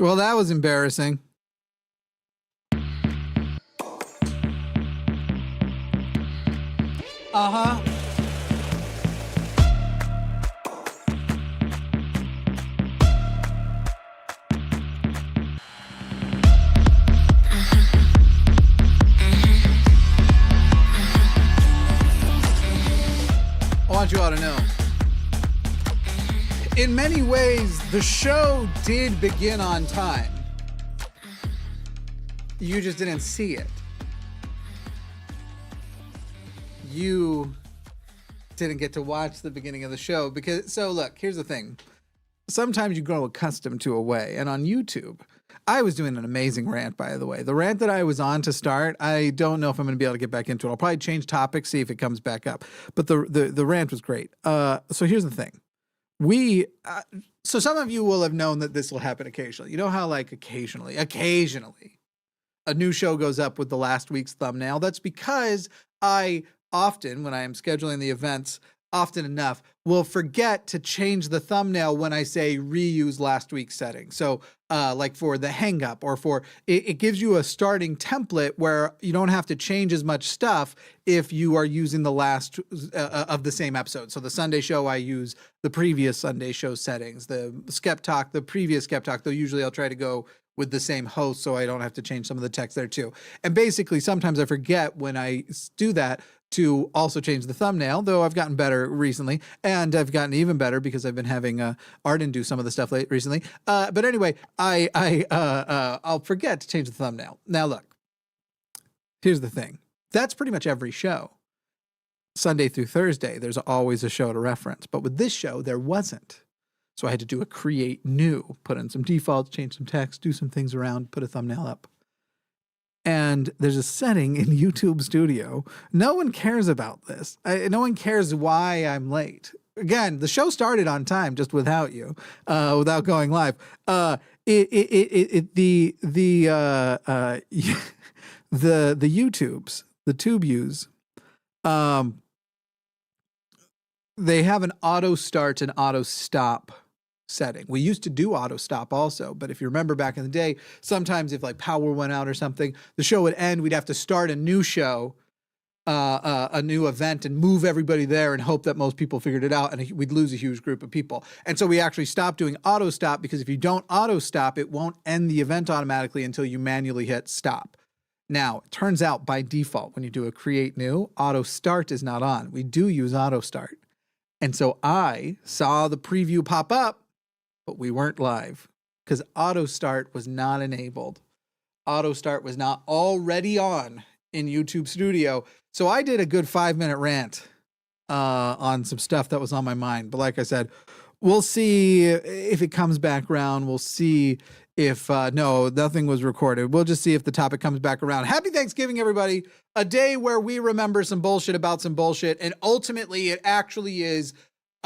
Well, that was embarrassing. Uh-huh. I want you all to know, in many ways, the show did begin on time. You just didn't see it. You didn't get to watch the beginning of the show because, so look, here's the thing. Sometimes you grow accustomed to a way, and on YouTube, I was doing an amazing rant, by the way. The rant that I was on to start, I don't know if I'm going to be able to get back into it. I'll probably change topics, see if it comes back up. But the rant was great. So here's the thing. So some of you will have known that this will happen occasionally. You know how like occasionally, a new show goes up with the last week's thumbnail? That's because I often, when I am scheduling the events, often enough, will forget to change the thumbnail when I say reuse last week's setting. So like for the hang up or for, it gives you a starting template where you don't have to change as much stuff if you are using the last of the same episode. So the Sunday show, I use the previous Sunday show settings. The Skeptalk, the previous Skeptalk, though usually I'll try to go with the same host so I don't have to change some of the text there too. And basically sometimes I forget when I do that to also change the thumbnail, though I've gotten better recently, and I've gotten even better because I've been having Arden do some of the stuff recently. But anyway, I'll forget to change the thumbnail. Now look, here's the thing. That's pretty much every show. Sunday through Thursday, there's always a show to reference. But with this show, there wasn't. So I had to do a create new, put in some defaults, change some text, do some things around, put a thumbnail up. And there's a setting in YouTube Studio. No one cares about this. No one cares why I'm late. Again, the show started on time just without you, without going live. The YouTubes, the TubeUs, they have an auto start and auto stop setting. We used to do auto stop also, but if you remember back in the day, sometimes if like power went out or something, the show would end. We'd have to start a new show, a new event, and move everybody there and hope that most people figured it out, and we'd lose a huge group of people. And so we actually stopped doing auto stop, because if you don't auto stop, it won't end the event automatically until you manually hit stop. Now, it turns out by default, when you do a create new, auto start is not on. We do use auto start. And so I saw the preview pop up, but we weren't live because auto start was not enabled. Auto start was not already on in YouTube Studio. So I did a good 5-minute rant on some stuff that was on my mind. But like I said, we'll see if it comes back around. We'll see if, no, nothing was recorded. We'll just see if the topic comes back around. Happy Thanksgiving, everybody. A day where we remember some bullshit about some bullshit. And ultimately, it actually is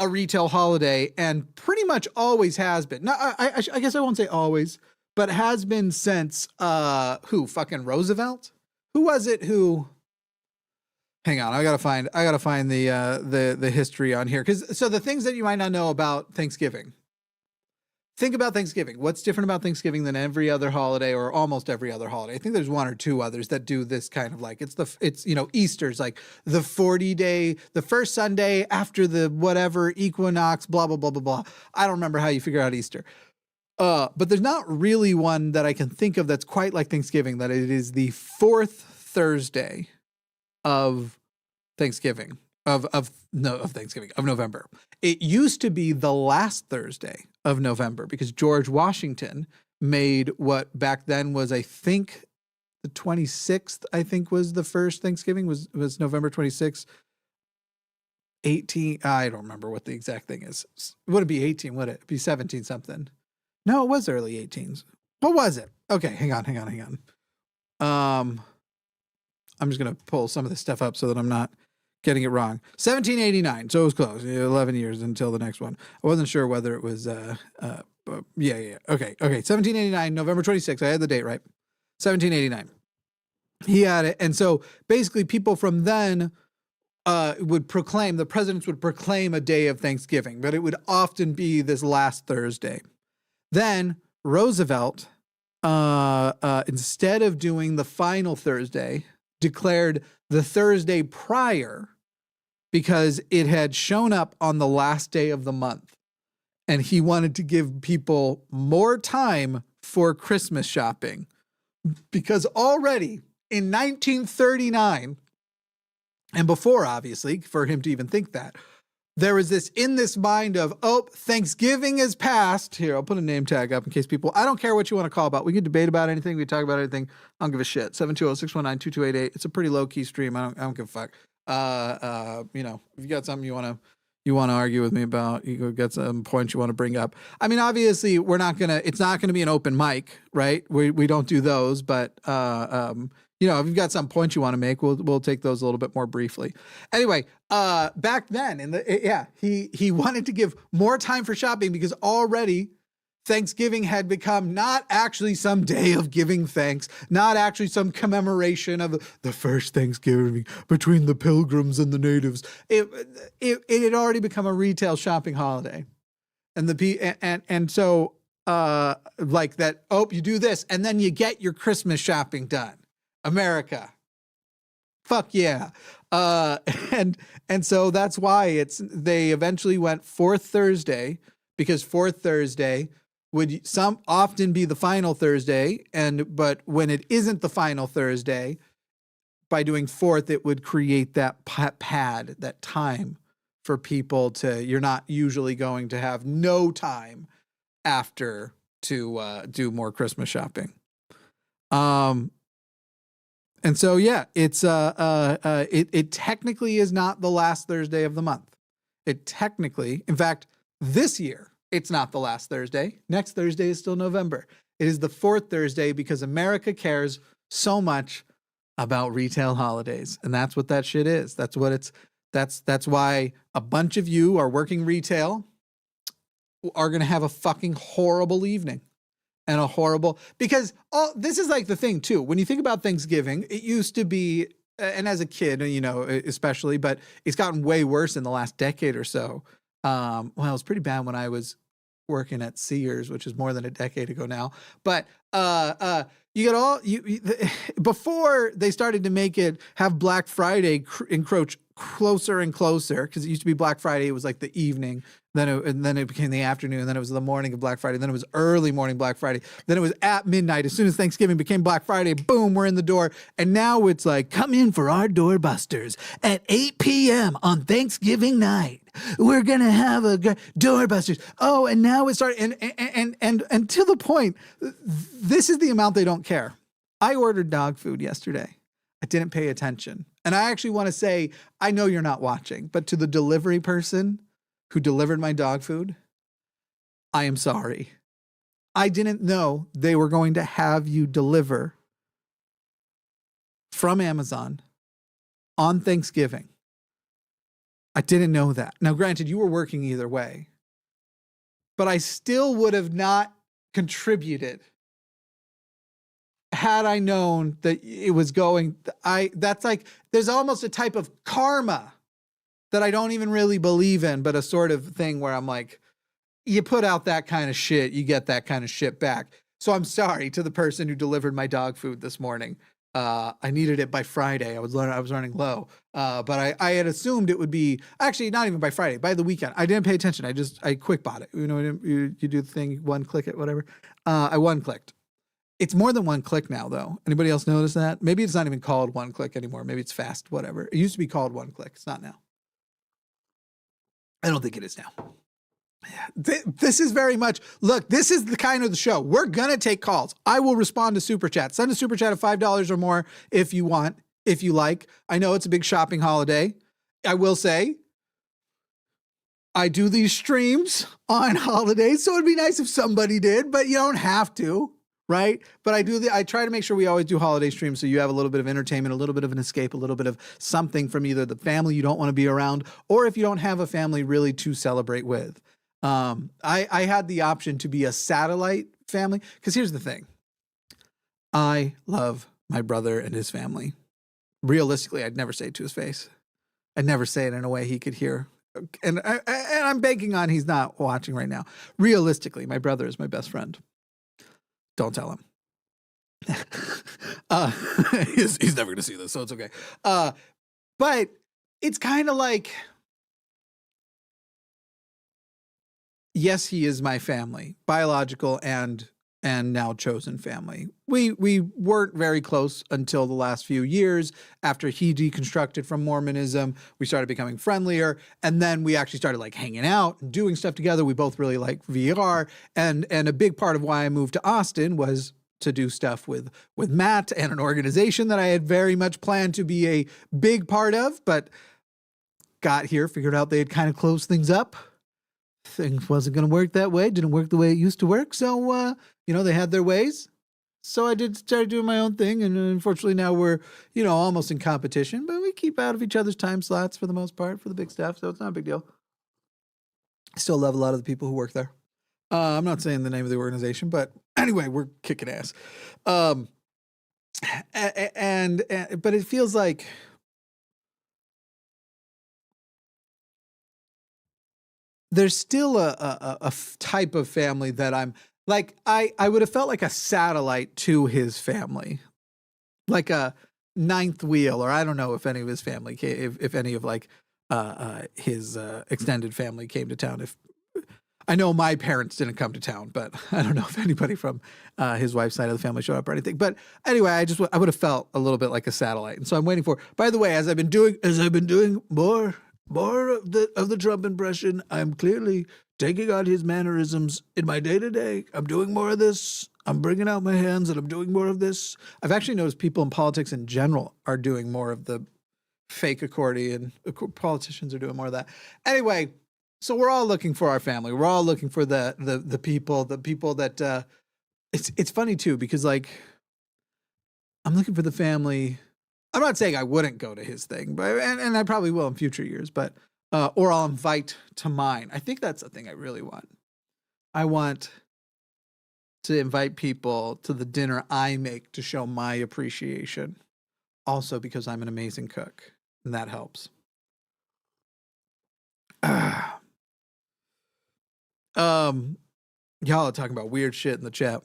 a retail holiday, and pretty much always has been. No, I guess I won't say always, but has been since, who, fucking Roosevelt? Who was it who, hang on, I gotta find the history on here. So the things that you might not know about Thanksgiving. Think about Thanksgiving. What's different about Thanksgiving than every other holiday, or almost every other holiday? I think there's one or two others that do this kind of like, it's you know, Easter's like the 40-day, the first Sunday after the whatever equinox, blah, blah, blah, blah, blah. I don't remember how you figure out Easter. But there's not really one that I can think of that's quite like Thanksgiving, that it is the fourth Thursday of Thanksgiving. Of November. It used to be the last Thursday of November because George Washington made what back then was, I think, the 26th, I think was the first Thanksgiving, was November 26th. 18, I don't remember what the exact thing is. Would it be 18? Would it be 17 something? No, it was early 18s. What was it? Okay, hang on. I'm just going to pull some of this stuff up so that I'm not getting it wrong. 1789. So it was close. 11 years until the next one. I wasn't sure whether it was, yeah. Okay. 1789, November 26th. I had the date right. 1789. He had it. And so basically people from then the presidents would proclaim a day of Thanksgiving, but it would often be this last Thursday. Then Roosevelt, instead of doing the final Thursday, declared the Thursday prior because it had shown up on the last day of the month. And he wanted to give people more time for Christmas shopping because already in 1939, and before, obviously, for him to even think that, there was this in this mind of, oh, Thanksgiving is past. Here, I'll put a name tag up in case people, I don't care what you want to call about. We can debate about anything. We can talk about anything. I don't give a shit. 720-619-2288. It's a pretty low key stream. I don't give a fuck. You know, if you got something you want to argue with me about, you go get some points you want to bring up. I mean, obviously it's not going to be an open mic, right? We don't do those, but, you know, if you've got some points you want to make, we'll take those a little bit more briefly. Anyway, back then he wanted to give more time for shopping because already Thanksgiving had become not actually some day of giving thanks, not actually some commemoration of the first Thanksgiving between the Pilgrims and the natives. It had already become a retail shopping holiday. And so like that, oh, you do this and then you get your Christmas shopping done. America. Fuck yeah. And so that's why they eventually went fourth Thursday, because fourth Thursday would often be the final Thursday. But when it isn't the final Thursday, by doing fourth, it would create that pad, that time for people you're not usually going to have no time after to do more Christmas shopping. And so, yeah, it technically is not the last Thursday of the month. It technically, in fact, this year, it's not the last Thursday. Next Thursday is still November. It is the fourth Thursday because America cares so much about retail holidays. And that's what that shit is. That's why a bunch of you are working retail are going to have a fucking horrible evening. And because this is like the thing too. When you think about Thanksgiving, it used to be, and as a kid, you know, especially, but it's gotten way worse in the last decade or so. Well, it was pretty bad when I was working at Sears, which is more than a decade ago now. But before they started to have Black Friday encroach closer and closer, because it used to be Black Friday, it was like the evening. Then it became the afternoon. Then it was the morning of Black Friday. Then it was early morning Black Friday. Then it was at midnight. As soon as Thanksgiving became Black Friday, boom, we're in the door. And now it's like, come in for our doorbusters at 8 p.m. on Thanksgiving night. We're going to have a doorbusters. Oh, and now it started. And to the point, this is the amount they don't care. I ordered dog food yesterday. I didn't pay attention. And I actually want to say, I know you're not watching, but to the delivery person who delivered my dog food, I am sorry. I didn't know they were going to have you deliver from Amazon on Thanksgiving. I didn't know that. Now, granted, you were working either way, but I still would have not contributed had I known that it was going. That's like, there's almost a type of karma that I don't even really believe in, but a sort of thing where I'm like, you put out that kind of shit, you get that kind of shit back. So I'm sorry to the person who delivered my dog food this morning. I needed it by Friday. I was running low. But I had assumed it would be, actually not even by Friday, by the weekend. I didn't pay attention. I quick bought it. You know, you do the thing, one click it, whatever. I one clicked. It's more than one click now, though. Anybody else notice that? Maybe it's not even called one click anymore. Maybe it's fast, whatever. It used to be called one click. It's not now. I don't think it is now. This is very much, look, this is the kind of the show. We're going to take calls. I will respond to Super Chat. Send a Super Chat of $5 or more if you want, if you like. I know it's a big shopping holiday. I will say, I do these streams on holidays, so it'd be nice if somebody did, but you don't have to, right? But I try to make sure we always do holiday streams so you have a little bit of entertainment, a little bit of an escape, a little bit of something from either the family you don't want to be around, or if you don't have a family really to celebrate with. I had the option to be a satellite family, because here's the thing. I love my brother and his family. Realistically, I'd never say it to his face. I'd never say it in a way he could hear. And I'm banking on he's not watching right now. Realistically, my brother is my best friend. Don't tell him. He's never going to see this, so it's okay. But it's kind of like, yes, he is my family, biological and now chosen family. We weren't very close until the last few years. After he deconstructed from Mormonism, we started becoming friendlier, and then we actually started like hanging out and doing stuff together. We both really like VR, and a big part of why I moved to Austin was to do stuff with Matt and an organization that I had very much planned to be a big part of, but got here, figured out they had kind of closed things up. Things wasn't going to work that way. Didn't work the way it used to work. So, they had their ways. So I started doing my own thing. And unfortunately now we're, almost in competition, but we keep out of each other's time slots for the most part for the big stuff. So it's not a big deal. I still love a lot of the people who work there. I'm not saying the name of the organization, but anyway, we're kicking ass. But it feels like, there's still a type of family that I'm like, I would have felt like a satellite to his family, like a ninth wheel, or I don't know if any of his family if any of like his extended family came to town. If I know my parents didn't come to town, but I don't know if anybody from his wife's side of the family showed up or anything. But anyway, I would have felt a little bit like a satellite, and so I'm waiting for. By the way, as I've been doing more of the Trump impression, I'm clearly taking on his mannerisms in my day-to-day. I'm doing more of this. I'm bringing out my hands and I'm doing more of this. I've actually noticed people in politics in general are doing more of the fake accordion. Politicians are doing more of that. Anyway, so we're all looking for our family. We're all looking for the people that, it's funny too, because like, I'm looking for the family. I'm not saying I wouldn't go to his thing, but and I probably will in future years, but or I'll invite to mine. I think that's the thing I really want. I want to invite people to the dinner I make to show my appreciation. Also because I'm an amazing cook, and that helps. Y'all are talking about weird shit in the chat.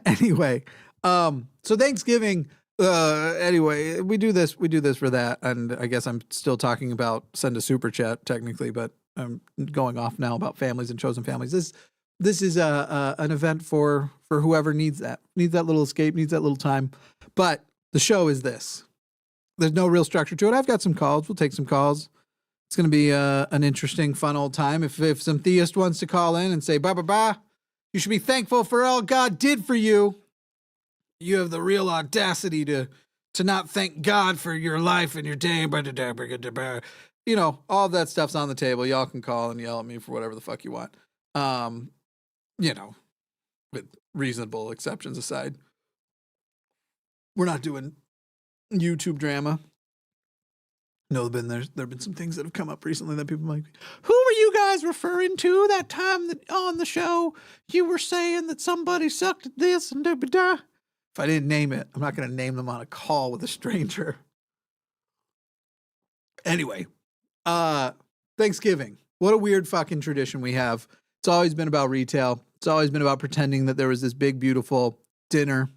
Anyway. So Thanksgiving, anyway, we do this for that. And I guess I'm still talking about send a super chat technically, but I'm going off now about families and chosen families. This is an event for whoever needs that little escape, needs that little time. But the show is this. There's no real structure to it. I've got some calls. We'll take some calls. It's going to be an interesting, fun old time. If some theist wants to call in and say, bah, you should be thankful for all God did for you. You have the real audacity to not thank God for your life and your day. All of that stuff's on the table. Y'all can call and yell at me for whatever the fuck you want. With reasonable exceptions aside. We're not doing YouTube drama. No, there have been some things that have come up recently that people might be, who were you guys referring to that time that on the show you were saying that somebody sucked at this and da-ba-da? If I didn't name it, I'm not going to name them on a call with a stranger. Anyway, Thanksgiving. What a weird fucking tradition we have. It's always been about retail. It's always been about pretending that there was this big, beautiful dinner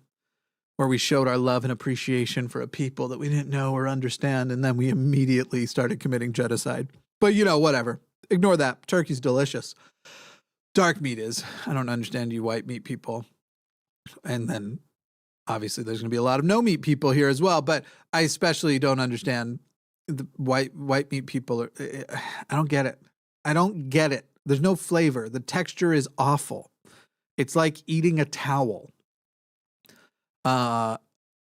where we showed our love and appreciation for a people that we didn't know or understand, and then we immediately started committing genocide. But whatever. Ignore that. Turkey's delicious. Dark meat is. I don't understand you white meat people. And then obviously there's going to be a lot of no meat people here as well, but I especially don't understand the white meat people. I don't get it. There's no flavor. The texture is awful. It's like eating a towel. I'm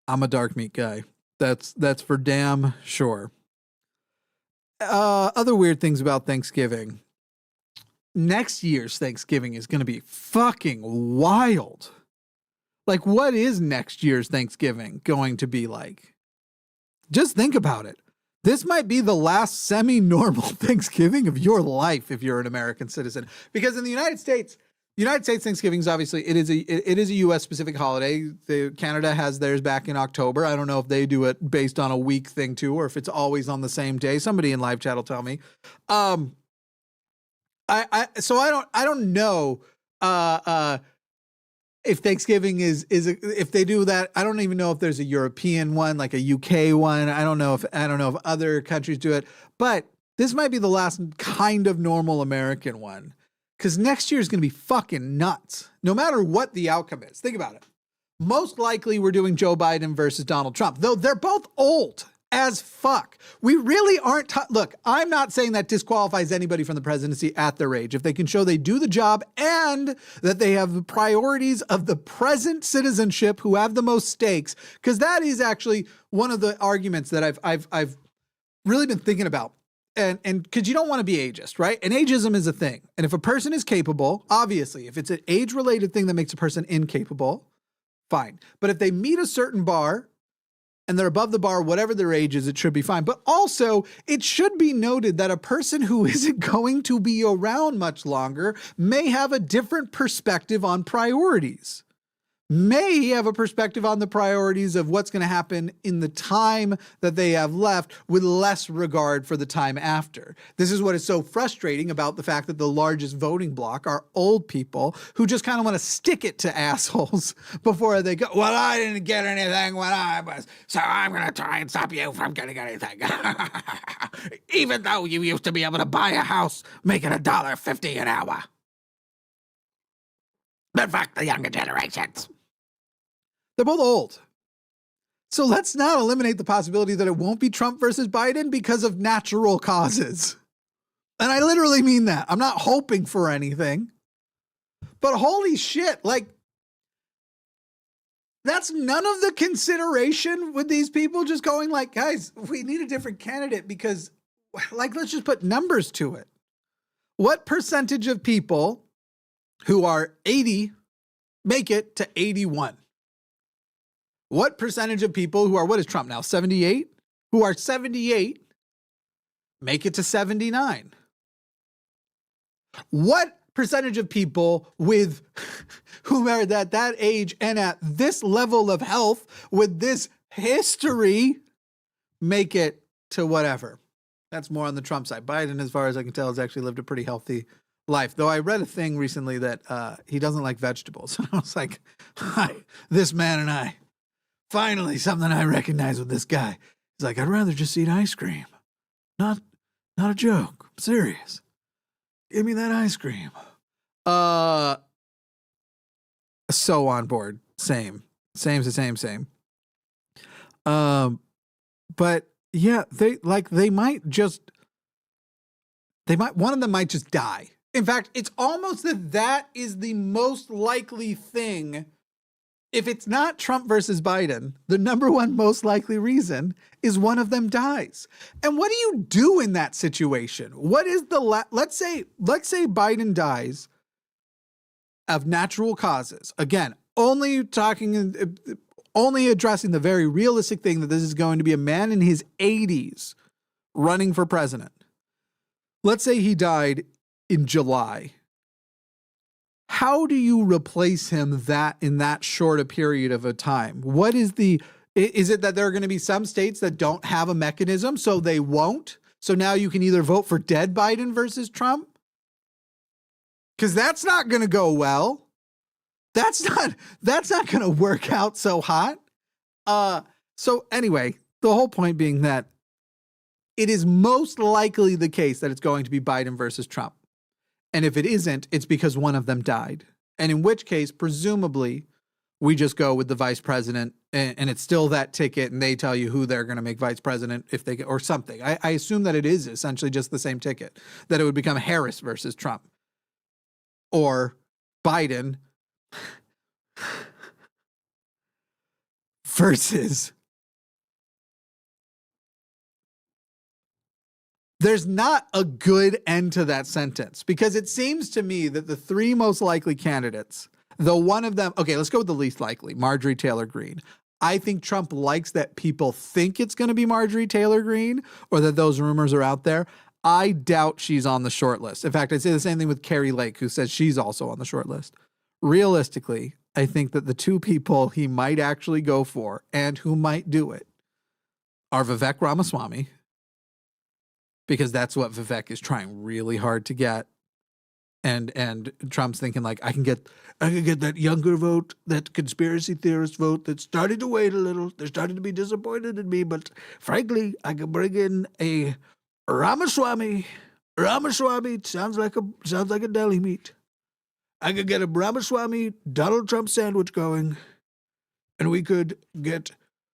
a dark meat guy. That's for damn sure. Other weird things about Thanksgiving. Next year's Thanksgiving is going to be fucking wild. Like, what is next year's Thanksgiving going to be like? Just think about it. This might be the last semi-normal Thanksgiving of your life if you're an American citizen. Because in the United States Thanksgiving is obviously, it is a U.S. specific holiday. Canada has theirs back in October. I don't know if they do it based on a week thing too, or if it's always on the same day. Somebody in live chat will tell me. So I don't know If Thanksgiving if they do that, I don't even know if there's a European one, like a UK one. I don't know if other countries do it, but this might be the last kind of normal American one, because next year is going to be fucking nuts, no matter what the outcome is. Think about it. Most likely we're doing Joe Biden versus Donald Trump, though they're both old as fuck. We really aren't. Look, I'm not saying that disqualifies anybody from the presidency at their age. If they can show they do the job and that they have the priorities of the present citizenship who have the most stakes, because that is actually one of the arguments that I've really been thinking about. And because you don't want to be ageist, right? And ageism is a thing. And if a person is capable, obviously, if it's an age-related thing that makes a person incapable, fine. But if they meet a certain bar and they're above the bar, whatever their age is, it should be fine. But also, it should be noted that a person who isn't going to be around much longer may have a different perspective on priorities. May have a perspective on the priorities of what's going to happen in the time that they have left with less regard for the time after. This is what is so frustrating about the fact that the largest voting bloc are old people who just kind of want to stick it to assholes before they go, well, I didn't get anything when I was, so I'm going to try and stop you from getting anything. Even though you used to be able to buy a house making $1.50 an hour. But fuck the younger generations. They're both old. So let's not eliminate the possibility that it won't be Trump versus Biden because of natural causes. And I literally mean that. I'm not hoping for anything. But holy shit, like, that's none of the consideration with these people just going like, guys, we need a different candidate because, like, let's just put numbers to it. What percentage of people who are 80 make it to 81? What percentage of people who are, what is Trump now, 78? Who are 78 make it to 79? What percentage of people with who are at that age and at this level of health with this history make it to whatever? That's more on the Trump side. Biden, as far as I can tell, has actually lived a pretty healthy life. Though I read a thing recently that he doesn't like vegetables. I was like, hi, this man and I. Finally, something I recognize with this guy. He's like, I'd rather just eat ice cream. Not a joke. I'm serious. Give me that ice cream. So on board. Same. But yeah, one of them might just die. In fact, it's almost that is the most likely thing. If it's not Trump versus Biden, the number one most likely reason is one of them dies. And what do you do in that situation? What is let's say Biden dies of natural causes. Again, only addressing the very realistic thing that this is going to be a man in his 80s running for president. Let's say he died in July. How do you replace him in that short a period of a time? What is is it that there are going to be some states that don't have a mechanism, so they won't? So now you can either vote for dead Biden versus Trump? Because that's not going to go well. That's not going to work out so hot. So anyway, the whole point being that it is most likely the case that it's going to be Biden versus Trump. And if it isn't, it's because one of them died. And in which case, presumably, we just go with the vice president and it's still that ticket and they tell you who they're going to make vice president if they get, or something. I assume that it is essentially just the same ticket, that it would become Harris versus Trump or Biden versus. There's not a good end to that sentence because it seems to me that the three most likely candidates, though one of them, okay, let's go with the least likely, Marjorie Taylor Greene. I think Trump likes that people think it's going to be Marjorie Taylor Greene or that those rumors are out there. I doubt she's on the short list. In fact, I'd say the same thing with Carrie Lake, who says she's also on the short list. Realistically, I think that the two people he might actually go for and who might do it are Vivek Ramaswamy, because that's what Vivek is trying really hard to get. And Trump's thinking like, I can get that younger vote, that conspiracy theorist vote that's starting to wait a little. They're starting to be disappointed in me, but frankly, I can bring in a Ramaswamy. Ramaswamy sounds like a deli meat. I could get a Ramaswamy Donald Trump sandwich going, and we could get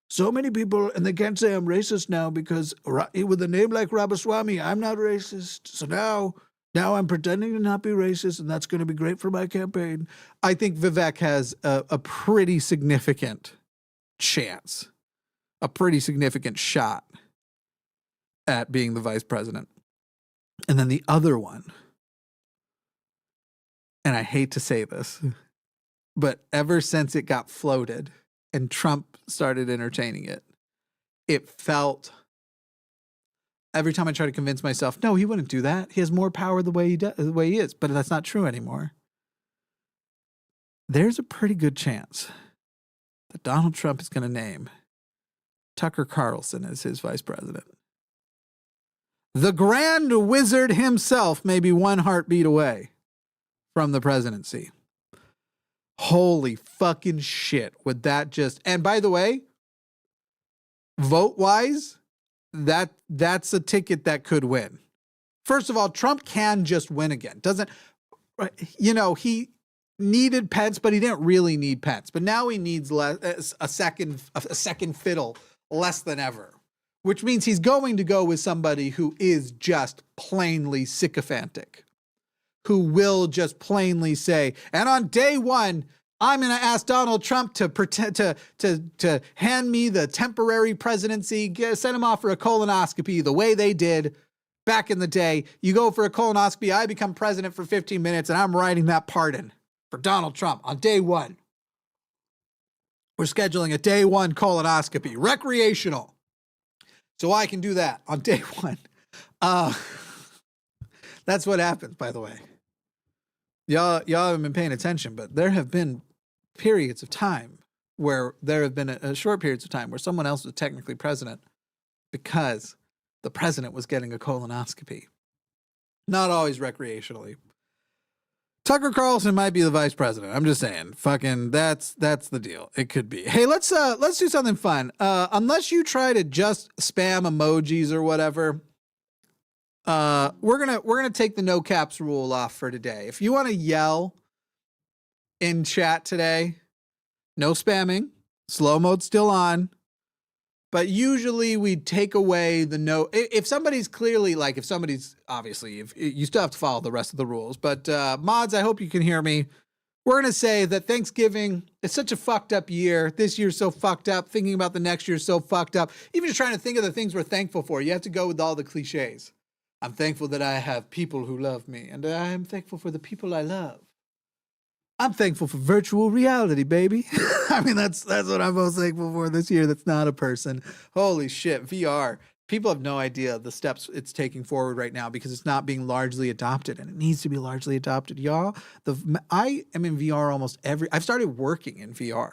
so many people, and they can't say I'm racist now because with a name like Ramaswamy, I'm not racist. So now I'm pretending to not be racist, and that's going to be great for my campaign. I think Vivek has a pretty significant chance, a pretty significant shot at being the vice president. And then the other one, and I hate to say this, but ever since it got floated and Trump started entertaining it, it felt, every time I try to convince myself, no, he wouldn't do that. He has more power the way he is, but that's not true anymore. There's a pretty good chance that Donald Trump is going to name Tucker Carlson as his vice president. The Grand Wizard himself may be one heartbeat away from the presidency. Holy fucking shit. Would that just... And by the way, vote-wise, that's a ticket that could win. First of all, Trump can just win again. He needed Pence, but he didn't really need Pence. But now he needs a second fiddle less than ever, which means he's going to go with somebody who is just plainly sycophantic, who will just plainly say, and on day one, I'm going to ask Donald Trump to pretend to hand me the temporary presidency, send him off for a colonoscopy the way they did back in the day. You go for a colonoscopy, I become president for 15 minutes, and I'm writing that pardon for Donald Trump on day one. We're scheduling a day one colonoscopy, recreational, so I can do that on day one. That's what happens, by the way. Y'all haven't been paying attention, but there have been periods of time where there have been a short periods of time where someone else was technically president because the president was getting a colonoscopy. Not always recreationally. Tucker Carlson might be the vice president. I'm just saying, fucking, that's the deal. It could be. Hey, let's do something fun. Unless you try to just spam emojis or whatever, we're gonna take the no caps rule off for today. If you want to yell in chat today, no spamming, slow mode still on, but usually we take away the no. If somebody's clearly like, if somebody's obviously, if you still have to follow the rest of the rules, but mods, I hope you can hear me. We're gonna say that Thanksgiving is such a fucked up year. This year's so fucked up. Thinking about the next year is so fucked up. Even just trying to think of the things we're thankful for, you have to go with all the cliches. I'm thankful that I have people who love me, and I am thankful for the people I love. I'm thankful for virtual reality, baby. I mean, that's what I'm most thankful for this year. That's not a person. Holy shit, VR. People have no idea the steps it's taking forward right now because it's not being largely adopted, and it needs to be largely adopted, y'all. I am in VR almost I've started working in VR.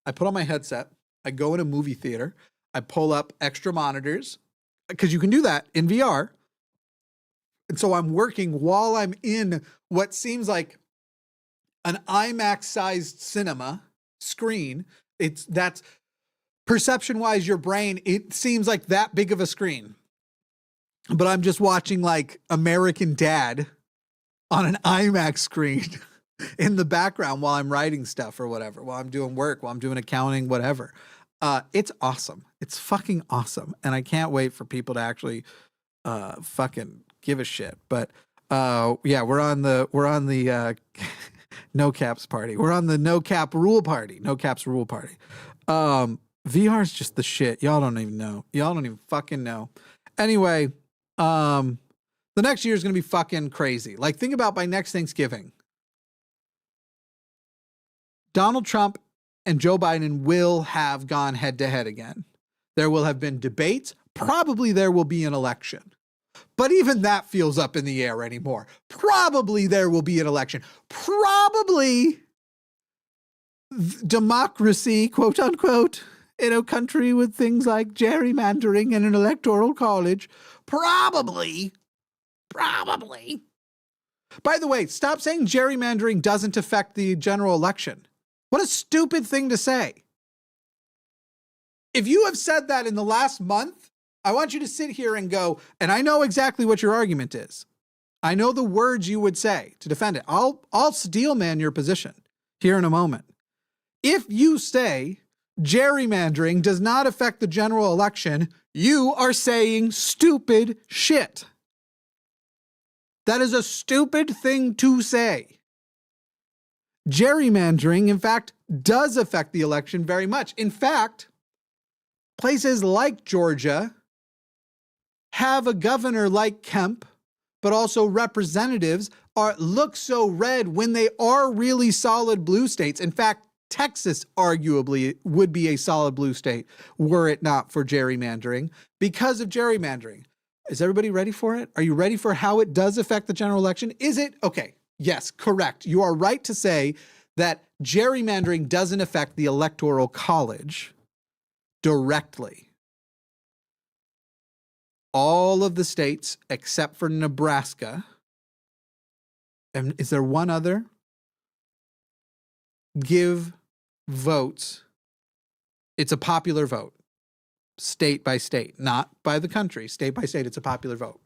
I put on my headset. I go in a movie theater. I pull up extra monitors because you can do that in VR. And so I'm working while I'm in what seems like an IMAX-sized cinema screen. That's perception-wise, your brain, it seems like that big of a screen. But I'm just watching like American Dad on an IMAX screen in the background while I'm writing stuff or whatever, while I'm doing work, while I'm doing accounting, whatever. It's awesome. It's fucking awesome. And I can't wait for people to actually fucking give a shit. But yeah, we're on the no caps party. We're on the no cap rule party. No caps rule party. VR is just the shit. Y'all don't even know. Y'all don't even fucking know. Anyway, the next year is going to be fucking crazy. Like, think about by next Thanksgiving, Donald Trump and Joe Biden will have gone head to head again. There will have been debates. Probably there will be an election. But even that feels up in the air anymore. Probably there will be an election. Probably democracy, quote unquote, in a country with things like gerrymandering and an electoral college. Probably By the way, stop saying gerrymandering doesn't affect the general election. What a stupid thing to say. If you have said that in the last month, I want you to sit here and go, and I know exactly what your argument is. I know the words you would say to defend it. I'll steel man your position here in a moment. If you say gerrymandering does not affect the general election, you are saying stupid shit. That is a stupid thing to say. Gerrymandering, in fact, does affect the election very much. In fact, places like Georgia have a governor like Kemp, but also representatives look so red when they are really solid blue states. In fact, Texas arguably would be a solid blue state were it not for gerrymandering because of gerrymandering. Is everybody ready for it? Are you ready for how it does affect the general election? Is it? Okay. Yes, correct. You are right to say that gerrymandering doesn't affect the Electoral College directly. All of the states except for Nebraska, and is there one other, give votes. It's a popular vote, state by state, not by the country, state by state. It's a popular vote.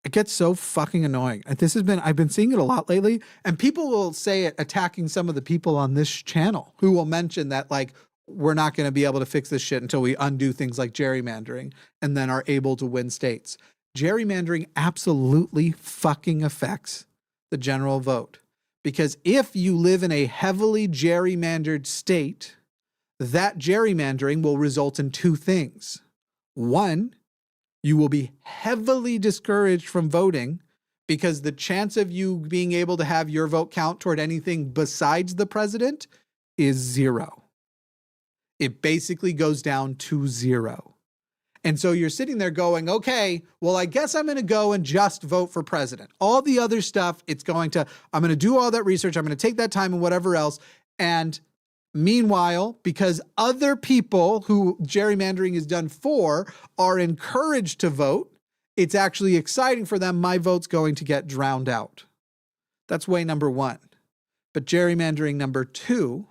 It gets so fucking annoying. I've been seeing it a lot lately, and people will say it attacking some of the people on this channel who will mention that, like, we're not going to be able to fix this shit until we undo things like gerrymandering and then are able to win states. Gerrymandering absolutely fucking affects the general vote. Because if you live in a heavily gerrymandered state, that gerrymandering will result in two things. One, you will be heavily discouraged from voting because the chance of you being able to have your vote count toward anything besides the president is zero. It basically goes down to zero. And so you're sitting there going, okay, well, I guess I'm going to go and just vote for president. All the other stuff, I'm going to do all that research. I'm going to take that time and whatever else. And meanwhile, because other people who gerrymandering is done for are encouraged to vote, it's actually exciting for them. My vote's going to get drowned out. That's way number one. But gerrymandering number two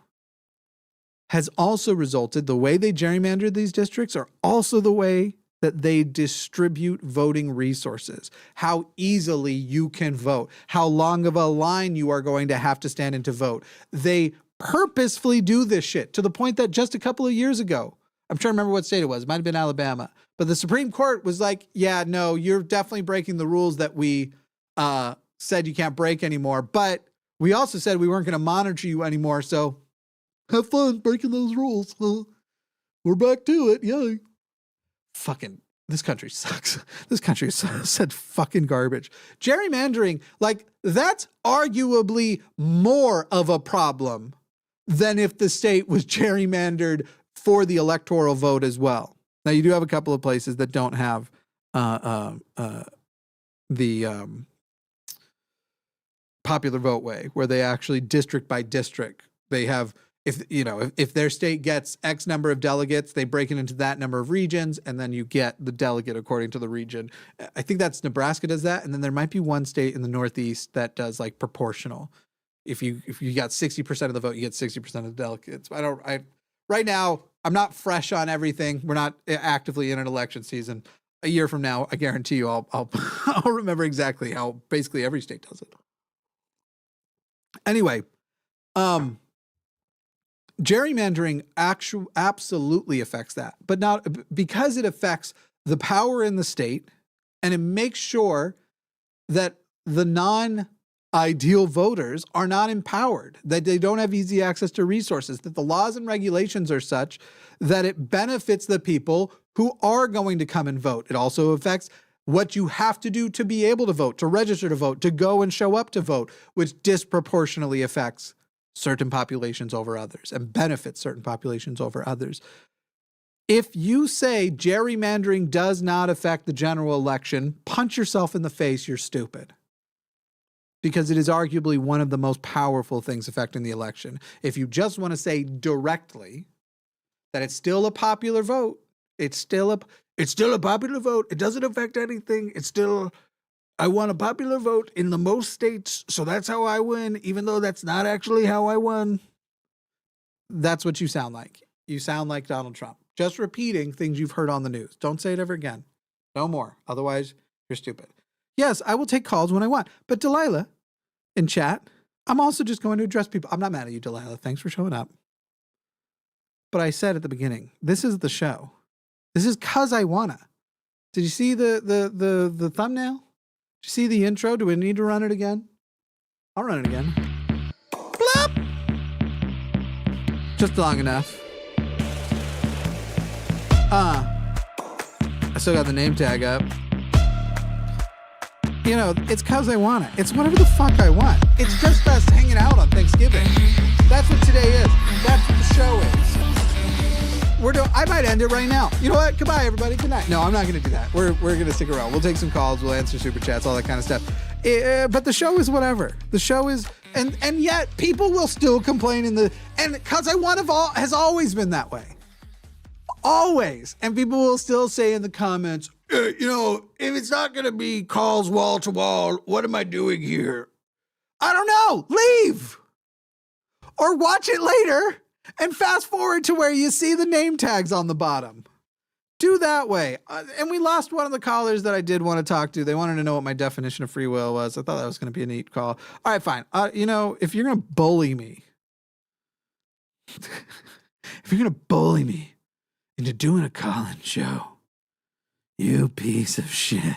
has also resulted, the way they gerrymander these districts are also the way that they distribute voting resources, how easily you can vote, how long of a line you are going to have to stand in to vote. They purposefully do this shit to the point that just a couple of years ago, I'm trying to remember what state it was, it might have been Alabama, but the Supreme Court was like, yeah, no, you're definitely breaking the rules that we said you can't break anymore, but we also said we weren't going to monitor you anymore, so have fun breaking those rules. We're back to it. Yeah. Fucking, this country sucks. This country said fucking garbage. Gerrymandering, like, that's arguably more of a problem than if the state was gerrymandered for the electoral vote as well. Now, you do have a couple of places that don't have the popular vote way, where they actually district by district, they have, if their state gets X number of delegates, they break it into that number of regions, and then you get the delegate according to the region. I think that's Nebraska does that, and then there might be one state in the Northeast that does like proportional. If you got 60% of the vote, you get 60% of the delegates. Right now, I'm not fresh on everything. We're not actively in an election season. A year from now, I guarantee you, I'll remember exactly how basically every state does it. Anyway, gerrymandering absolutely affects that, but not because it affects the power in the state, and it makes sure that the non-ideal voters are not empowered, that they don't have easy access to resources, that the laws and regulations are such that it benefits the people who are going to come and vote. It also affects what you have to do to be able to vote, to register to vote, to go and show up to vote, which disproportionately affects certain populations over others and benefits certain populations over others. If you say gerrymandering does not affect the general election, punch yourself in the face, you're stupid. Because it is arguably one of the most powerful things affecting the election. If you just want to say directly that it's still a popular vote, it's still a popular vote, it doesn't affect anything, it's still I won a popular vote in the most states, so that's how I win, even though that's not actually how I won. That's what you sound like. You sound like Donald Trump. Just repeating things you've heard on the news. Don't say it ever again. No more. Otherwise, you're stupid. Yes, I will take calls when I want. But Delilah, in chat, I'm also just going to address people. I'm not mad at you, Delilah. Thanks for showing up. But I said at the beginning, this is the show. This is Cus I Wanna. Did you see the thumbnail? Did you see the intro? Do we need to run it again? I'll run it again. Blop! Just long enough. I still got the name tag up. You know, it's Cus I Wanna. It's whatever the fuck I want. It's just us hanging out on Thanksgiving. That's what today is. That's what the show is. I might end it right now. You know what? Goodbye, everybody. Good night. No, I'm not going to do that. We're going to stick around. We'll take some calls. We'll answer super chats, all that kind of stuff. But the show is whatever. The show is, and yet people will still complain and Cus I Wanna has always been that way. Always. And people will still say in the comments, you know, if it's not going to be calls wall to wall, what am I doing here? I don't know. Leave. Or watch it later and fast forward to where you see the name tags on the bottom. Do that way. And we lost one of the callers that I did want to talk to. They wanted to know what my definition of free will was. I thought that was going to be a neat call. All right, fine. You know, if you're going to bully me, into doing a call-in show, you piece of shit,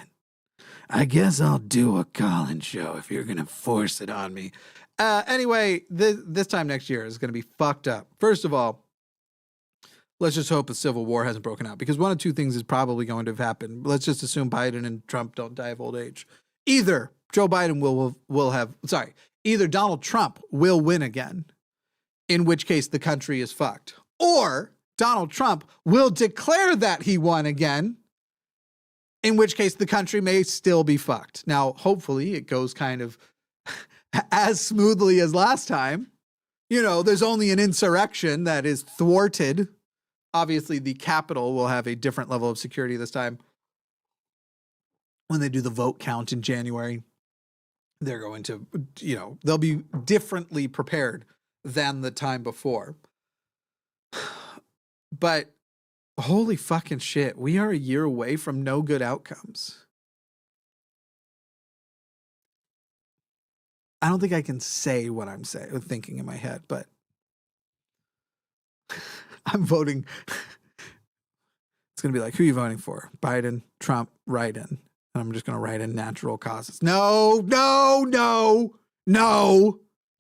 I guess I'll do a call-in show if you're going to force it on me. Anyway, this time next year is going to be fucked up. First of all, let's just hope a civil war hasn't broken out, because one of two things is probably going to have happened. Let's just assume Biden and Trump don't die of old age. Either Joe Biden either Donald Trump will win again, in which case the country is fucked, or Donald Trump will declare that he won again, in which case the country may still be fucked. Now, hopefully it goes kind of as smoothly as last time. You know, there's only an insurrection that is thwarted. Obviously, the Capitol will have a different level of security this time. When they do the vote count in January, they're going to, you know, they'll be differently prepared than the time before. But holy fucking shit, we are a year away from no good outcomes. I don't think I can say what I'm thinking in my head, but I'm voting. It's going to be like, who are you voting for? Biden, Trump, write-in. And I'm just going to write in natural causes. No.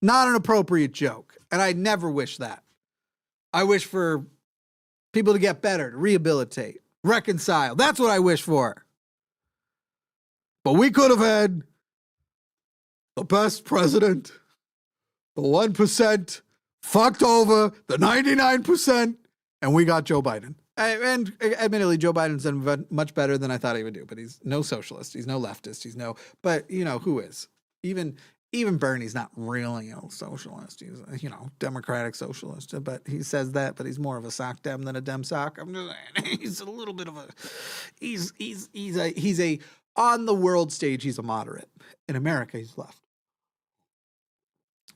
Not an appropriate joke. And I never wish that. I wish for people to get better, to rehabilitate, reconcile. That's what I wish for. But we could have had the best president, the 1% fucked over the 99%, and we got Joe Biden. And admittedly, Joe Biden's done much better than I thought he would do, but he's no socialist. He's no leftist. But you know, who is? Even Bernie's not really a socialist. He's democratic socialist, but he says that, but he's more of a sock dem than a dem sock. I'm just saying, he's a little bit of a, he's a, on the world stage, he's a moderate. In America, he's left.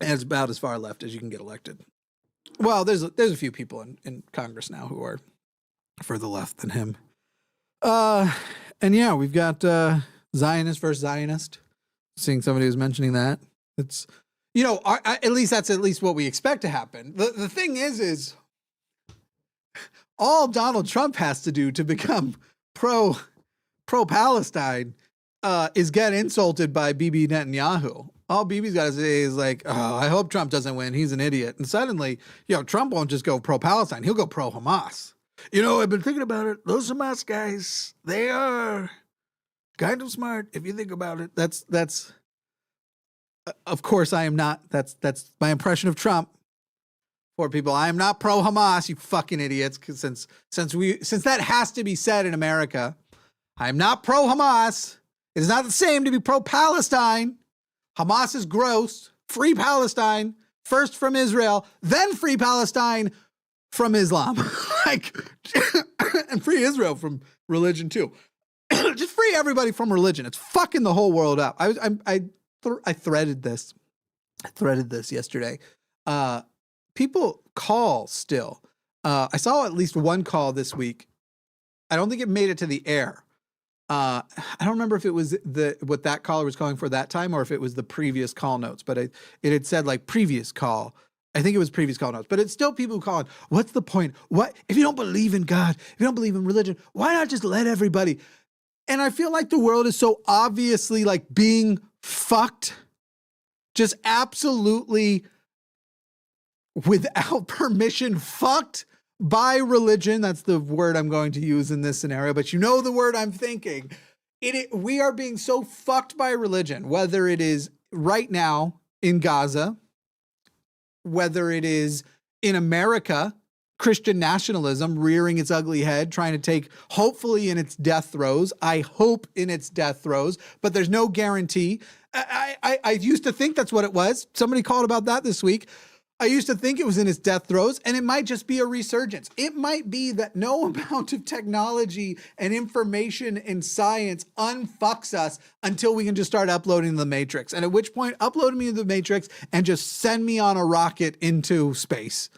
And it's about as far left as you can get elected. Well, there's a few people in Congress now who are further left than him. And yeah, we've got Zionist versus Zionist. Seeing somebody who's mentioning that. It's, at least that's what we expect to happen. The thing is all Donald Trump has to do to become pro-Palestine is get insulted by Bibi Netanyahu. All Bibi's got to say is like, oh, I hope Trump doesn't win. He's an idiot. And suddenly, Trump won't just go pro-Palestine. He'll go pro-Hamas. I've been thinking about it. Those Hamas guys, they are kind of smart if you think about it. That's of course I am not. That's my impression of Trump. For people, I am not pro-Hamas, you fucking idiots. Because since that has to be said in America, I am not pro-Hamas. It is not the same to be pro-Palestine. Hamas is gross. Free Palestine, first from Israel, then free Palestine from Islam. And free Israel from religion too. Just free everybody from religion. It's fucking the whole world up. I threaded this. I threaded this yesterday. People call still. I saw at least one call this week. I don't think it made it to the air. I don't remember if it was what that caller was calling for that time or if it was the previous call notes, but it had said like previous call. I think it was previous call notes, but it's still people calling. What's the point? What if you don't believe in God? If you don't believe in religion, why not just let everybody? And I feel like the world is so obviously like being fucked, just absolutely without permission fucked by religion. That's the word I'm going to use in this scenario, but you know the word I'm thinking. We are being so fucked by religion, whether it is right now in Gaza, whether it is in America, Christian nationalism rearing its ugly head, trying to take, hopefully in its death throes. I hope in its death throes, but there's no guarantee. I used to think that's what it was. Somebody called about that this week. I used to think it was in its death throes, and it might just be a resurgence. It might be that no amount of technology and information and science unfucks us until we can just start uploading the Matrix. And at which point, upload me to the Matrix and just send me on a rocket into space,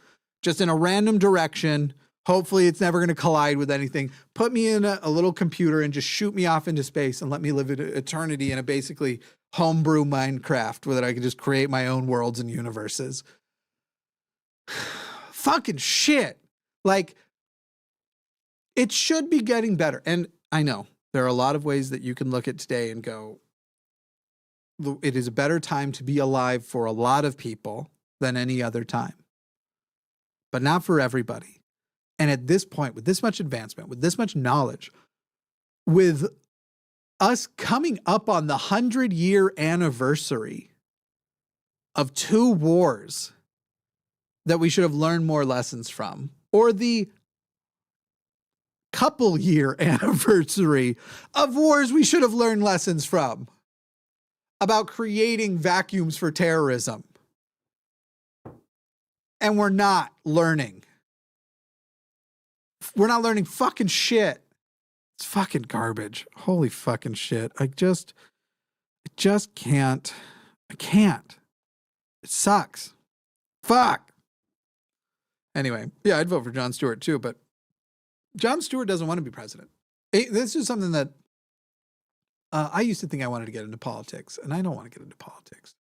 just in a random direction. Hopefully it's never going to collide with anything. Put me in a little computer and just shoot me off into space and let me live eternity in a basically homebrew Minecraft where that I can just create my own worlds and universes. Fucking shit. Like, it should be getting better. And I know there are a lot of ways that you can look at today and go, it is a better time to be alive for a lot of people than any other time, but not for everybody. And at this point, with this much advancement, with this much knowledge, with us coming up on the 100-year anniversary of 2 wars that we should have learned more lessons from, or the couple-year anniversary of wars we should have learned lessons from, about creating vacuums for terrorism. And we're not learning. We're not learning fucking shit. It's fucking garbage. Holy fucking shit. I just can't. I can't. It sucks. Fuck. Anyway, yeah, I'd vote for Jon Stewart too, but Jon Stewart doesn't want to be president. This is something that I used to think I wanted to get into politics, and I don't want to get into politics.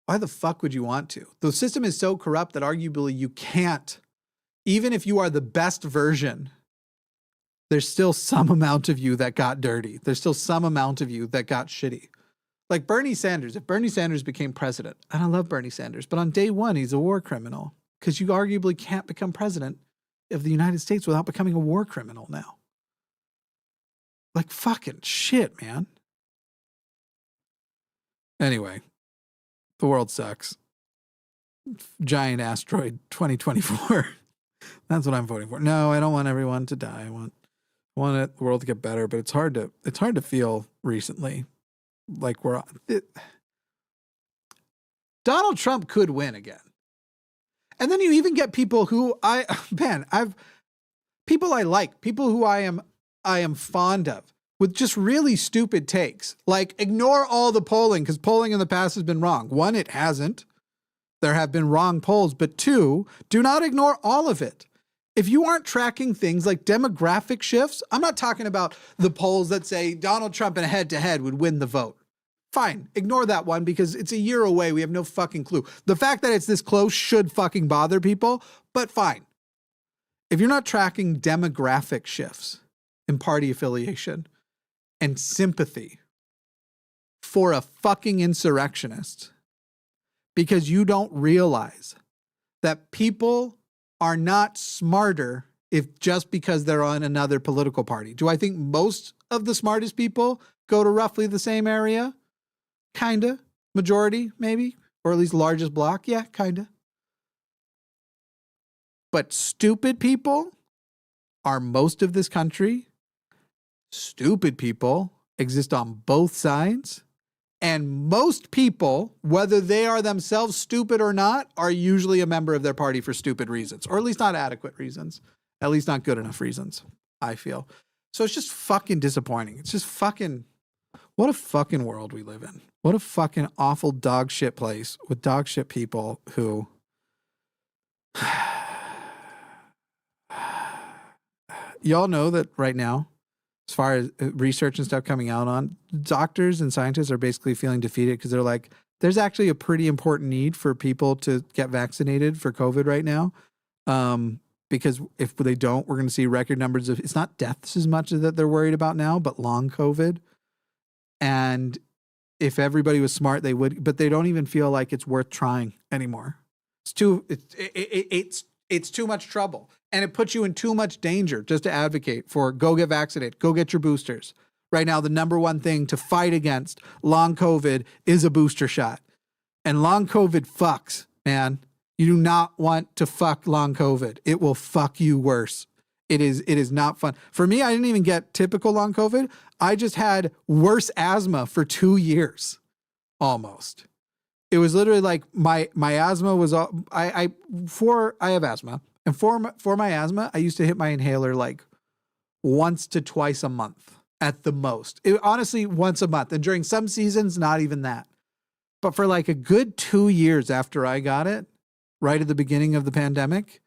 Why the fuck would you want to? The system is so corrupt that arguably you can't, even if you are the best version, there's still some amount of you that got dirty. There's still some amount of you that got shitty. Like Bernie Sanders. If Bernie Sanders became president, and I love Bernie Sanders, but on day one, he's a war criminal. Because you arguably can't become president of the United States without becoming a war criminal now. Like fucking shit, man. Anyway, the world sucks. Giant asteroid 2024. That's what I'm voting for. No, I don't want everyone to die. I want the world to get better, but it's hard to feel recently like Donald Trump could win again. And then you even get people who people I like, people who I am fond of, with just really stupid takes. Like, ignore all the polling, because polling in the past has been wrong. 1, it hasn't. There have been wrong polls. But 2, do not ignore all of it. If you aren't tracking things like demographic shifts, I'm not talking about the polls that say Donald Trump in a head-to-head would win the vote. Fine, ignore that one because it's a year away. We have no fucking clue. The fact that it's this close should fucking bother people, but fine. If you're not tracking demographic shifts in party affiliation and sympathy for a fucking insurrectionist, because you don't realize that people are not smarter if just because they're on another political party. Do I think most of the smartest people go to roughly the same area? Kinda. Majority, maybe. Or at least largest block. Yeah, kinda. But stupid people are most of this country. Stupid people exist on both sides. And most people, whether they are themselves stupid or not, are usually a member of their party for stupid reasons. Or at least not adequate reasons. At least not good enough reasons, I feel. So it's just fucking disappointing. It's just fucking, what a fucking world we live in. What a fucking awful dog shit place with dog shit people who y'all know that right now, as far as research and stuff coming out on, doctors and scientists are basically feeling defeated because they're like, there's actually a pretty important need for people to get vaccinated for COVID right now. Because if they don't, we're going to see record numbers of, it's not deaths as much as that they're worried about now, but long COVID. And if everybody was smart, they would, but they don't even feel like it's worth trying anymore. It's too much trouble, and it puts you in too much danger just to advocate for go get vaccinated, go get your boosters. Right now, the number one thing to fight against long COVID is a booster shot, and long COVID fucks, man. You do not want to fuck long COVID. It will fuck you worse. It is not fun. For me, I didn't even get typical long COVID. I just had worse asthma for 2 years, almost. It was literally like my asthma was all, I have asthma, and for my asthma, I used to hit my inhaler like once to twice a month at the most. Honestly, once a month, and during some seasons, not even that. But for like a good 2 years after I got it, right at the beginning of the pandemic,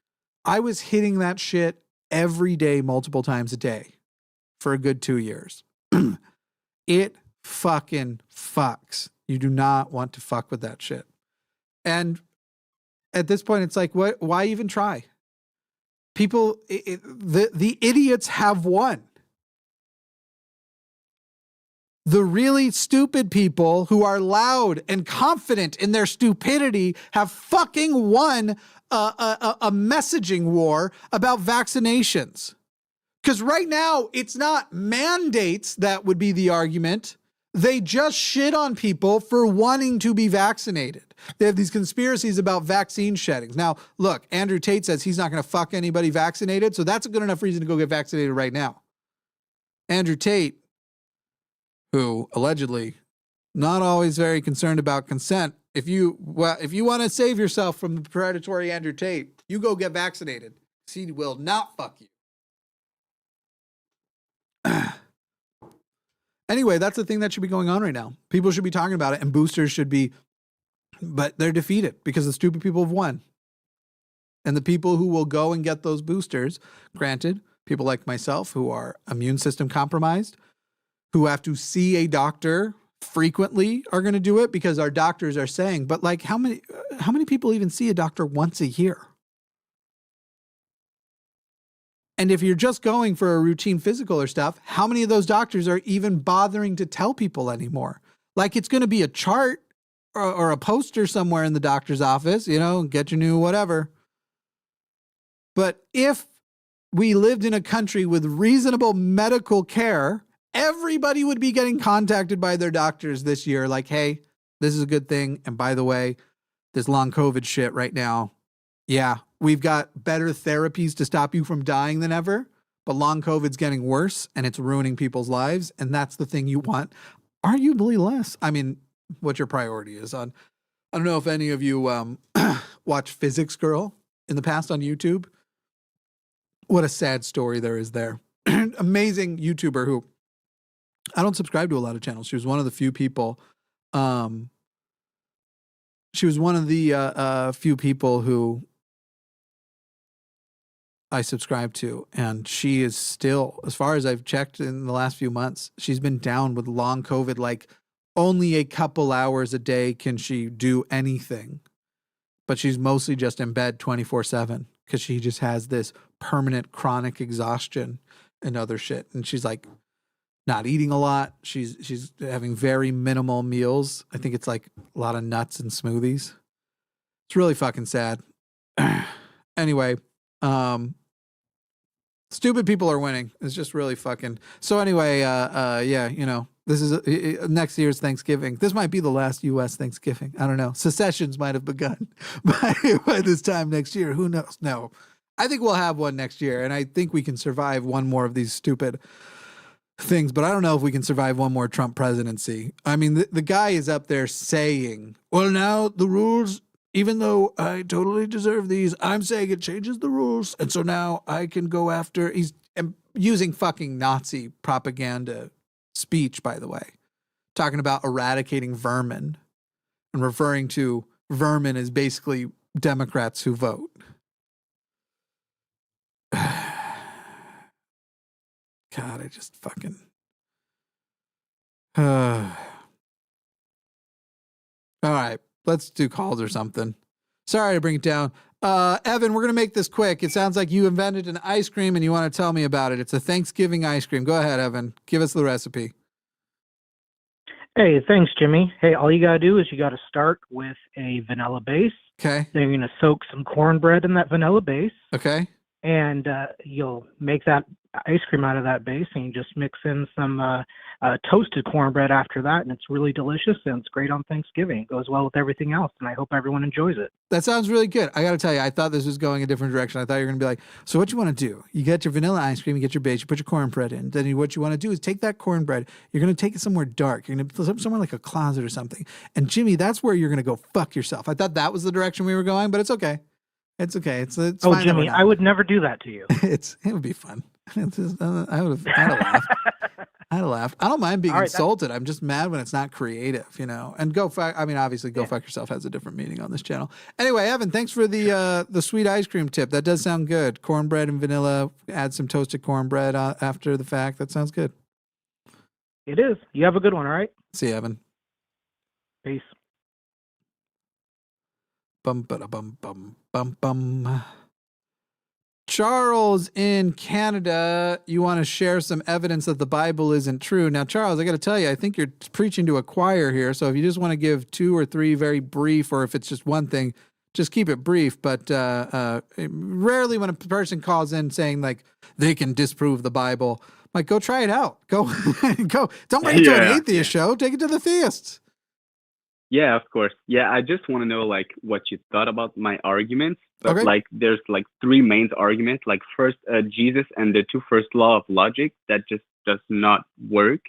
I was hitting that shit every day, multiple times a day for a good 2 years. It fucking fucks. You do not want to fuck with that shit. And at this point, it's like, what? Why even try? People, the idiots have won. The really stupid people who are loud and confident in their stupidity have fucking won a messaging war about vaccinations. Because right now, it's not mandates that would be the argument. They just shit on people for wanting to be vaccinated. They have these conspiracies about vaccine sheddings. Now, look, Andrew Tate says he's not going to fuck anybody vaccinated, so that's a good enough reason to go get vaccinated right now. Andrew Tate, who allegedly not always very concerned about consent. If you want to save yourself from the predatory Andrew Tate, you go get vaccinated. He will not fuck you. Anyway, that's the thing that should be going on right now. People should be talking about it, and boosters should be, but they're defeated because the stupid people have won. And the people who will go and get those boosters, granted, people like myself who are immune system compromised, who have to see a doctor frequently, are going to do it because our doctors are saying, but like how many people even see a doctor once a year? And if you're just going for a routine physical or stuff, how many of those doctors are even bothering to tell people anymore? Like it's going to be a chart or a poster somewhere in the doctor's office, get your new whatever. But if we lived in a country with reasonable medical care, everybody would be getting contacted by their doctors this year. Like, hey, this is a good thing. And by the way, this long COVID shit right now. Yeah, we've got better therapies to stop you from dying than ever, but long COVID's getting worse and it's ruining people's lives. And that's the thing you want arguably less. I mean, what your priority is on. I don't know if any of you watch Physics Girl in the past on YouTube. What a sad story there is there. Amazing YouTuber who I don't subscribe to a lot of channels. She was one of the few people. She was one of the few people who I subscribe to, and she is still, as far as I've checked in the last few months, she's been down with long COVID. Like only a couple hours a day can she do anything, but she's mostly just in bed 24/7 because she just has this permanent chronic exhaustion and other shit. And she's like not eating a lot. She's having very minimal meals. I think it's like a lot of nuts and smoothies. It's really fucking sad. Anyway, stupid people are winning. It's just really fucking. So anyway, yeah, this is next year's Thanksgiving. This might be the last U.S. Thanksgiving. I don't know. Secessions might have begun by this time next year. Who knows? No, I think we'll have one next year, and I think we can survive one more of these stupid things, but I don't know if we can survive one more Trump presidency. I mean, the guy is up there saying, well, now the rules, even though I totally deserve these, I'm saying it changes the rules. And so now I can go after, he's using fucking Nazi propaganda speech, by the way, talking about eradicating vermin and referring to vermin as basically Democrats who vote. God, I just fucking. All right, let's do calls or something. Sorry to bring it down. Evan, we're going to make this quick. It sounds like you invented an ice cream and you want to tell me about it. It's a Thanksgiving ice cream. Go ahead, Evan. Give us the recipe. Hey, thanks, Jimmy. Hey, all you got to do is you got to start with a vanilla base. Okay. Then you're going to soak some cornbread in that vanilla base. Okay. And you'll make that ice cream out of that base, and you just mix in some toasted cornbread after that, and it's really delicious, and it's great on Thanksgiving. It goes well with everything else, and I hope everyone enjoys it. That sounds really good. I got to tell you, I thought this was going a different direction. I thought you were going to be like, so what you want to do? You get your vanilla ice cream, you get your base, you put your cornbread in. Then what you want to do is take that cornbread, you're going to take it somewhere dark. You're going to put it somewhere like a closet or something. And Jimmy, that's where you're going to go fuck yourself. I thought that was the direction we were going, but it's okay. It's okay. It's oh, fine. Jimmy, I would never do that to you. It would be fun. I'd have laughed. I'd have laughed. I don't mind being insulted. I'm just mad when it's not creative, you know. And obviously, go fuck yourself has a different meaning on this channel. Anyway, Evan, thanks for the sweet ice cream tip. That does sound good. Cornbread and vanilla. Add some toasted cornbread after the fact. That sounds good. It is. You have a good one. All right. See you, Evan. Peace. Bum ba bum bum bum bum. Charles in Canada, you want to share some evidence that the Bible isn't true. Now, Charles, I got to tell you, I think you're preaching to a choir here. So if you just want to give 2 or 3 very brief, or if it's just one thing, just keep it brief. But rarely when a person calls in saying like they can disprove the Bible, I'm like, go try it out. Go. Don't bring it to an atheist show. Take it to the theists. Yeah, of course. Yeah, I just want to know like what you thought about my arguments. But like there's like 3 main arguments. Like first, Jesus and the 2 first law of logic, that just does not work.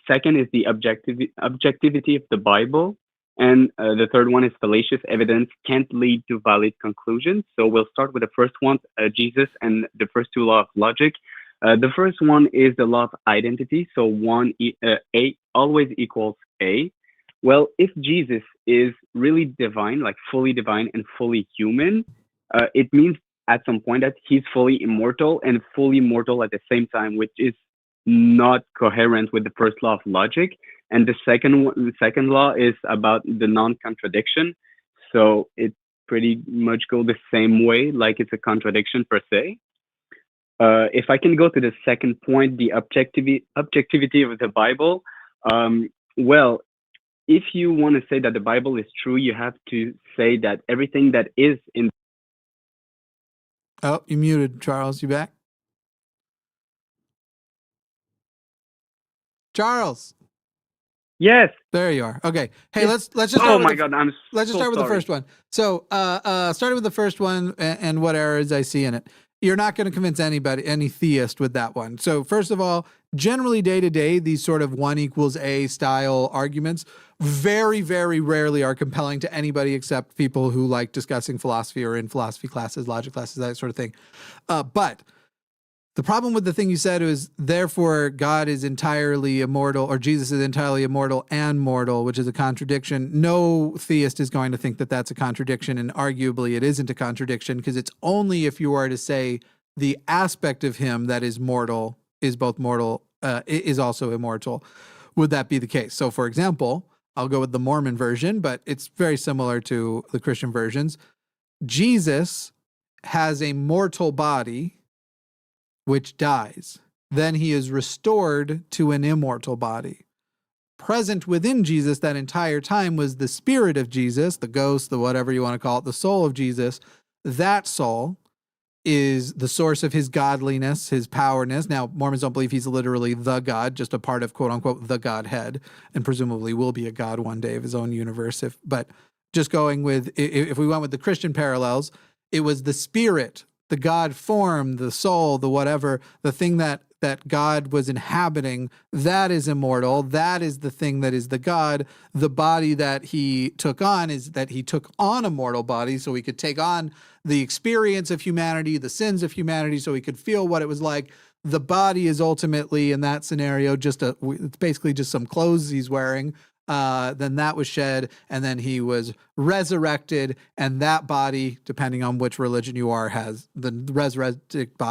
Second is the objectivity of the Bible. And the third one is fallacious evidence can't lead to valid conclusions. So we'll start with the first one, Jesus and the first 2 law of logic. The first one is the law of identity. So A always equals A. Well, if Jesus is really divine, like fully divine and fully human, it means at some point that he's fully immortal and fully mortal at the same time, which is not coherent with the first law of logic. And the second law is about the non-contradiction. So it pretty much goes the same way, like it's a contradiction per se. If I can go to the second point, the objectivity of the Bible, well, if you want to say that the Bible is true, you have to say that everything that is in. Oh, you muted, Charles. You back? Charles. Yes. There you are. Okay. Hey, let's just. Oh my God, let's just start with the first one. So, starting with the first one and what errors I see in it. You're not going to convince any theist with that one. So first of all, generally day to day, these sort of 1 equals A style arguments very, very rarely are compelling to anybody except people who like discussing philosophy or in philosophy classes, logic classes, that sort of thing. But the problem with the thing you said is, therefore, God is entirely immortal, or Jesus is entirely immortal and mortal, which is a contradiction. No theist is going to think that that's a contradiction, and arguably it isn't a contradiction, because it's only if you are to say the aspect of him that is mortal is both mortal, is also immortal, would that be the case. So, for example, I'll go with the Mormon version, but it's very similar to the Christian versions. Jesus has a mortal body which dies. Then he is restored to an immortal body. Present within Jesus that entire time was the spirit of Jesus, the ghost, the whatever you want to call it, the soul of Jesus. That soul is the source of his godliness, his powerness. Now, Mormons don't believe he's literally the God, just a part of quote unquote the Godhead, and presumably will be a God one day of his own universe. But just going with, if we went with the Christian parallels, it was the spirit, the God form, the soul, the whatever, the thing that that God was inhabiting, that is immortal. That is the thing that is the God. The body that he took on is that he took on a mortal body so he could take on the experience of humanity, the sins of humanity, so he could feel what it was like. The body is ultimately, in that scenario, it's basically just some clothes he's wearing. Then that was shed, and then he was resurrected, and that body, depending on which religion you are, has the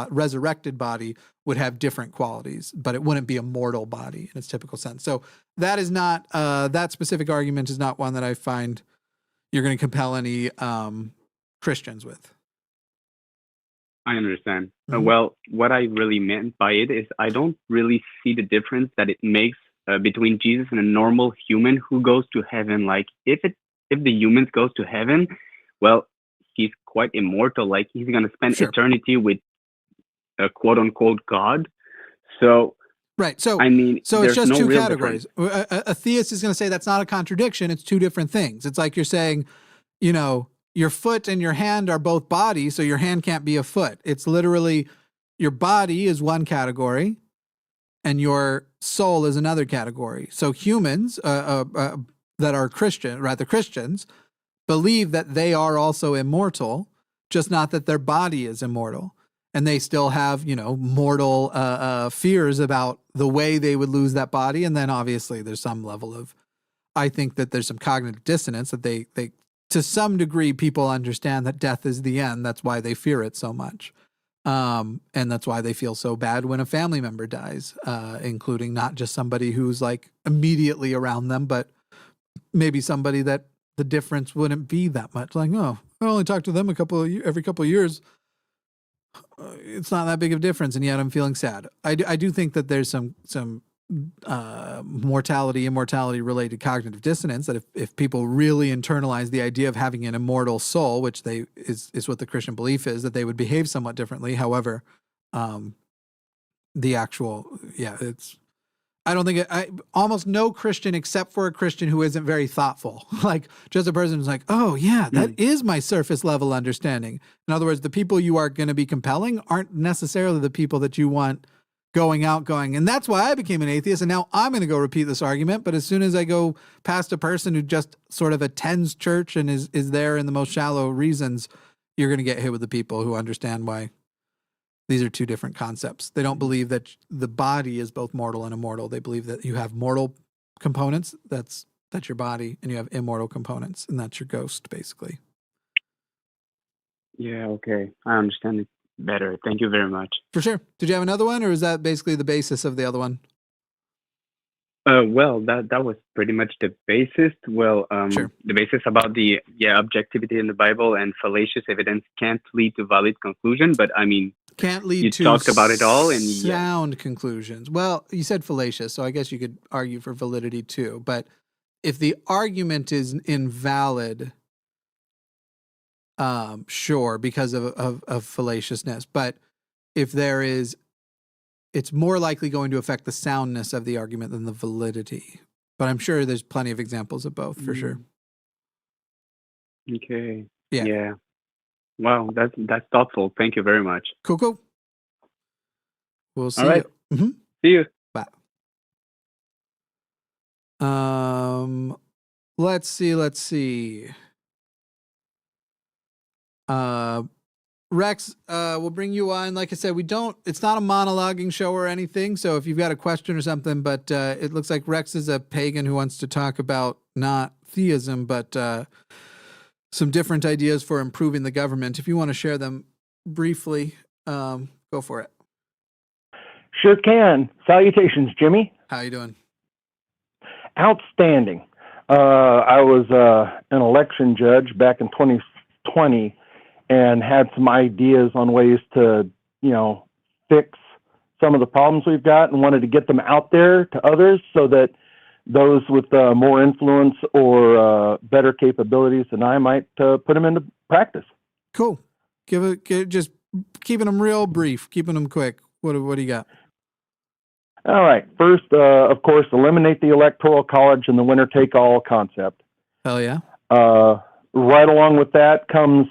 resurrected body would have different qualities, but it wouldn't be a mortal body in its typical sense. So that is not, that specific argument is not one that I find you're going to compel any Christians with. I understand. Mm-hmm. Well, what I really meant by it is I don't really see the difference that it makes between Jesus and a normal human who goes to heaven. Like if the humans goes to heaven, well, he's quite immortal. Like he's going to spend eternity with a quote unquote God. So right. So I mean, so it's just two categories. A theist is going to say that's not a contradiction. It's two different things. It's like you're saying, you know, your foot and your hand are both bodies, so your hand can't be a foot. It's literally your body is one category and your soul is another category. So humans that are Christians, believe that they are also immortal, just not that their body is immortal. And they still have, you know, mortal fears about the way they would lose that body. And then obviously there's some level of, I think that there's some cognitive dissonance that they to some degree, people understand that death is the end. That's why they fear it so much. And that's why they feel so bad when a family member dies, including not just somebody who's like immediately around them, but maybe somebody that the difference wouldn't be that much. Like, oh, I only talk to them every couple of years. It's not that big of a difference, and yet I'm feeling sad. I do think that there's some mortality, immortality related cognitive dissonance, that if people really internalize the idea of having an immortal soul, which is what the Christian belief is, that they would behave somewhat differently. However, the actual, I don't think almost no Christian, except for a Christian who isn't very thoughtful, like just a person who's like, oh yeah, that is my surface level understanding. In other words, the people you are going to be compelling aren't necessarily the people that you want going. And that's why I became an atheist. And now I'm going to go repeat this argument. But as soon as I go past a person who just sort of attends church and is there in the most shallow reasons, you're going to get hit with the people who understand why these are two different concepts. They don't believe that the body is both mortal and immortal. They believe that you have mortal components, that's your body, and you have immortal components, and that's your ghost, basically. Yeah, okay. I understand it better. Thank you very much. For sure. Did you have another one, or is that basically the basis of the other one? Well, that was pretty much the basis. Well, sure. The basis about the objectivity in the Bible and fallacious evidence can't lead to valid conclusion. But I mean, can't lead you to talked about it all and sound conclusions. Well, you said fallacious, so I guess you could argue for validity too. But if the argument is invalid, sure, because of fallaciousness. But if there is, it's more likely going to affect the soundness of the argument than the validity. But I'm sure there's plenty of examples of both, for sure. Okay. Yeah. Yeah. Wow, that's thoughtful. Thank you very much. Cool. We'll see. All right. You. Mm-hmm. See you. Bye. Let's see. Rex, we'll bring you on. Like I said, it's not a monologuing show or anything. So if you've got a question or something, but it looks like Rex is a pagan who wants to talk about not theism, but some different ideas for improving the government. If you want to share them briefly, go for it. Sure can. Salutations, Jimmy. How you doing? Outstanding. I was an election judge back in 2020 and had some ideas on ways to, fix some of the problems we've got, and wanted to get them out there to others so that those with more influence or better capabilities than I might put them into practice. Cool. Just keeping them real brief, keeping them quick. What do you got? All right. First, of course, eliminate the Electoral College and the winner-take-all concept. Hell yeah. Right along with that comes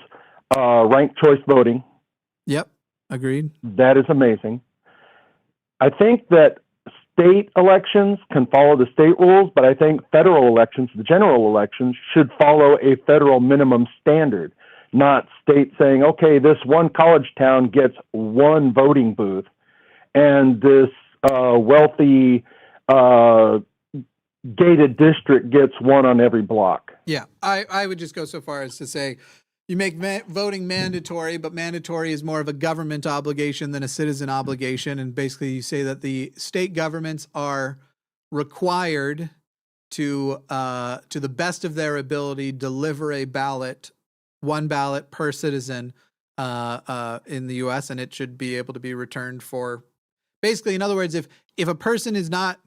ranked choice voting. Yep. Agreed. That is amazing. I think that state elections can follow the state rules, but I think federal elections, the general elections, should follow a federal minimum standard, not state saying, okay, this one college town gets one voting booth and this wealthy gated district gets one on every block. Yeah, I would just go so far as to say you make voting mandatory, but mandatory is more of a government obligation than a citizen obligation. And basically you say that the state governments are required to the best of their ability, deliver a ballot, one ballot per citizen in the U.S., and it should be able to be returned for. Basically, in other words, if a person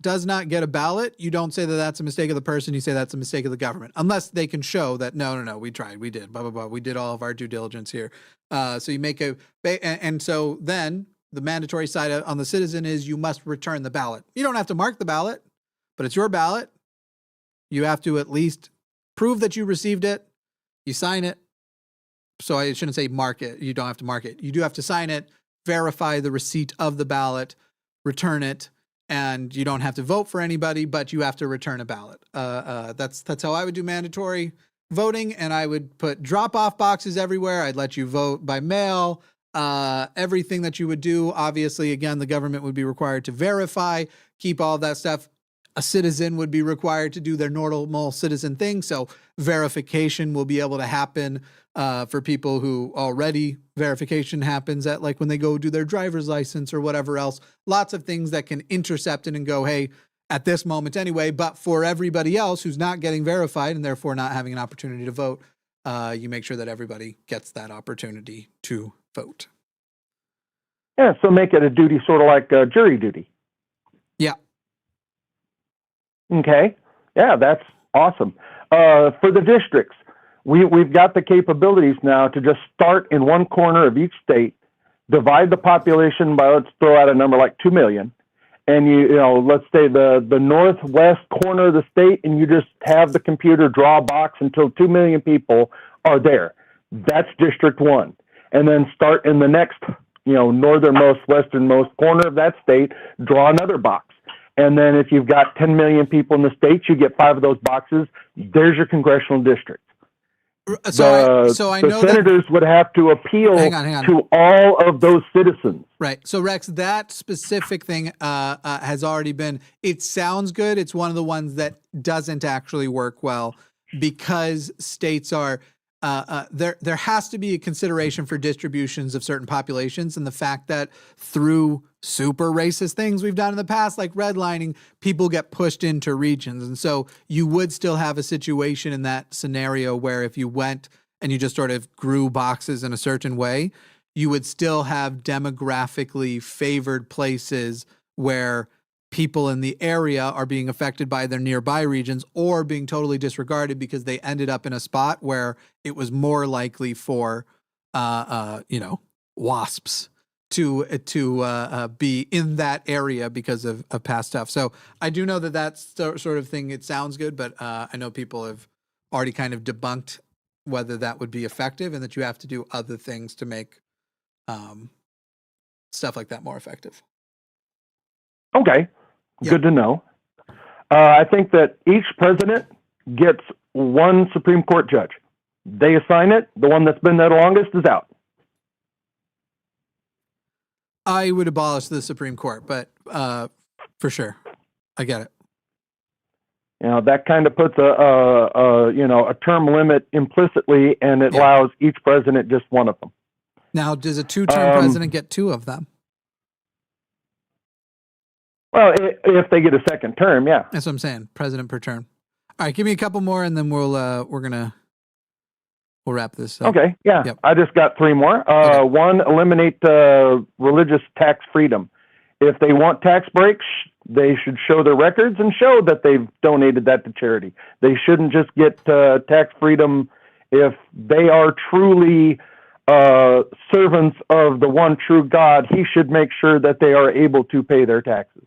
does not get a ballot, you don't say that that's a mistake of the person. You say that's a mistake of the government, unless they can show that no, we tried, we did, blah blah blah, we did all of our due diligence here. So you make and so then the mandatory side on the citizen is you must return the ballot. You don't have to mark the ballot, but it's your ballot. You have to at least prove that you received it. You sign it. So I shouldn't say mark it. You don't have to mark it. You do have to sign it, verify the receipt of the ballot, return it, and you don't have to vote for anybody, but you have to return a ballot. That's how I would do mandatory voting, and I would put drop-off boxes everywhere. I'd let you vote by mail. Everything that you would do, obviously, again, the government would be required to verify, keep all of that stuff. A citizen would be required to do their normal citizen thing, so verification will be able to happen for people who already verification happens at like when they go do their driver's license or whatever else. Lots of things that can intercept it and go, hey, at this moment anyway, but for everybody else who's not getting verified and therefore not having an opportunity to vote, you make sure that everybody gets that opportunity to vote. Yeah, so make it a duty sort of like jury duty. Yeah. Okay. Yeah, that's awesome. For the districts, we've got the capabilities now to just start in one corner of each state, divide the population by, let's throw out a number like 2 million. And you know, let's say the northwest corner of the state, and you just have the computer draw a box until 2 million people are there. That's District 1. And then start in the next, northernmost, westernmost corner of that state, draw another box. And then if you've got 10 million people in the state, you get 5 of those boxes. There's your congressional district. So I know the senators would have to appeal hang on. to all of those citizens. Right. So Rex, that specific thing has already been, it sounds good. It's one of the ones that doesn't actually work well because states are, there has to be a consideration for distributions of certain populations, and the fact that through super racist things we've done in the past, like redlining, people get pushed into regions. And so you would still have a situation in that scenario where if you went and you just sort of grew boxes in a certain way, you would still have demographically favored places where people in the area are being affected by their nearby regions or being totally disregarded because they ended up in a spot where it was more likely for, WASPs to be in that area because of past stuff. So I do know that that's sort of thing. It sounds good, but I know people have already kind of debunked whether that would be effective and that you have to do other things to make stuff like that more effective. Okay, Yeah. Good to know. I think that each president gets one Supreme Court judge. They assign it. The one that's been there the longest is out. I would abolish the Supreme Court, but for sure, I get it. That kind of puts a term limit implicitly, and it allows each president just one of them. Now, does a 2-term president get 2 of them? Well, if they get a second term, yeah. That's what I'm saying. President per term. All right, give me a couple more, and then we'll wrap this up. Okay, yeah. Yep. I just got 3 more. Okay. One, eliminate religious tax freedom. If they want tax breaks, they should show their records and show that they've donated that to charity. They shouldn't just get tax freedom if they are truly servants of the one true God. He should make sure that they are able to pay their taxes.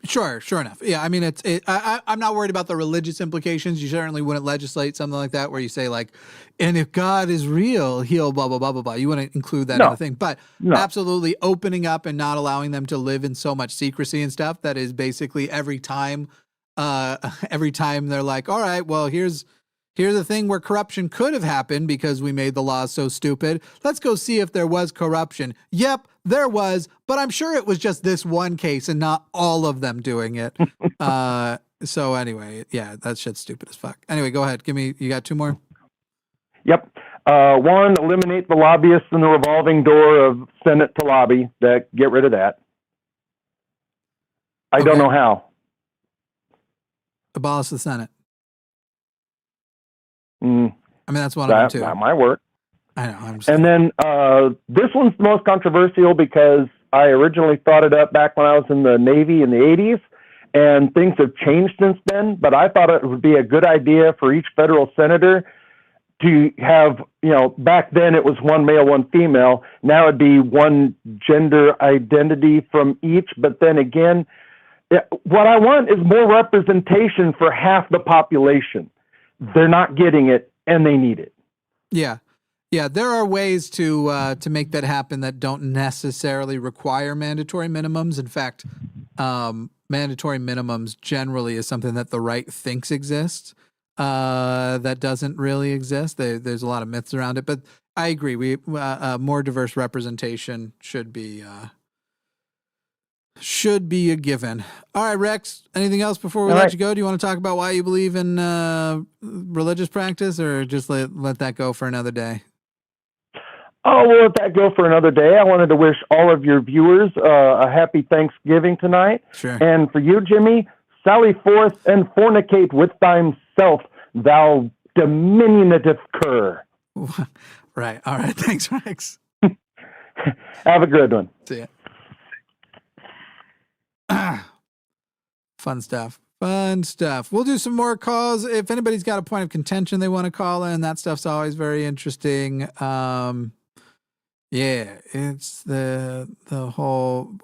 Sure enough. Yeah, I mean, I'm not worried about the religious implications. You certainly wouldn't legislate something like that where you say like, and if God is real, he'll blah, blah, blah, blah, blah. You wouldn't include that in the thing. But absolutely opening up and not allowing them to live in so much secrecy and stuff that is basically every time they're like, all right, well, here's a thing where corruption could have happened because we made the laws so stupid. Let's go see if there was corruption. Yep, there was, but I'm sure it was just this one case and not all of them doing it. So anyway, yeah, that shit's stupid as fuck. Anyway, go ahead. You got two more? Yep. One, eliminate the lobbyists in the revolving door of Senate to lobby. Get rid of that. I don't know how. Abolish the Senate. I mean, that's one of them too. That might work. I know. And then this one's the most controversial because I originally thought it up back when I was in the Navy in the 80s, and things have changed since then. But I thought it would be a good idea for each federal senator to have, back then it was one male, one female. Now it'd be one gender identity from each. But then again, what I want is more representation for half the population. They're not getting it, and they need it. Yeah. There are ways to make that happen that don't necessarily require mandatory minimums. In fact, mandatory minimums generally is something that the right thinks exists. That doesn't really exist. There's a lot of myths around it, but I agree. More diverse representation should be a given. All right, Rex, anything else before we let you go? Do you want to talk about why you believe in religious practice, or just let that go for another day? Oh, we'll let that go for another day. I wanted to wish all of your viewers a happy Thanksgiving tonight. Sure. And for you, Jimmy, sally forth and fornicate with thyself, thou diminutive cur. Right. All right. Thanks, Rex. Have a good one. See ya. Fun stuff. We'll do some more calls. If anybody's got a point of contention they want to call in, that stuff's always very interesting. Yeah, it's the whole,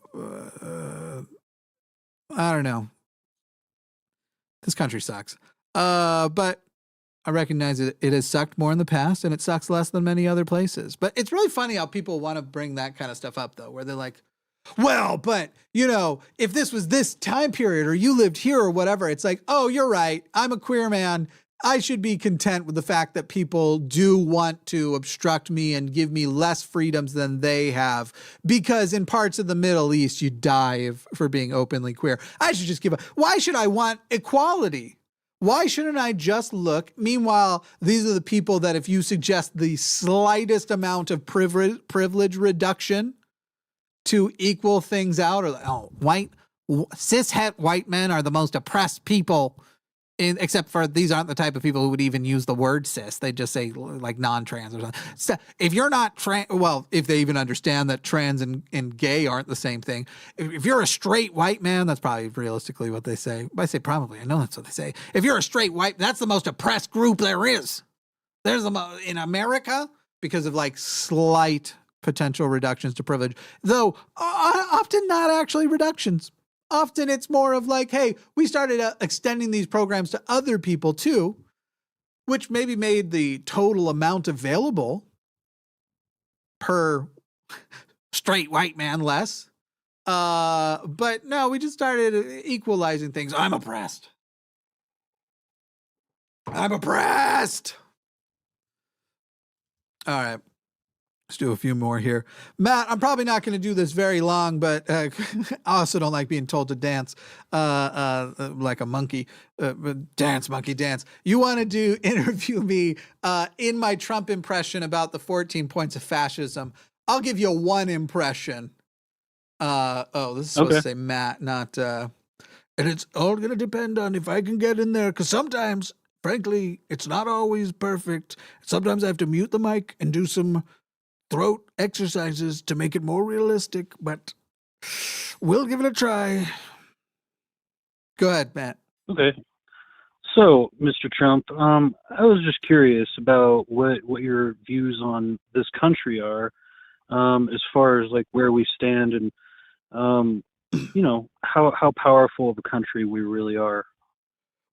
I don't know. This country sucks. But I recognize it has sucked more in the past, and it sucks less than many other places. But it's really funny how people want to bring that kind of stuff up, though, where they're like, well, but, if this was this time period or you lived here or whatever, it's like, oh, you're right. I'm a queer man. I should be content with the fact that people do want to obstruct me and give me less freedoms than they have, because in parts of the Middle East, you die for being openly queer. I should just give up. Why should I want equality? Why shouldn't I just look? Meanwhile, these are the people that if you suggest the slightest amount of privilege reduction to equal things out, or cishet white men are the most oppressed people, except for these aren't the type of people who would even use the word cis. They just say like non-trans or something. So if you're not trans, well, if they even understand that trans and gay aren't the same thing. If you're a straight white man, that's probably realistically what they say. I say probably, I know that's what they say. If you're a straight white, that's the most oppressed group there is. There's in America, because of like slight potential reductions to privilege, though often not actually reductions. Often it's more of like, hey, we started extending these programs to other people too, which maybe made the total amount available per straight white man less. But no, we just started equalizing things. I'm oppressed. All right. Let's do a few more here. Matt, I'm probably not going to do this very long, but I also don't like being told to dance like a monkey. Dance, monkey, dance. You want to interview me in my Trump impression about the 14 points of fascism. I'll give you one impression. This is supposed to say Matt, not... and it's all going to depend on if I can get in there, because sometimes, frankly, it's not always perfect. Sometimes I have to mute the mic and do some throat exercises to make it more realistic, but we'll give it a try. Go ahead, Matt. Okay. So, Mr. Trump, I was just curious about what your views on this country are, as far as like where we stand and how powerful of a country we really are.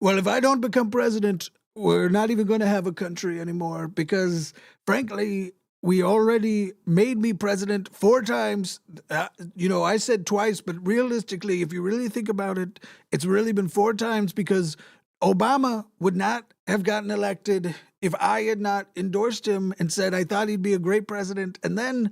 Well, if I don't become president, we're not even going to have a country anymore because, frankly, we already made me president 4 times. I said twice, but realistically, if you really think about it, it's really been 4 times because Obama would not have gotten elected if I had not endorsed him and said I thought he'd be a great president. And then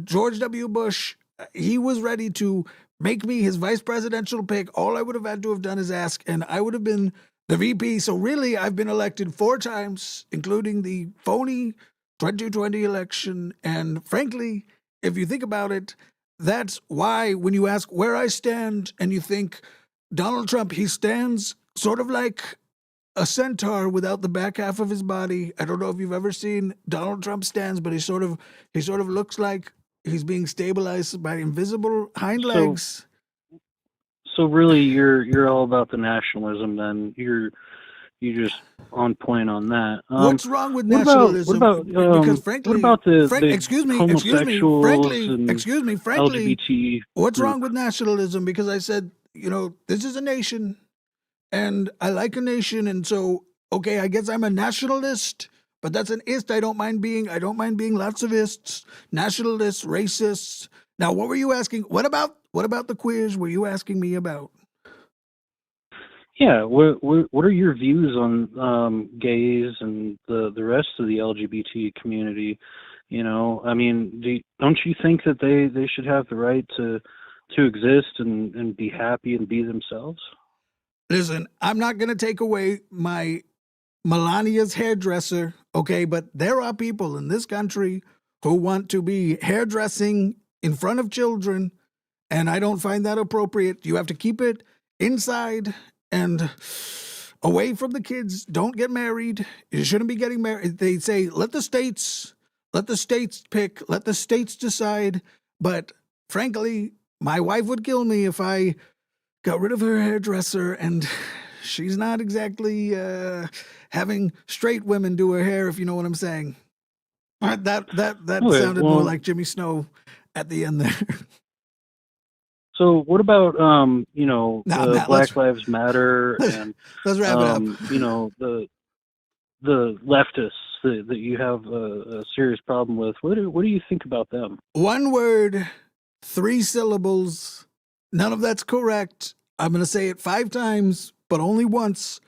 George W. Bush, he was ready to make me his vice presidential pick. All I would have had to have done is ask, and I would have been the VP. So really, I've been elected 4 times, including the phony 2020 election. And frankly, if you think about it, that's why when you ask where I stand and you think Donald Trump, he stands sort of like a centaur without the back half of his body. I don't know if you've ever seen Donald Trump stands, but he sort of looks like he's being stabilized by invisible hind legs. So really, you're all about the nationalism. Then you're just on point on that. What's wrong with nationalism? Because frankly, what about the homosexuals and frankly, LGBT? What's wrong with nationalism? Because I said, this is a nation, and I like a nation, and so okay, I guess I'm a nationalist. But that's an ist. I don't mind being lots of ists, nationalists, racists. Now, what were you asking? What about the quiz? Were you asking me about? Yeah. What are your views on gays and the rest of the LGBT community? I mean, don't you think that they should have the right to exist and be happy and be themselves? Listen, I'm not going to take away my Melania's hairdresser, okay, but there are people in this country who want to be hairdressing in front of children, and I don't find that appropriate. You have to keep it inside and away from the kids. Don't get married. You shouldn't be getting married. They say, let the states pick, let the states decide. But frankly, my wife would kill me if I got rid of her hairdresser, and she's not exactly having straight women do her hair, if you know what I'm saying. That sounded more like Jimmy Snow at the end there. So what about Matt, Black Lives Matter and let's wrap it up. The leftists that you have a serious problem with. What do you think about them? 1 word, 3 syllables. None of that's correct. I'm going to say it 5 times, but only once.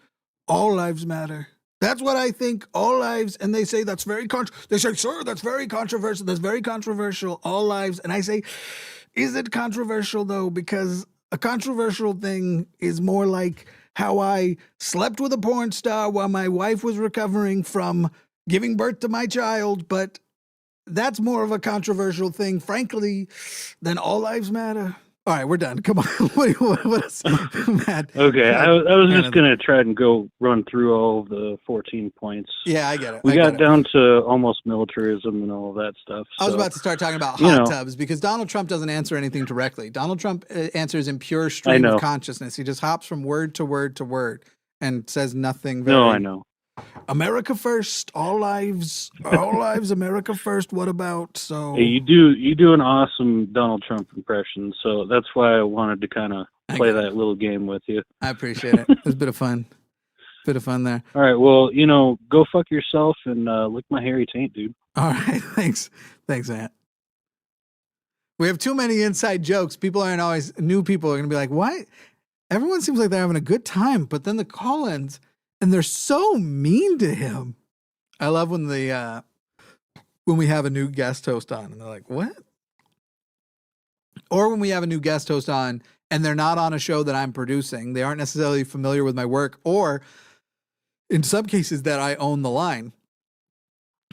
All lives matter. That's what I think. All lives. And they say that's very they say, sir, that's very controversial. That's very controversial. All lives. And I say, is it controversial though? Because a controversial thing is more like how I slept with a porn star while my wife was recovering from giving birth to my child. But that's more of a controversial thing, frankly, than all lives matter. All right, we're done. Come on. What else? Matt. Okay, I was just going to try and go run through all of the 14 points. Yeah, I get it. We got down to almost militarism and all of that stuff. I was about to start talking about hot tubs because Donald Trump doesn't answer anything directly. Donald Trump answers in pure stream of consciousness. He just hops from word to word to word and says nothing very... No, I know. America first, all lives, America first. What about so? Hey, you do an awesome Donald Trump impression, so that's why I wanted to kind of play that little game with you. I appreciate it. It was a bit of fun. There. All right, well, go fuck yourself and lick my hairy taint, dude. All right, thanks, Matt. We have too many inside jokes. People aren't always new. People are gonna be like, "Why?" Everyone seems like they're having a good time, but then the call-ins. And they're so mean to him. I love when we have a new guest host on and they're like, what? Or when we have a new guest host on and they're not on a show that I'm producing. They aren't necessarily familiar with my work, or in some cases that I own the line.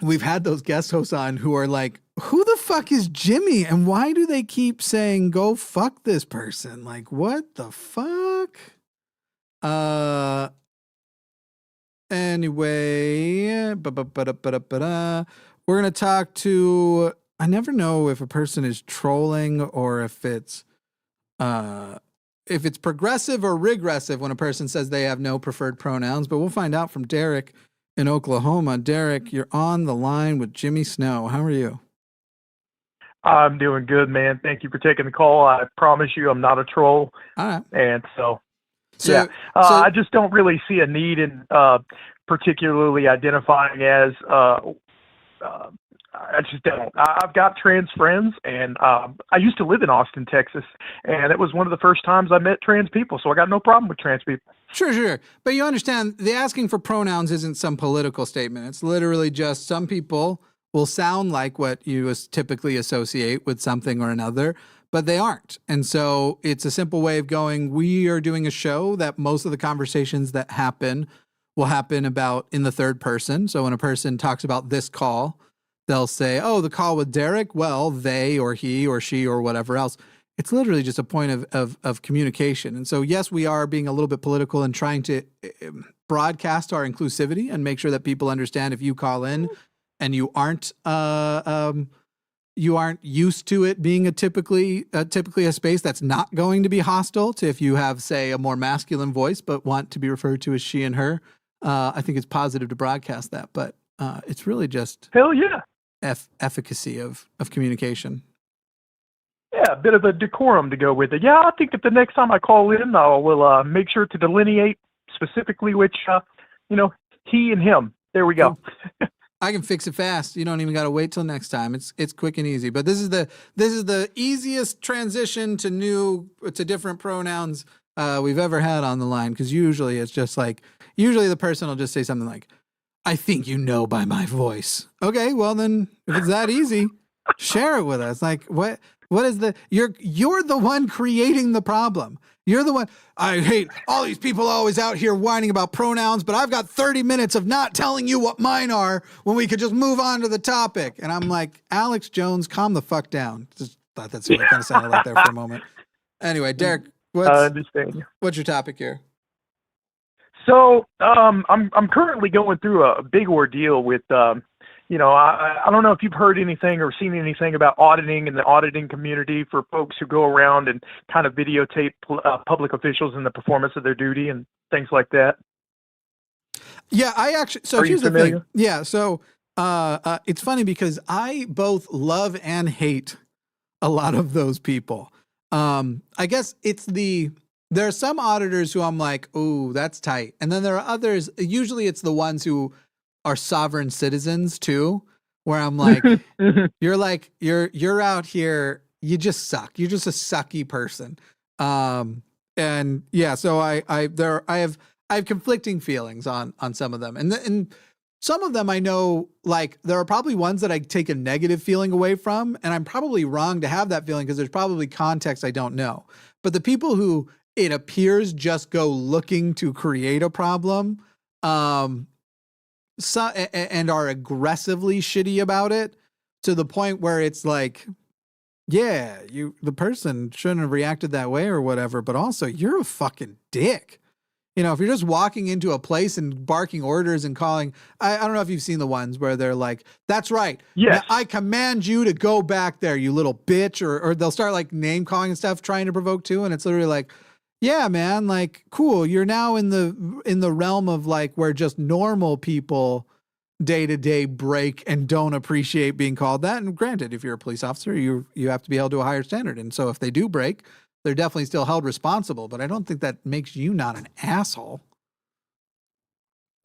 We've had those guest hosts on who are like, who the fuck is Jimmy? And why do they keep saying, go fuck this person? Like, what the fuck? Anyway, we're going to talk to, I never know if a person is trolling or if it's progressive or regressive when a person says they have no preferred pronouns, but we'll find out from Derek in Oklahoma. Derek, you're on the line with Jimmy Snow. How are you? I'm doing good, man. Thank you for taking the call. I promise you I'm not a troll. All right. And so So I just don't really see a need in particularly identifying as I just don't. I've got trans friends, and I used to live in Austin, Texas, and it was one of the first times I met trans people, so I got no problem with trans people. Sure. But you understand, the asking for pronouns isn't some political statement. It's literally just some people will sound like what you typically associate with something or another, but they aren't. And so it's a simple way of going, we are doing a show that most of the conversations that happen will happen about in the third person. So when a person talks about this call, they'll say, oh, the call with Derek, well, they or he or she or whatever else. It's literally just a point of communication. And so, yes, we are being a little bit political and trying to broadcast our inclusivity and make sure that people understand if you call in and you aren't used to it being typically a space that's not going to be hostile to if you have, say, a more masculine voice but want to be referred to as she and her. I think it's positive to broadcast that, but it's really just hell yeah. Efficacy of communication. Yeah, a bit of a decorum to go with it. Yeah, I think that the next time I call in, I will make sure to delineate specifically which, he and him. There we go. I can fix it fast. You don't even got to wait till next time. It's quick and easy. But this is the easiest transition to different pronouns we've ever had on the line, because usually it's just like the person will just say something like, I think you know by my voice. Okay, well then, if it's that easy, share it with us. Like, what is you're the one creating the problem. You're the one. I hate all these people always out here whining about pronouns, but I've got 30 minutes of not telling you what mine are when we could just move on to the topic. And I'm like, Alex Jones, calm the fuck down. Just thought that's what it kind of sounded like there for a moment. Anyway, Derek, what's your topic here? So I'm currently going through a big ordeal with, I don't know if you've heard anything or seen anything about auditing and the auditing community for folks who go around and kind of videotape public officials in the performance of their duty and things like that. Yeah, so here's the thing. Yeah, so it's funny because I both love and hate a lot of those people. I guess there are some auditors who I'm like, ooh, that's tight. And then there are others, usually it's the ones who are sovereign citizens too, where I'm like, you're out here, you just suck. You're just a sucky person. And yeah, so I have conflicting feelings on some of them. And some of them I know, like, there are probably ones that I take a negative feeling away from, and I'm probably wrong to have that feeling because there's probably context I don't know. But the people who it appears just go looking to create a problem, and are aggressively shitty about it to the point where it's like, yeah, the person shouldn't have reacted that way or whatever, but also you're a fucking dick. If you're just walking into a place and barking orders and calling, I don't know if you've seen the ones where they're like, that's right. Yes. I command you to go back there, you little bitch, or they'll start like name calling and stuff, trying to provoke too. And it's literally like, yeah, man, like, cool. You're now in the realm of like where just normal people day to day break and don't appreciate being called that. And granted, if you're a police officer, you have to be held to a higher standard. And so if they do break, they're definitely still held responsible. But I don't think that makes you not an asshole.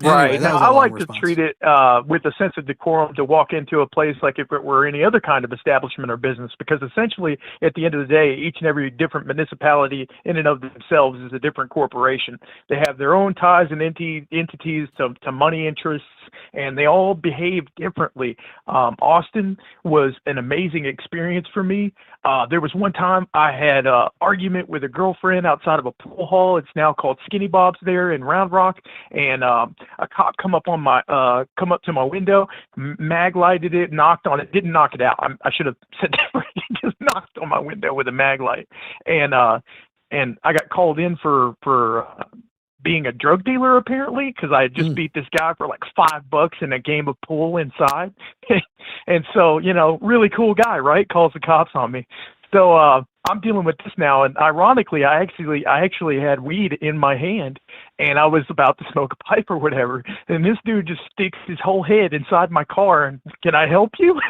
Right. Anyway, now, I like to treat it with a sense of decorum to walk into a place like if it were any other kind of establishment or business, because essentially at the end of the day, each and every different municipality in and of themselves is a different corporation. They have their own ties and entities to money interests, and they all behave differently. Austin was an amazing experience for me. There was one time I had an argument with a girlfriend outside of a pool hall. It's now called Skinny Bob's there in Round Rock, and a cop come up to my window, mag lighted it, knocked on it, didn't knock it out. I should have said that. He just knocked on my window with a mag light, and I got called in for being a drug dealer apparently, because I had just beat this guy for like $5 in a game of pool inside. And so, really cool guy, right? Calls the cops on me. So I'm dealing with this now, and ironically, I actually had weed in my hand, and I was about to smoke a pipe or whatever, and this dude just sticks his whole head inside my car, and can I help you?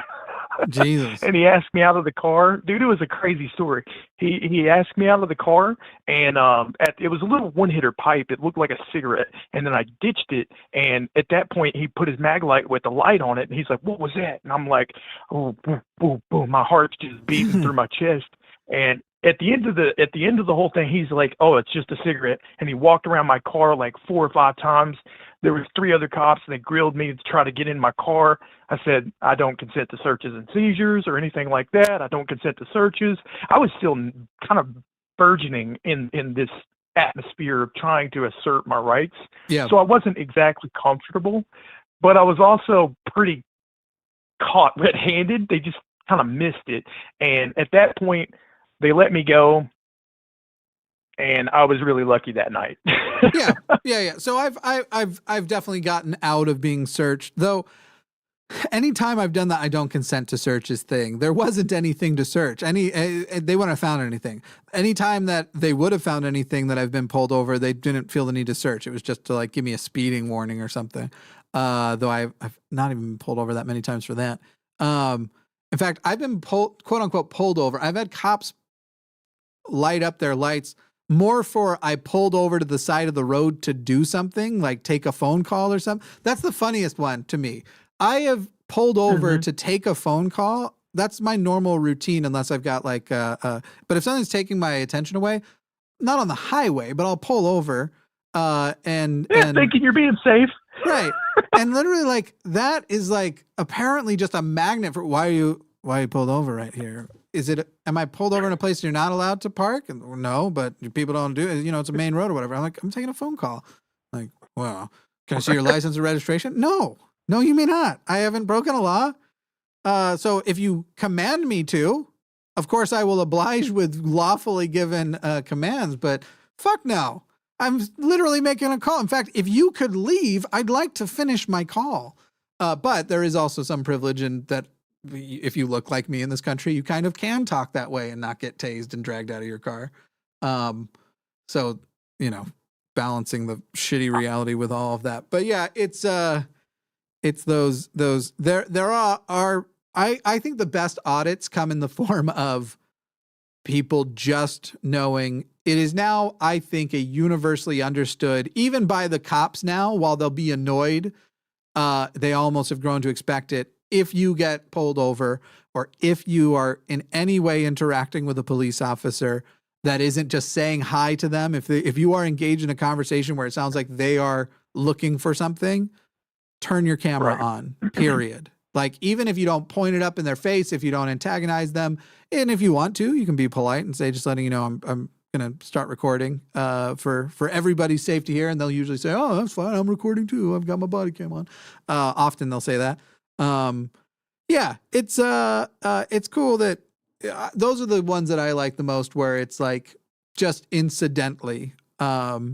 Jesus. And he asked me out of the car. Dude, it was a crazy story. He asked me out of the car, and it was a little one-hitter pipe. It looked like a cigarette, and then I ditched it. And at that point, he put his mag light with the light on it, and he's like, "What was that?" And I'm like, "Oh, boom, boom, boom." My heart's just beating through my chest. And at the end of the whole thing, he's like, "Oh, it's just a cigarette." And he walked around my car like 4 or 5 times. There was 3 other cops, and they grilled me to try to get in my car. I said, "I don't consent to searches and seizures or anything like that. I don't consent to searches." I was still kind of burgeoning in this atmosphere of trying to assert my rights. Yeah. So I wasn't exactly comfortable, but I was also pretty caught red-handed. They just kind of missed it. And at that point, they let me go, and I was really lucky that night. Yeah. So I've definitely gotten out of being searched, though. Anytime I've done that, I don't consent to searches thing. There wasn't anything to search. They wouldn't have found anything. Anytime that they would have found anything that I've been pulled over, they didn't feel the need to search. It was just to like give me a speeding warning or something. Though I've not even been pulled over that many times for that. In fact, I've been quote unquote pulled over. I've had cops light up their lights more for I pulled over to the side of the road to do something, like take a phone call or something. That's the funniest one to me. I have pulled over to take a phone call. That's my normal routine unless I've got like, but if something's taking my attention away, not on the highway, but I'll pull over and thinking you're being safe. Right. And literally like that is like apparently just a magnet for why are you pulled over right here? Am I pulled over in a place you're not allowed to park? And no, but people don't do it. You know, it's a main road or whatever. I'm like, I'm taking a phone call. Like, well, can I see your license or registration? No, you may not. I haven't broken a law. So if you command me to, of course I will oblige with lawfully given commands, but fuck no. I'm literally making a call. In fact, if you could leave, I'd like to finish my call. But there is also some privilege in that if you look like me in this country, you kind of can talk that way and not get tased and dragged out of your car. So, you know, balancing the shitty reality with all of that. But yeah, it's those there are I think the best audits come in the form of people just knowing it is now, I think, a universally understood, even by the cops now, while they'll be annoyed, they almost have grown to expect it. If you get pulled over or if you are in any way interacting with a police officer that isn't just saying hi to them, if you are engaged in a conversation where it sounds like they are looking for something, turn your camera on, period. Like, even if you don't point it up in their face, if you don't antagonize them, and if you want to, you can be polite and say, just letting you know, I'm going to start recording for everybody's safety here. And they'll usually say, oh, that's fine. I'm recording too. I've got my body cam on. Often they'll say that. Yeah, it's cool that those are the ones that I like the most, where it's like just incidentally, or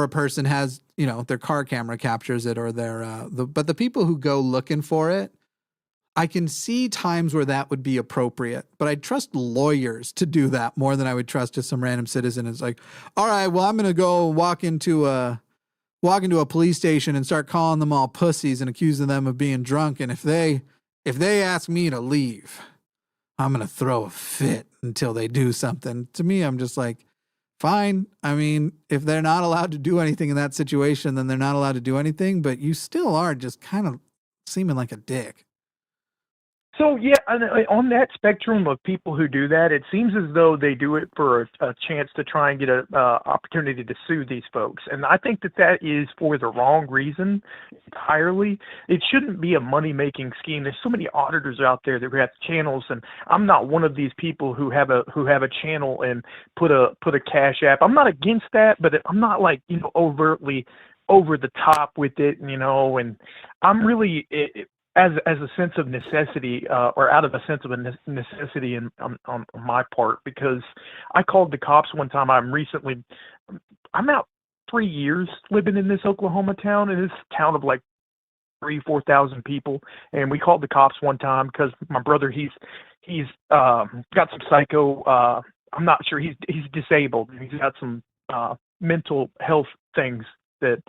a person has, you know, their car camera captures it, or but the people who go looking for it, I can see times where that would be appropriate, but I'd trust lawyers to do that more than I would trust just some random citizen. It's like, all right, well, I'm going to go walk into a police station and start calling them all pussies and accusing them of being drunk. And if they ask me to leave, I'm going to throw a fit until they do something. To me, I'm just like, fine. I mean, if they're not allowed to do anything in that situation, then they're not allowed to do anything, but you still are just kind of seeming like a dick. So, yeah, on that spectrum of people who do that, it seems as though they do it for a chance to try and get an opportunity to sue these folks. And I think that is for the wrong reason entirely. It shouldn't be a money-making scheme. There's so many auditors out there that have channels, and I'm not one of these people who have a channel and put a cash app. I'm not against that, but I'm not like, you know, overtly over the top with it, you know, and I'm really... As a sense of necessity, or out of a sense of a necessity on my part, because I called the cops one time. I'm out 3 years living in this Oklahoma town, in this town of like 4,000 people, and we called the cops one time because my brother, he's got some psycho. I'm not sure, he's disabled. He's got some mental health things that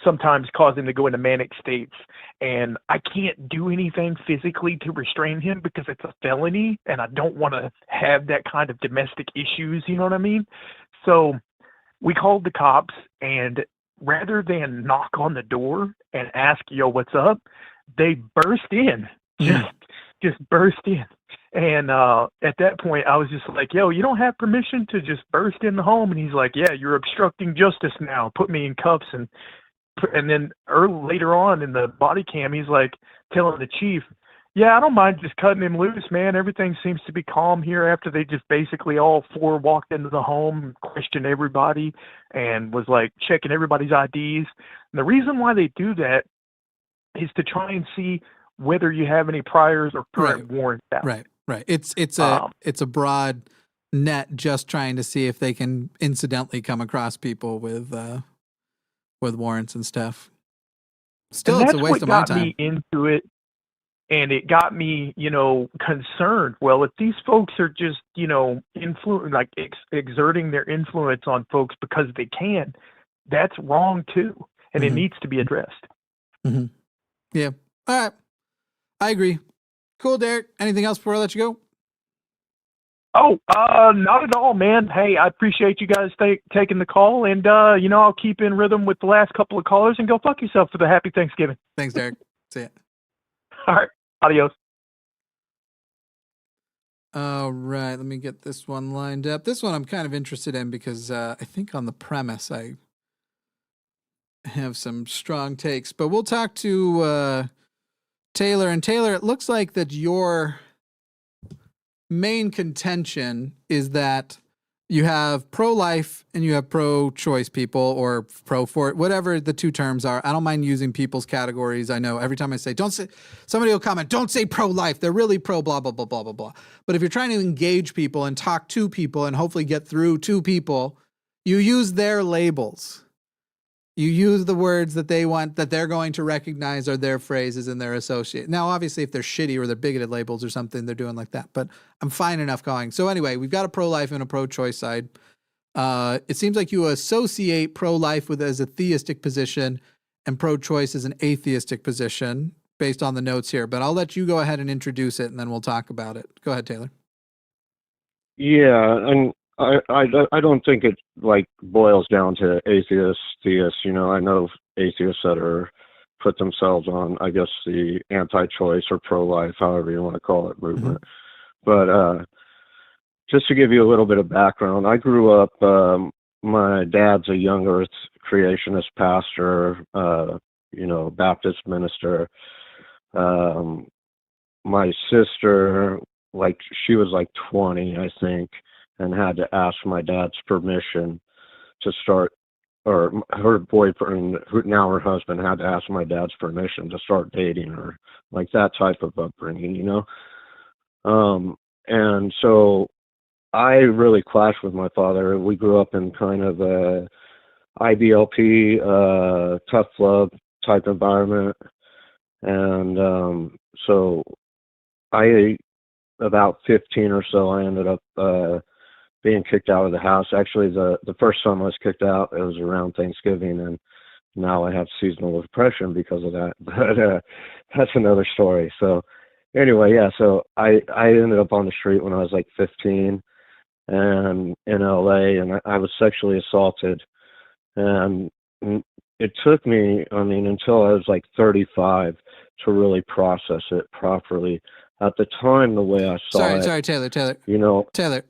sometimes cause him to go into manic states. And I can't do anything physically to restrain him because it's a felony, and I don't want to have that kind of domestic issues, you know what I mean? So we called the cops, and rather than knock on the door and ask, yo, what's up, they burst in, just burst in. And at that point, I was just like, yo, you don't have permission to just burst in the home. And he's like, yeah, you're obstructing justice now. Put me in cuffs. And then later on in the body cam, he's like telling the chief, yeah, I don't mind just cutting him loose, man. Everything seems to be calm here after they just basically all four walked into the home, questioned everybody, and was like checking everybody's IDs. And the reason why they do that is to try and see whether you have any priors or current warrants out. Right. It's a broad net, just trying to see if they can incidentally come across people with warrants and stuff. Still, it's a waste of my time. That's what got me into it, and it got me, concerned. Well, if these folks are just, exerting their influence on folks because they can, that's wrong too, and it needs to be addressed. Mm-hmm. Yeah. All right. I agree. Cool, Derek. Anything else before I let you go? Oh, not at all, man. Hey, I appreciate you guys taking the call, and I'll keep in rhythm with the last couple of callers, and go fuck yourself for the happy Thanksgiving. Thanks, Derek. See ya. All right. Adios. All right. Let me get this one lined up. This one I'm kind of interested in because I think on the premise I have some strong takes, but we'll talk to Taylor. And Taylor, it looks like that your main contention is that you have pro-life and you have pro-choice people, or pro-for, whatever the two terms are. I don't mind using people's categories. I know every time I say, somebody will comment, don't say pro-life. They're really pro blah, blah, blah, blah, blah, blah. But if you're trying to engage people and talk to people and hopefully get through to people, you use their labels. You use the words that they want, that they're going to recognize are their phrases and their associate. Now, obviously, if they're shitty or they're bigoted labels or something, they're doing like that. But I'm fine enough going. So anyway, we've got a pro-life and a pro-choice side. It seems like you associate pro-life with as a theistic position and pro-choice as an atheistic position based on the notes here. But I'll let you go ahead and introduce it, and then we'll talk about it. Go ahead, Taylor. Yeah, and I don't think it boils down to atheists, theists. I know atheists that are put themselves on, I guess, the anti-choice or pro-life, however you want to call it, movement. But just to give you a little bit of background, I grew up, my dad's a young earth creationist pastor, Baptist minister. My sister, she was 20, I think, and had to ask my dad's permission to start, or her boyfriend, now her husband, had to ask my dad's permission to start dating her, that type of upbringing, and so I really clashed with my father. We grew up in kind of a IBLP, tough love type environment, and so about 15 or so, I ended up being kicked out of the house. Actually, the first time I was kicked out, it was around Thanksgiving, and now I have seasonal depression because of that. But that's another story. So anyway, yeah, so I ended up on the street when I was 15 and in LA, and I was sexually assaulted. And it took me, until I was 35 to really process it properly. At the time, the way I saw it... Sorry, Taylor. Taylor,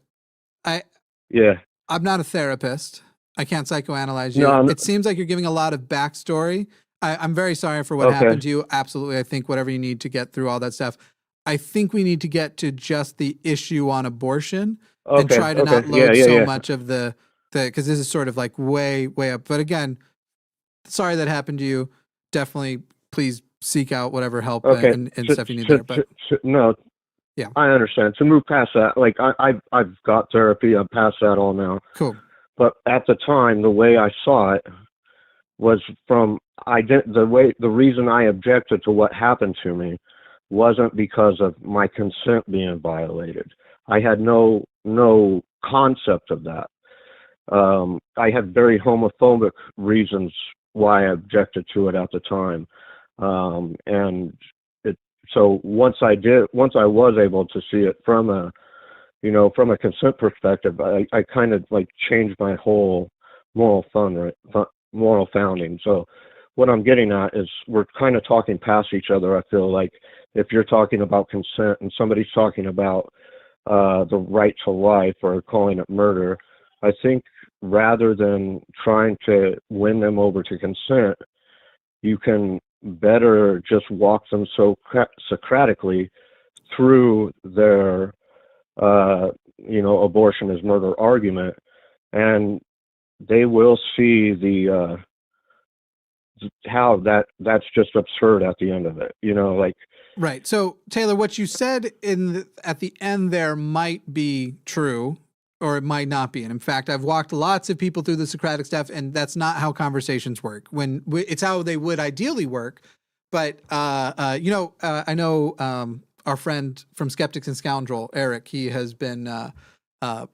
I'm not a therapist. I can't psychoanalyze you. No, it seems like you're giving a lot of backstory. I'm very sorry for what happened to you. Absolutely. I think whatever you need to get through all that stuff. I think we need to get to just the issue on abortion and try to not load much of the because this is sort of way, way up. But again, sorry that happened to you. Definitely, please seek out whatever help and stuff you need there. But no, yeah, I understand. To move past that, I've got therapy. I'm past that all now. Cool. But at the time, the way I saw it was the reason I objected to what happened to me wasn't because of my consent being violated. I had no concept of that. I had very homophobic reasons why I objected to it at the time. And so once I was able to see it from a, from a consent perspective, I kind of like changed my whole moral founding. So what I'm getting at is we're kind of talking past each other. I feel like if you're talking about consent and somebody's talking about the right to life or calling it murder, I think rather than trying to win them over to consent, you can better just walk them Socratically through their, abortion is murder argument, and they will see how that's just absurd at the end of it, like. Right. So Taylor, what you said at the end there might be true, or it might not be. And in fact, I've walked lots of people through the Socratic stuff, and that's not how conversations work. It's how they would ideally work. But, I know our friend from Skeptics and Scoundrel, Eric, he has been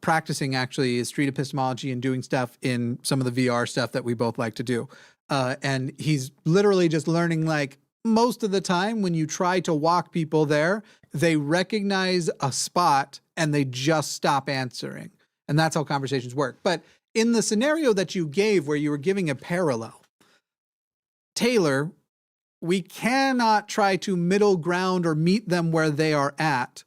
practicing actually his street epistemology and doing stuff in some of the VR stuff that we both like to do. And he's literally just learning, like, most of the time when you try to walk people there, they recognize a spot and they just stop answering. And that's how conversations work. But in the scenario that you gave where you were giving a parallel, Taylor, we cannot try to middle ground or meet them where they are at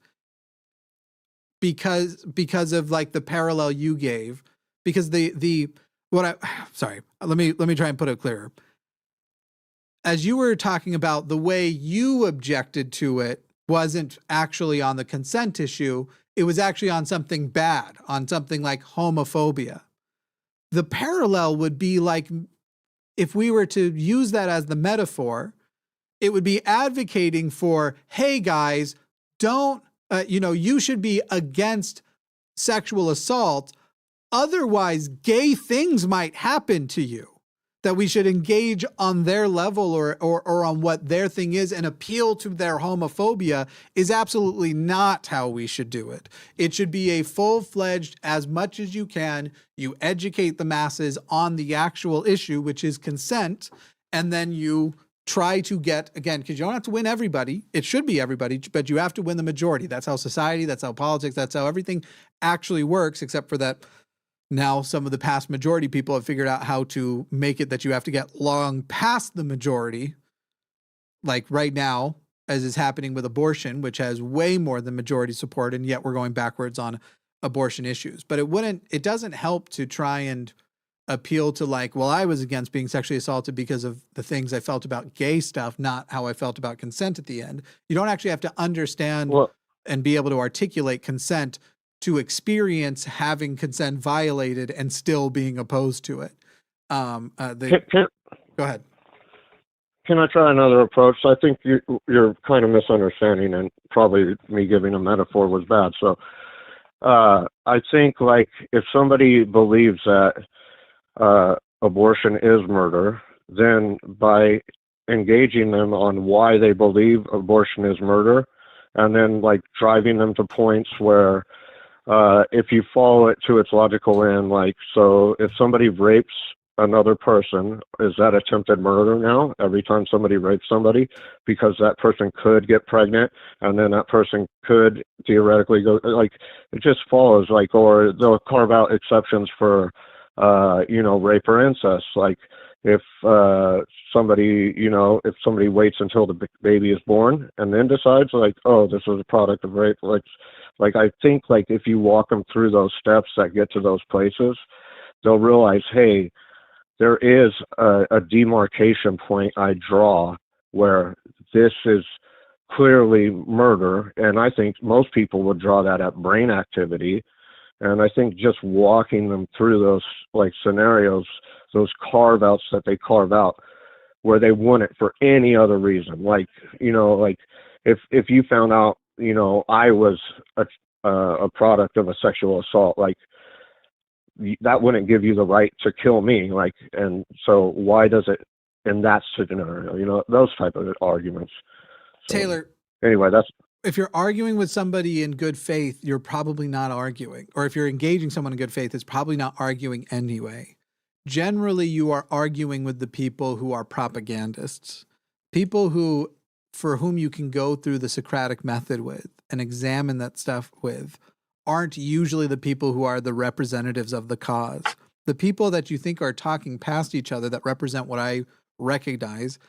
because of like the parallel you gave, because sorry, let me try and put it clearer. As you were talking about, the way you objected to it wasn't actually on the consent issue. It was actually on something bad, on something like homophobia. The parallel would be like, if we were to use that as the metaphor, it would be advocating for, hey guys, don't, you should be against sexual assault. Otherwise, gay things might happen to you. That we should engage on their level or on what their thing is and appeal to their homophobia is absolutely not how we should do it. It should be a full-fledged, as much as you can, you educate the masses on the actual issue, which is consent, and then you try to get, again, because you don't have to win everybody. It should be everybody, but you have to win the majority. That's how society, that's how politics, that's how everything actually works, except for that now some of the past majority people have figured out how to make it that you have to get long past the majority. Like right now, as is happening with abortion, which has way more than majority support, and yet we're going backwards on abortion issues. But it doesn't help to try and appeal to like, well, I was against being sexually assaulted because of the things I felt about gay stuff, not how I felt about consent at the end. You don't actually have to understand and be able to articulate consent to experience having consent violated and still being opposed to it. Go ahead. Can I try another approach? I think you're kind of misunderstanding, and probably me giving a metaphor was bad. So I think like if somebody believes that abortion is murder, then by engaging them on why they believe abortion is murder, and then like driving them to points where if you follow it to its logical end, like, so if somebody rapes another person, is that attempted murder now every time somebody rapes somebody? Because that person could get pregnant and then that person could theoretically go, like, it just follows, like, or they'll carve out exceptions for, rape or incest. Like if somebody waits until the baby is born and then decides like, oh, this was a product of rape, like I think like if you walk them through those steps that get to those places, they'll realize, hey, there is a demarcation point I draw where this is clearly murder. And I think most people would draw that at brain activity. And I think just walking them through those like scenarios, those carve outs that they carve out where they wouldn't for any other reason. Like, like if you found out, I was a product of a sexual assault, like that wouldn't give you the right to kill me. Like, and so why does it in that scenario, those type of arguments. So, Taylor, anyway, if you're arguing with somebody in good faith, you're probably not arguing. Or if you're engaging someone in good faith, it's probably not arguing anyway. generally you are arguing with the people who are propagandists, people who, for whom you can go through the Socratic method with and examine that stuff with, aren't usually the people who are the representatives of the cause. The people that you think are talking past each other that represent what I recognize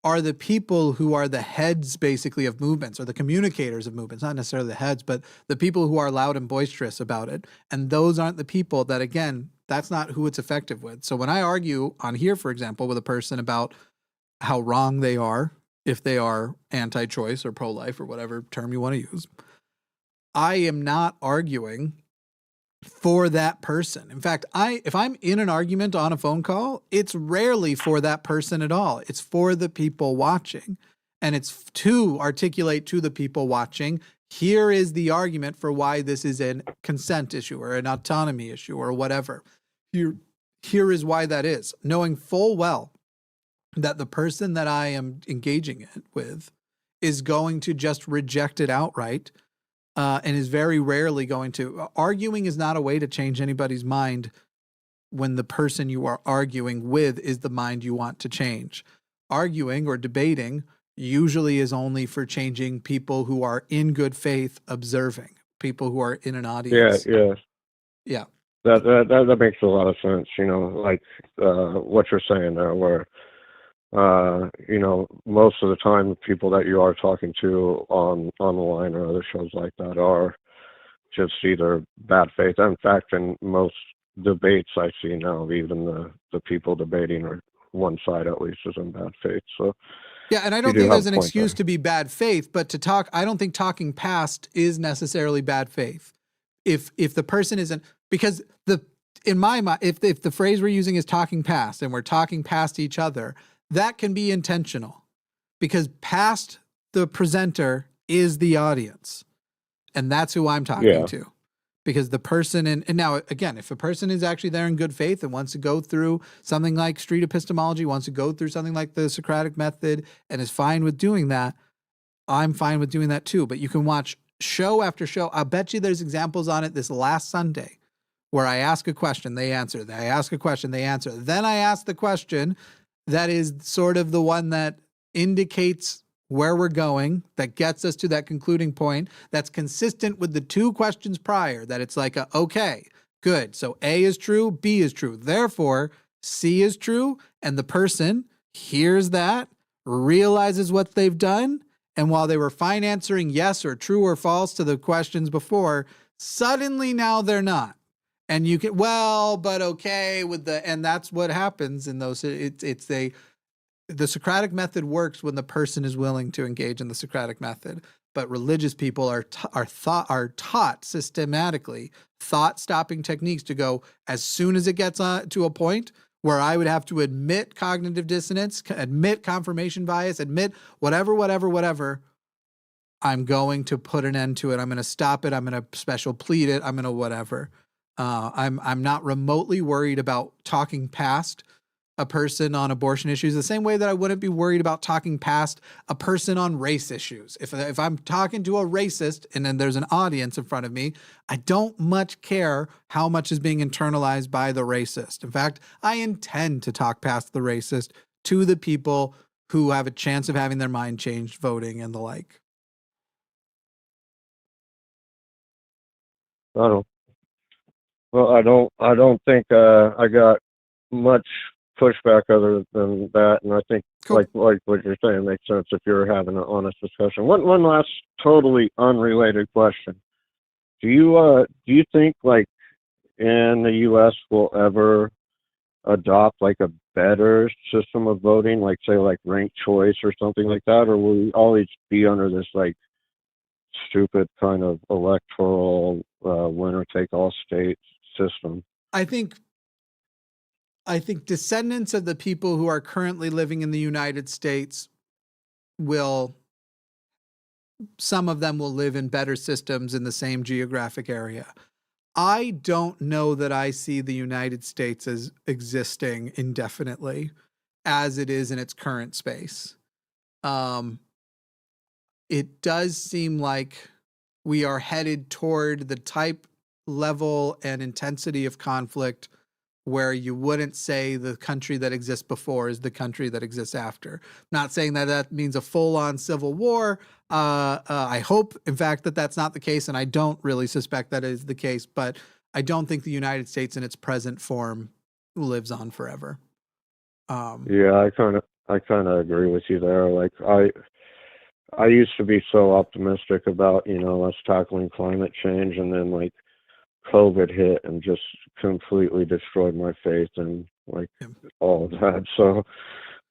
are the people who are the heads basically of movements, or the communicators of movements, not necessarily the heads, but the people who are loud and boisterous about it. And those aren't the people that, again, that's not who it's effective with. So when I argue on here, for example, with a person about how wrong they are, if they are anti-choice or pro-life or whatever term you want to use, I am not arguing for that person. In fact, if I'm in an argument on a phone call, it's rarely for that person at all. It's for the people watching. And it's to articulate to the people watching, here is the argument for why this is a consent issue or an autonomy issue or whatever. Here is why that is. Knowing full well that the person that I am engaging it with is going to just reject it outright. And is very rarely going to. Arguing is not a way to change anybody's mind when the person you are arguing with is the mind you want to change. Arguing or debating usually is only for changing people who are in good faith observing, people who are in an audience. Yeah. That makes a lot of sense. Like what you're saying there, where most of the time, the people that you are talking to on the line or other shows like that are just either bad faith. In fact, in most debates I see now, even the people debating are one side at least is in bad faith. So yeah, and I don't think there's an excuse to be bad faith, but to talk, I don't think talking past is necessarily bad faith. If the person isn't, because in my mind, if the phrase we're using is talking past and we're talking past each other, that can be intentional, because past the presenter is the audience. And that's who I'm talking to. Because the person, and now again, if a person is actually there in good faith and wants to go through something like street epistemology, wants to go through something like the Socratic method and is fine with doing that, I'm fine with doing that too. But you can watch show after show. I'll bet you there's examples on it this last Sunday where I ask a question, they answer. I ask a question, they answer. Then I ask the question that is sort of the one that indicates where we're going, that gets us to that concluding point, that's consistent with the two questions prior, that it's like, okay, good. So A is true, B is true. Therefore, C is true. And the person hears that, realizes what they've done. And while they were fine answering yes or true or false to the questions before, suddenly now they're not. And you can, well, but okay with and that's what happens in those. The Socratic method works when the person is willing to engage in the Socratic method. But religious people are taught systematically thought-stopping techniques to go, as soon as it gets to a point where I would have to admit cognitive dissonance, admit confirmation bias, admit whatever, I'm going to put an end to it. I'm going to stop it. I'm going to special plead it. I'm going to whatever. I'm not remotely worried about talking past a person on abortion issues the same way that I wouldn't be worried about talking past a person on race issues. If I'm talking to a racist and then there's an audience in front of me, I don't much care how much is being internalized by the racist. In fact, I intend to talk past the racist to the people who have a chance of having their mind changed, voting and the like. I don't think I got much pushback other than that, and I think cool. like what you're saying makes sense if you're having an honest discussion. One last totally unrelated question: Do you think like in the U.S. we'll ever adopt like a better system of voting, like say like ranked choice or something like that, or will we always be under this like stupid kind of electoral winner take all state system? I think descendants of the people who are currently living in the United States some of them will live in better systems in the same geographic area. I don't know that I see the United States as existing indefinitely as it is in its current space. It does seem like we are headed toward the type, level, and intensity of conflict where you wouldn't say the country that exists before is the country that exists after. Not saying that that means a full-on civil war. I hope, in fact, that that's not the case, and I don't really suspect that is the case, but I don't think the United States in its present form lives on forever. Yeah, I kind of agree with you there. Like I used to be so optimistic about, us tackling climate change, and then like COVID hit and just completely destroyed my faith and like all of that. So,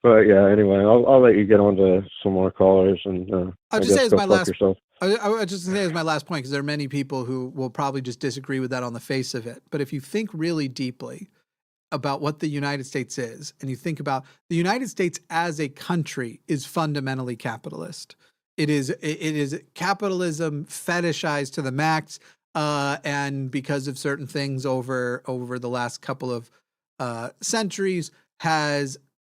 but yeah, anyway, I'll let you get on to some more callers, and I'll just say as my last. Yourself. I just say as my last point, because there are many people who will probably just disagree with that on the face of it. But if you think really deeply about what the United States is, and you think about the United States as a country is fundamentally capitalist. It is capitalism fetishized to the max. And because of certain things over the last couple of centuries,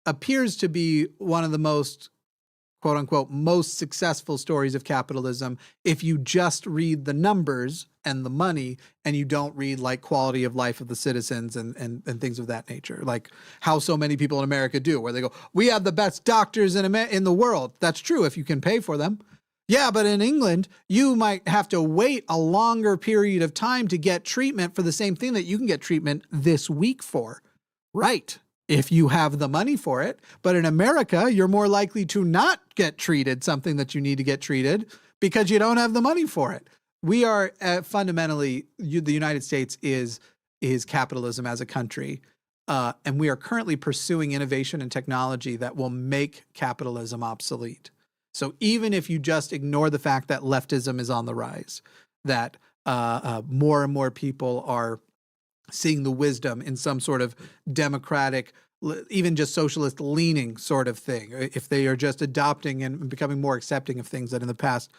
appears to be one of the most, quote unquote, most successful stories of capitalism if you just read the numbers and the money and you don't read like quality of life of the citizens and things of that nature, like how so many people in America do, where they go, we have the best doctors in the world. That's true if you can pay for them. Yeah, but in England, you might have to wait a longer period of time to get treatment for the same thing that you can get treatment this week for. Right, if you have the money for it. But in America, you're more likely to not get treated something that you need to get treated because you don't have the money for it. We are fundamentally, the United States is capitalism as a country. And we are currently pursuing innovation and technology that will make capitalism obsolete. So even if you just ignore the fact that leftism is on the rise, that more and more people are seeing the wisdom in some sort of democratic, even just socialist leaning sort of thing, if they are just adopting and becoming more accepting of things that in the past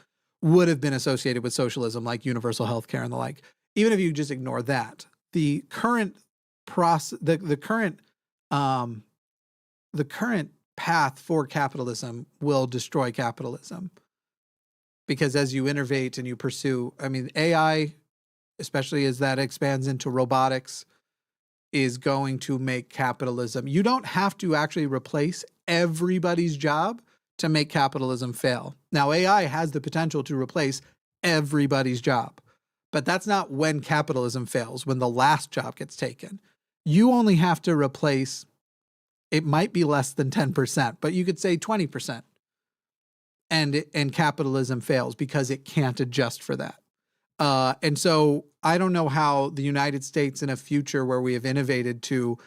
would have been associated with socialism, like universal health care and the like, even if you just ignore that, the current path for capitalism will destroy capitalism, because as you innovate and you pursue, AI, especially as that expands into robotics, is going to make capitalism. You don't have to actually replace everybody's job to make capitalism fail. Now, AI has the potential to replace everybody's job, but that's not when capitalism fails, when the last job gets taken. You only have to replace, it might be less than 10%, but you could say 20%. And capitalism fails because it can't adjust for that. And so I don't know how the United States in a future where we have innovated to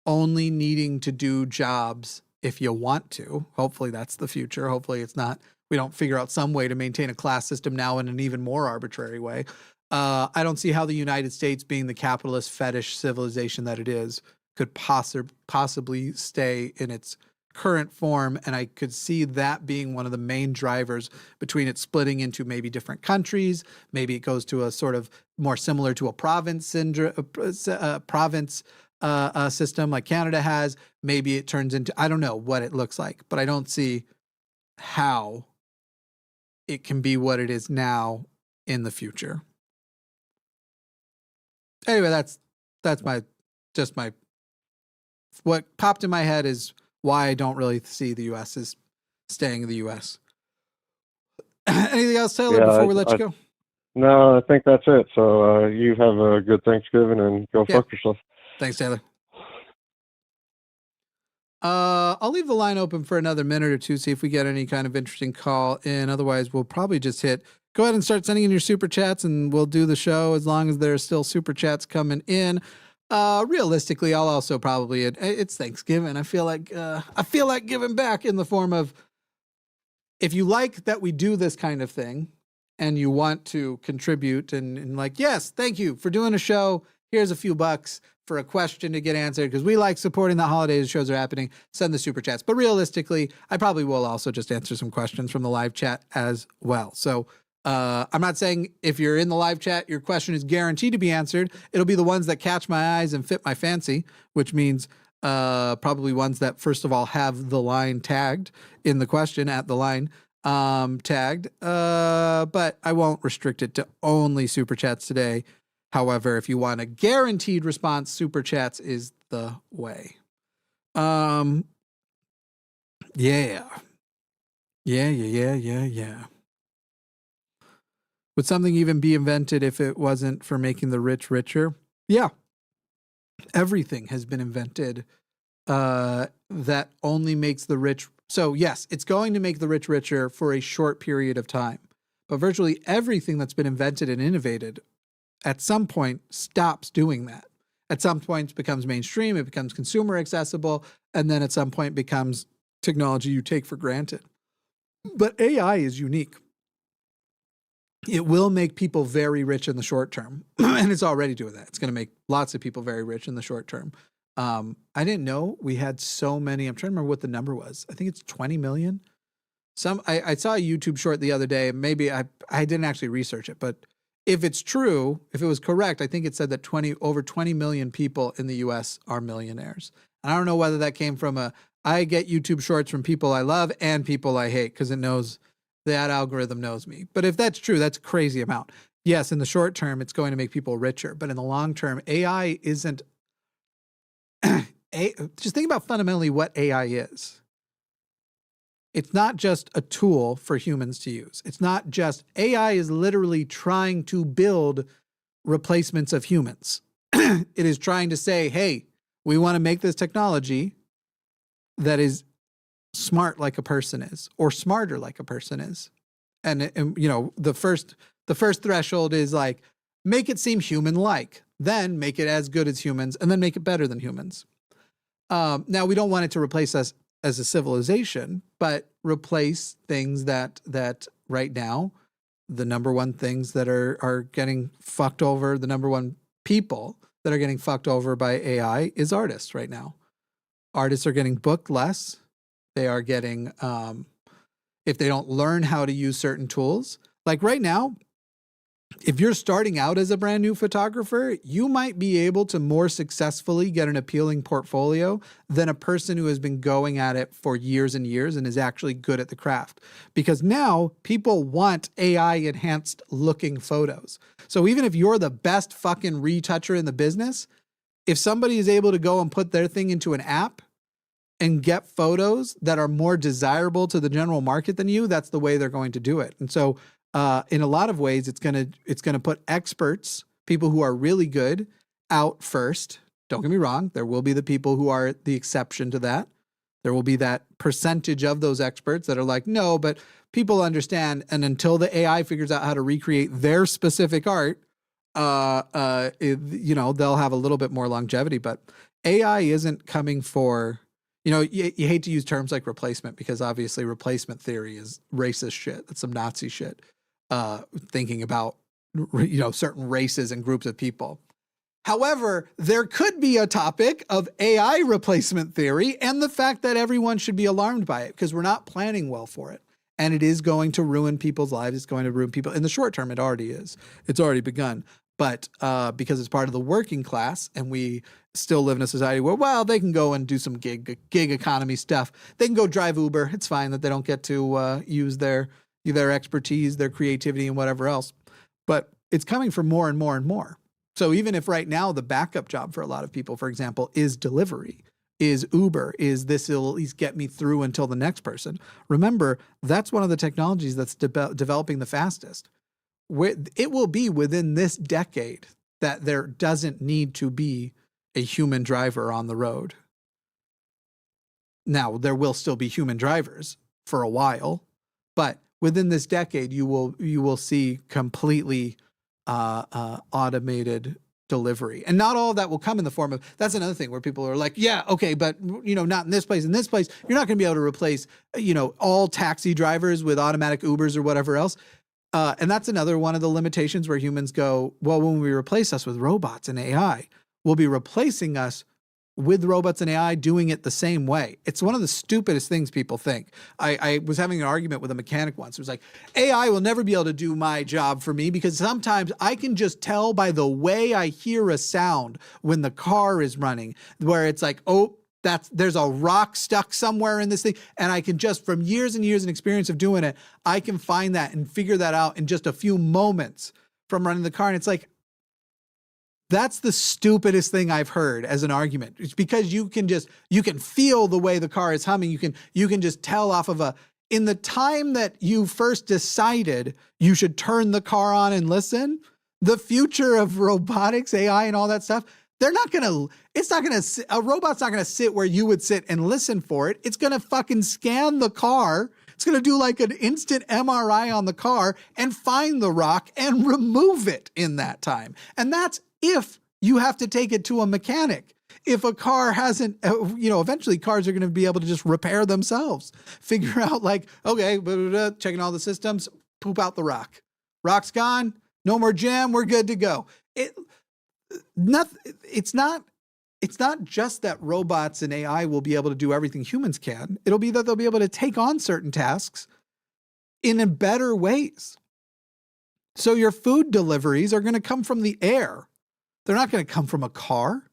only needing to do jobs if you want to, hopefully that's the future. Hopefully it's not, we don't figure out some way to maintain a class system now in an even more arbitrary way. I don't see how the United States, being the capitalist fetish civilization that it is, could possibly stay in its current form. And I could see that being one of the main drivers between it splitting into maybe different countries. Maybe it goes to a sort of more similar to a province system like Canada has. Maybe it turns into, I don't know what it looks like, but I don't see how it can be what it is now in the future. Anyway, that's my what popped in my head is why I don't really see the U.S. as staying in the U.S. Anything else, Taylor, before we let you go? No, I think that's it. So you have a good Thanksgiving and go fuck yourself. Thanks, Taylor. I'll leave the line open for another minute or two, see if we get any kind of interesting call in. Otherwise, we'll probably just go ahead and start sending in your super chats, and we'll do the show as long as there are still super chats coming in. Realistically, I'll also probably, it's Thanksgiving. I feel like giving back in the form of, if you like that we do this kind of thing and you want to contribute and like, yes, thank you for doing a show. Here's a few bucks for a question to get answered, because we like supporting the holidays. Shows are happening. Send the super chats. But realistically, I probably will also just answer some questions from the live chat as well. So I'm not saying if you're in the live chat, your question is guaranteed to be answered. It'll be the ones that catch my eyes and fit my fancy, which means probably ones that, first of all, have the line tagged in the question, at the line tagged. But I won't restrict it to only super chats today. However, if you want a guaranteed response, super chats is the way. Yeah. Would something even be invented if it wasn't for making the rich richer? Yeah. Everything has been invented that only makes the rich. So yes, it's going to make the rich richer for a short period of time. But virtually everything that's been invented and innovated at some point stops doing that. At some point it becomes mainstream, it becomes consumer accessible, and then at some point becomes technology you take for granted. But AI is unique. It will make people very rich in the short term, and it's already doing that. It's going to make lots of people very rich in the short term. I didn't know we had so many. I'm trying to remember what the number was. I think it's 20 million. I saw a YouTube short the other day. Maybe I didn't actually research it, but if it's true, if it was correct, I think it said that over 20 million people in the US are millionaires. And I don't know whether that came from I get YouTube shorts from people I love and people I hate because it knows that algorithm knows me. But if that's true, that's a crazy amount. Yes, in the short term, it's going to make people richer. But in the long term, AI isn't. Just think about fundamentally what AI is. It's not just a tool for humans to use. It's not just AI is literally trying to build replacements of humans. It is trying to say, hey, we want to make this technology that is smart like a person is, or smarter like a person is. And you know, the first threshold is like, make it seem human-like, then make it as good as humans, and then make it better than humans. Now, we don't want it to replace us as a civilization, but replace things that right now, the number one things that are getting fucked over, the number one people that are getting fucked over by AI is artists right now. Artists are getting booked less. They are getting, if they don't learn how to use certain tools, like right now, if you're starting out as a brand new photographer, you might be able to more successfully get an appealing portfolio than a person who has been going at it for years and years and is actually good at the craft. Because now people want AI enhanced looking photos. So even if you're the best fucking retoucher in the business, if somebody is able to go and put their thing into an app and get photos that are more desirable to the general market than you, that's the way they're going to do it. And so in a lot of ways, it's gonna put experts, people who are really good, out first. Don't get me wrong. There will be the people who are the exception to that. There will be that percentage of those experts that are like, no, but people understand. And until the AI figures out how to recreate their specific art, you know, they'll have a little bit more longevity. But AI isn't coming for, you know, you hate to use terms like replacement because obviously replacement theory is racist shit. That's some Nazi shit. Thinking about, you know, certain races and groups of people. However, there could be a topic of AI replacement theory and the fact that everyone should be alarmed by it because we're not planning well for it. And it is going to ruin people's lives. It's going to ruin people. In the short term, it already is. It's already begun. But because it's part of the working class and we still live in a society where, well, they can go and do some gig economy stuff. They can go drive Uber. It's fine that they don't get to use their expertise, their creativity, and whatever else. But it's coming for more and more and more. So even if right now the backup job for a lot of people, for example, is delivery, is Uber, is this will at least get me through until the next person. Remember, that's one of the technologies that's developing the fastest. It will be within this decade that there doesn't need to be a human driver on the road. Now, there will still be human drivers for a while, but within this decade, you will see completely automated delivery, and not all of that will come in the form of. That's another thing where people are like, "Yeah, okay, but you know, not in this place. In this place, you're not going to be able to replace, you know, all taxi drivers with automatic Ubers or whatever else." And that's another one of the limitations where humans go, "Well, when we replace us with robots and AI, we'll be replacing us." With robots and AI doing it the same way. It's one of the stupidest things people think. I was having an argument with a mechanic once. It was like, AI will never be able to do my job for me because sometimes I can just tell by the way I hear a sound when the car is running, where it's like, oh, there's a rock stuck somewhere in this thing. And I can just, from years and years and experience of doing it, I can find that and figure that out in just a few moments from running the car. And it's like, That's the stupidest thing I've heard as an argument. It's because you can feel the way the car is humming. You can just tell off of in the time that you first decided you should turn the car on and listen, the future of robotics, AI and all that stuff, a robot's not going to sit where you would sit and listen for it. It's going to fucking scan the car. It's going to do like an instant MRI on the car and find the rock and remove it in that time. And that's if you have to take it to a mechanic. If a car hasn't, eventually cars are going to be able to just repair themselves. Figure out like, okay, checking all the systems, poop out the rock. Rock's gone. No more jam. We're good to go. It's not just that robots and AI will be able to do everything humans can. It'll be that they'll be able to take on certain tasks in better ways. So your food deliveries are going to come from the air. They're not going to come from a car.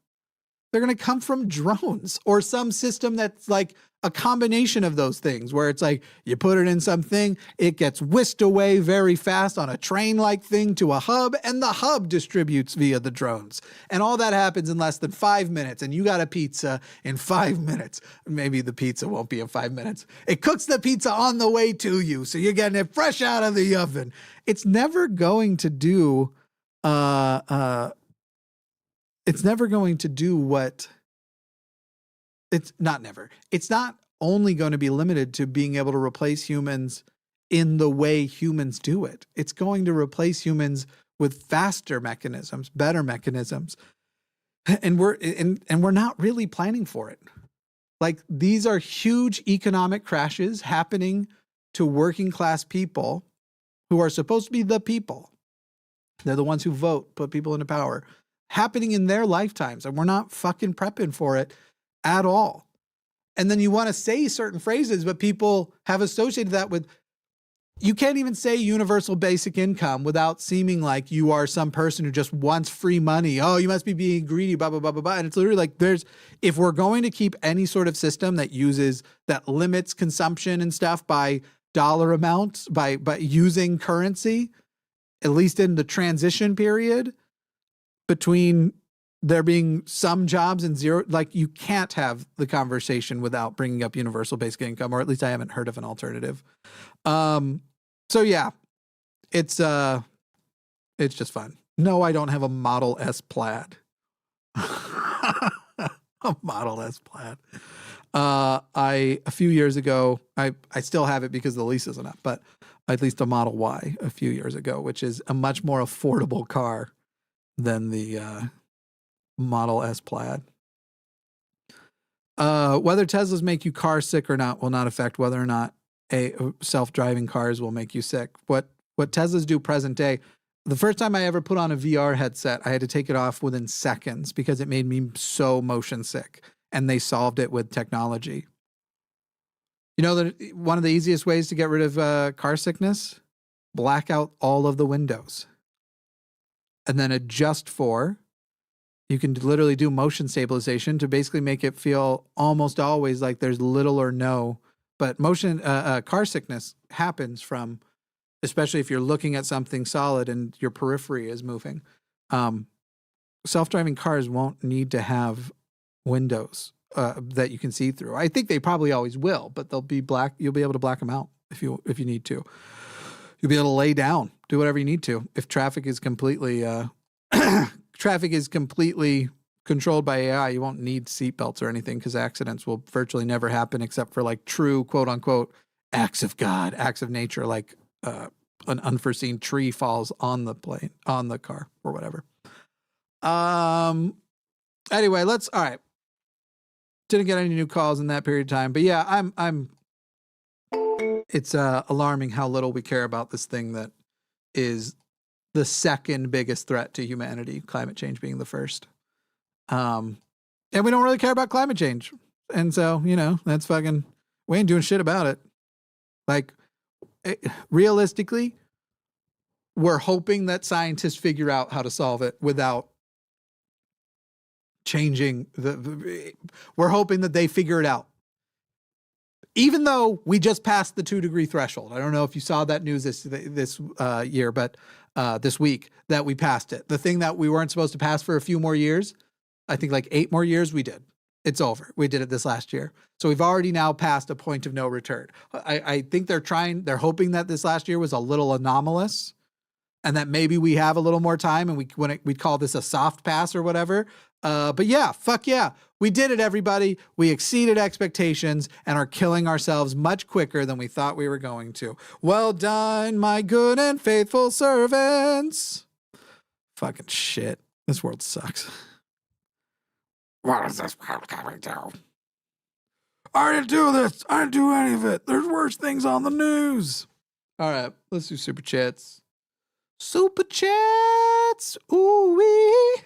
They're going to come from drones or some system that's like a combination of those things where it's like you put it in something, it gets whisked away very fast on a train-like thing to a hub, and the hub distributes via the drones. And all that happens in less than 5 minutes, and you got a pizza in 5 minutes. Maybe the pizza won't be in 5 minutes. It cooks the pizza on the way to you, so you're getting it fresh out of the oven. It's never going to do it's never going to do what it's not only going to be limited to being able to replace humans in the way humans do it. It's going to replace humans with faster mechanisms, better mechanisms. And we're not really planning for it. Like, these are huge economic crashes happening to working class people who are supposed to be the people. They're the ones who vote, put people into power, happening in their lifetimes. And we're not fucking prepping for it at all. And then you want to say certain phrases, but people have associated that with, you can't even say universal basic income without seeming like you are some person who just wants free money. Oh, you must be being greedy, blah, blah, blah, blah, blah. And it's literally like if we're going to keep any sort of system that limits consumption and stuff by dollar amounts, by using currency, at least in the transition period between there being some jobs and zero, like, you can't have the conversation without bringing up universal basic income, or at least I haven't heard of an alternative. So yeah, it's just fun. No, I don't have a Model S Plaid. A Model S Plaid. A few years ago, I still have it because the lease isn't up, but at least a Model Y a few years ago, which is a much more affordable car than the Model S Plaid. Whether Teslas make you car sick or not will not affect whether or not self-driving cars will make you sick. What Teslas do present day, the first time I ever put on a VR headset, I had to take it off within seconds because it made me so motion sick, and they solved it with technology. You know that one of the easiest ways to get rid of car sickness? Black out all of the windows. And then you can literally do motion stabilization to basically make it feel almost always like there's little or no, but car sickness happens from, especially if you're looking at something solid and your periphery is moving. Self-driving cars won't need to have windows that you can see through. I think they probably always will, but they'll be black. You'll be able to black them out if you need to. You'll be able to lay down, do whatever you need to. If traffic is completely controlled by AI, you won't need seatbelts or anything because accidents will virtually never happen except for like true quote unquote acts of God, acts of nature, like an unforeseen tree falls on the car or whatever. Anyway, all right. Didn't get any new calls in that period of time, but yeah, it's alarming how little we care about this thing that is the second biggest threat to humanity, climate change being the first. And we don't really care about climate change. And so, that's fucking, we ain't doing shit about it. Like, realistically, we're hoping that scientists figure out how to solve it without changing we're hoping that they figure it out. Even though we just passed the 2-degree threshold. I don't know if you saw that news this year, but this week that we passed it. The thing that we weren't supposed to pass for a few more years, I think like 8 more years, we did. It's over. We did it this last year. So we've already now passed a point of no return. I think they're hoping that this last year was a little anomalous and that maybe we have a little more time and we'd call this a soft pass or whatever. But yeah, fuck yeah. We did it, everybody. We exceeded expectations and are killing ourselves much quicker than we thought we were going to. Well done, my good and faithful servants. Fucking shit. This world sucks. What is this world coming to? I didn't do this. I didn't do any of it. There's worse things on the news. All right, let's do super chats. Super chats. Ooh wee.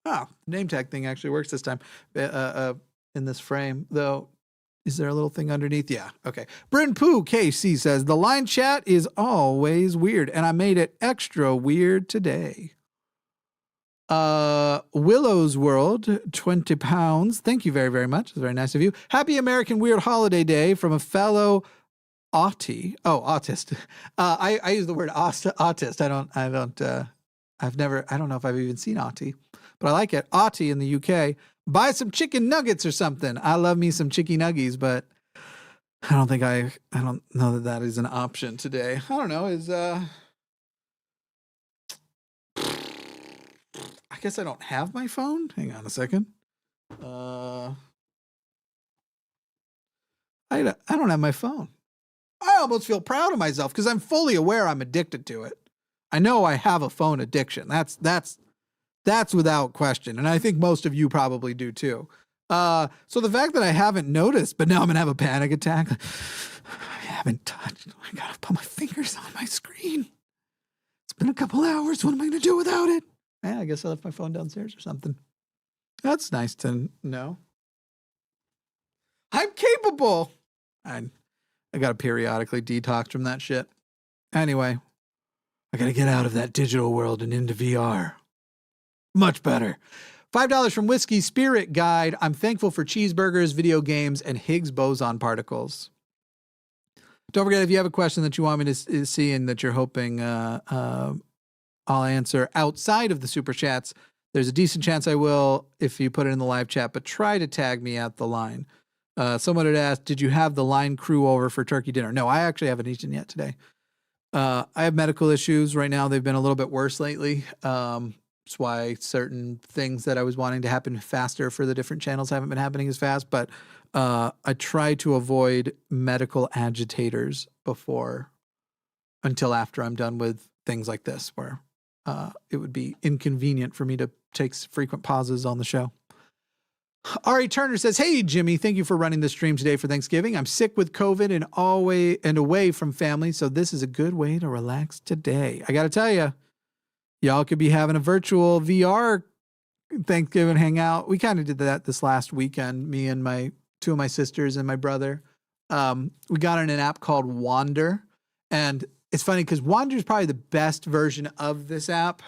Oh, name tag thing actually works this time. In this frame, though. Is there a little thing underneath? Yeah. Okay. Bryn Poo KC says the line chat is always weird, and I made it extra weird today. Willow's World, 20 pounds. Thank you very, very much. It's very nice of you. Happy American Weird Holiday Day from a fellow autist. I use the word autist. I don't know if I've even seen Autie, but I like it. Autie in the UK. Buy some chicken nuggets or something. I love me some chicky nuggies, but I don't know that is an option today. I don't know. I guess I don't have my phone. Hang on a second. I don't have my phone. I almost feel proud of myself because I'm fully aware I'm addicted to it. I know I have a phone addiction. That's without question. And I think most of you probably do too. So the fact that I haven't noticed, but now I'm going to have a panic attack. I haven't touched. I got to put my fingers on my screen. It's been a couple hours. What am I going to do without it? I guess I left my phone downstairs or something. That's nice to know. I'm capable. I got to periodically detox from that shit. Anyway, I got to get out of that digital world and into VR. Much better. $5 from Whiskey Spirit Guide. I'm thankful for cheeseburgers, video games, and Higgs boson particles. Don't forget, if you have a question that you want me to see and that you're hoping I'll answer outside of the super chats, there's a decent chance I will if you put it in the live chat, but try to tag me at the line. Someone had asked, did you have the line crew over for turkey dinner? No, I actually haven't eaten yet today. I have medical issues right now. They've been a little bit worse lately. That's why certain things that I was wanting to happen faster for the different channels haven't been happening as fast, but I try to avoid medical agitators until after I'm done with things like this, where it would be inconvenient for me to take frequent pauses on the show. Ari Turner says, hey, Jimmy, thank you for running the stream today for Thanksgiving. I'm sick with COVID and away from family, so this is a good way to relax today. I got to tell you, y'all could be having a virtual VR Thanksgiving hangout. We kind of did that this last weekend, me and two of my sisters and my brother. We got on an app called Wander, and it's funny because Wander is probably the best version of this app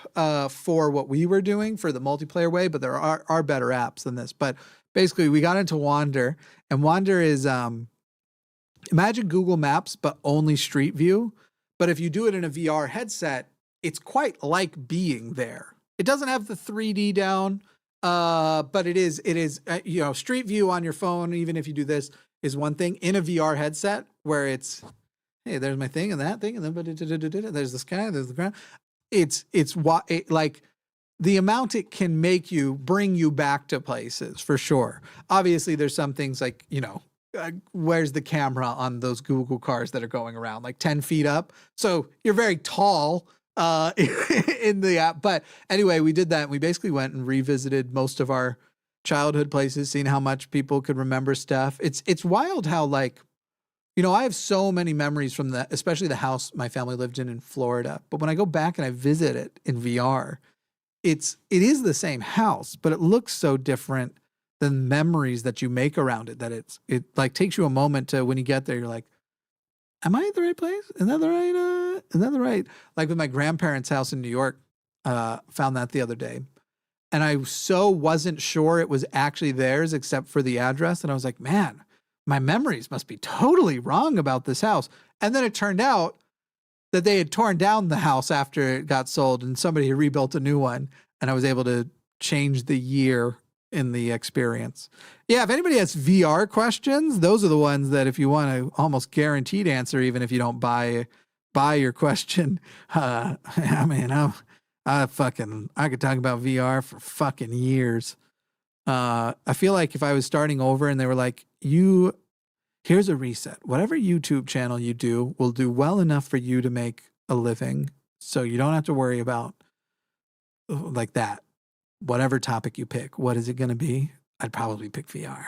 for what we were doing for the multiplayer way, but there are better apps than this. But basically, we got into Wander, and Wander is imagine Google Maps, but only Street View. But if you do it in a VR headset, it's quite like being there. It doesn't have the 3D down, but it is Street View on your phone, even if you do this, is one thing. In a VR headset where it's, hey, there's my thing and that thing, and then there's the sky, there's the ground. It's like the amount it can make you bring you back to places for sure. Obviously, there's some things like, where's the camera on those Google cars that are going around, like 10 feet up. So you're very tall in the app. But anyway, we did that. And we basically went and revisited most of our childhood places, seeing how much people could remember stuff. It's wild how I have so many memories from especially the house my family lived in Florida. But when I go back and I visit it in VR, it is the same house, but it looks so different than memories that you make around it, that it like takes you a moment to, when you get there, you're like, am I at the right place? Is that the right? Like with my grandparents' house in New York, found that the other day. And I so wasn't sure it was actually theirs except for the address. And I was like, man, my memories must be totally wrong about this house. And then it turned out that they had torn down the house after it got sold and somebody had rebuilt a new one, and I was able to change the year in the experience. Yeah, if anybody has VR questions, those are the ones that if you want to almost guaranteed answer, even if you don't buy your question, I mean, I could talk about VR for fucking years. I feel like if I was starting over and they were like, here's a reset. Whatever YouTube channel you do will do well enough for you to make a living. So you don't have to worry about like that. Whatever topic you pick, what is it going to be? I'd probably pick VR.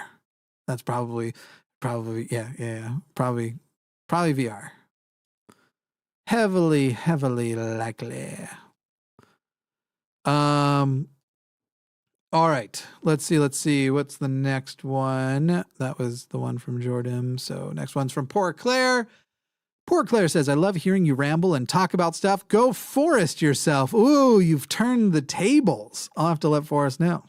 That's probably probably VR. Heavily likely. All right. Let's see. What's the next one? That was the one from Jordan. So next one's from Poor Claire. Poor Claire says, I love hearing you ramble and talk about stuff. Go Forrest yourself. Ooh, you've turned the tables. I'll have to let Forrest know.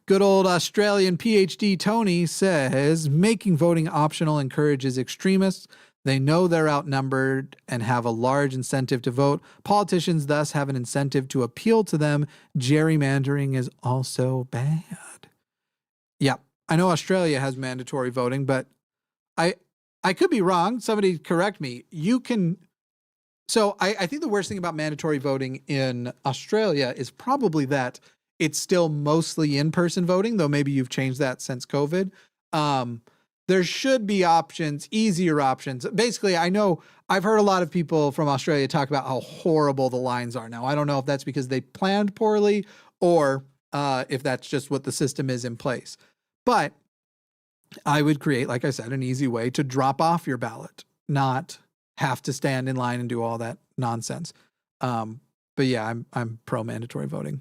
Good old Australian PhD Tony says, making voting optional encourages extremists. They know they're outnumbered and have a large incentive to vote. Politicians thus have an incentive to appeal to them. Gerrymandering is also bad. Yeah, I know Australia has mandatory voting, but I could be wrong. Somebody correct me. You can. So I think the worst thing about mandatory voting in Australia is probably that it's still mostly in-person voting, though maybe you've changed that since COVID. There should be options, easier options. Basically, I know I've heard a lot of people from Australia talk about how horrible the lines are now. I don't know if that's because they planned poorly or if that's just what the system is in place. But I would create, like I said, an easy way to drop off your ballot, not have to stand in line and do all that nonsense. But yeah, I'm pro mandatory voting,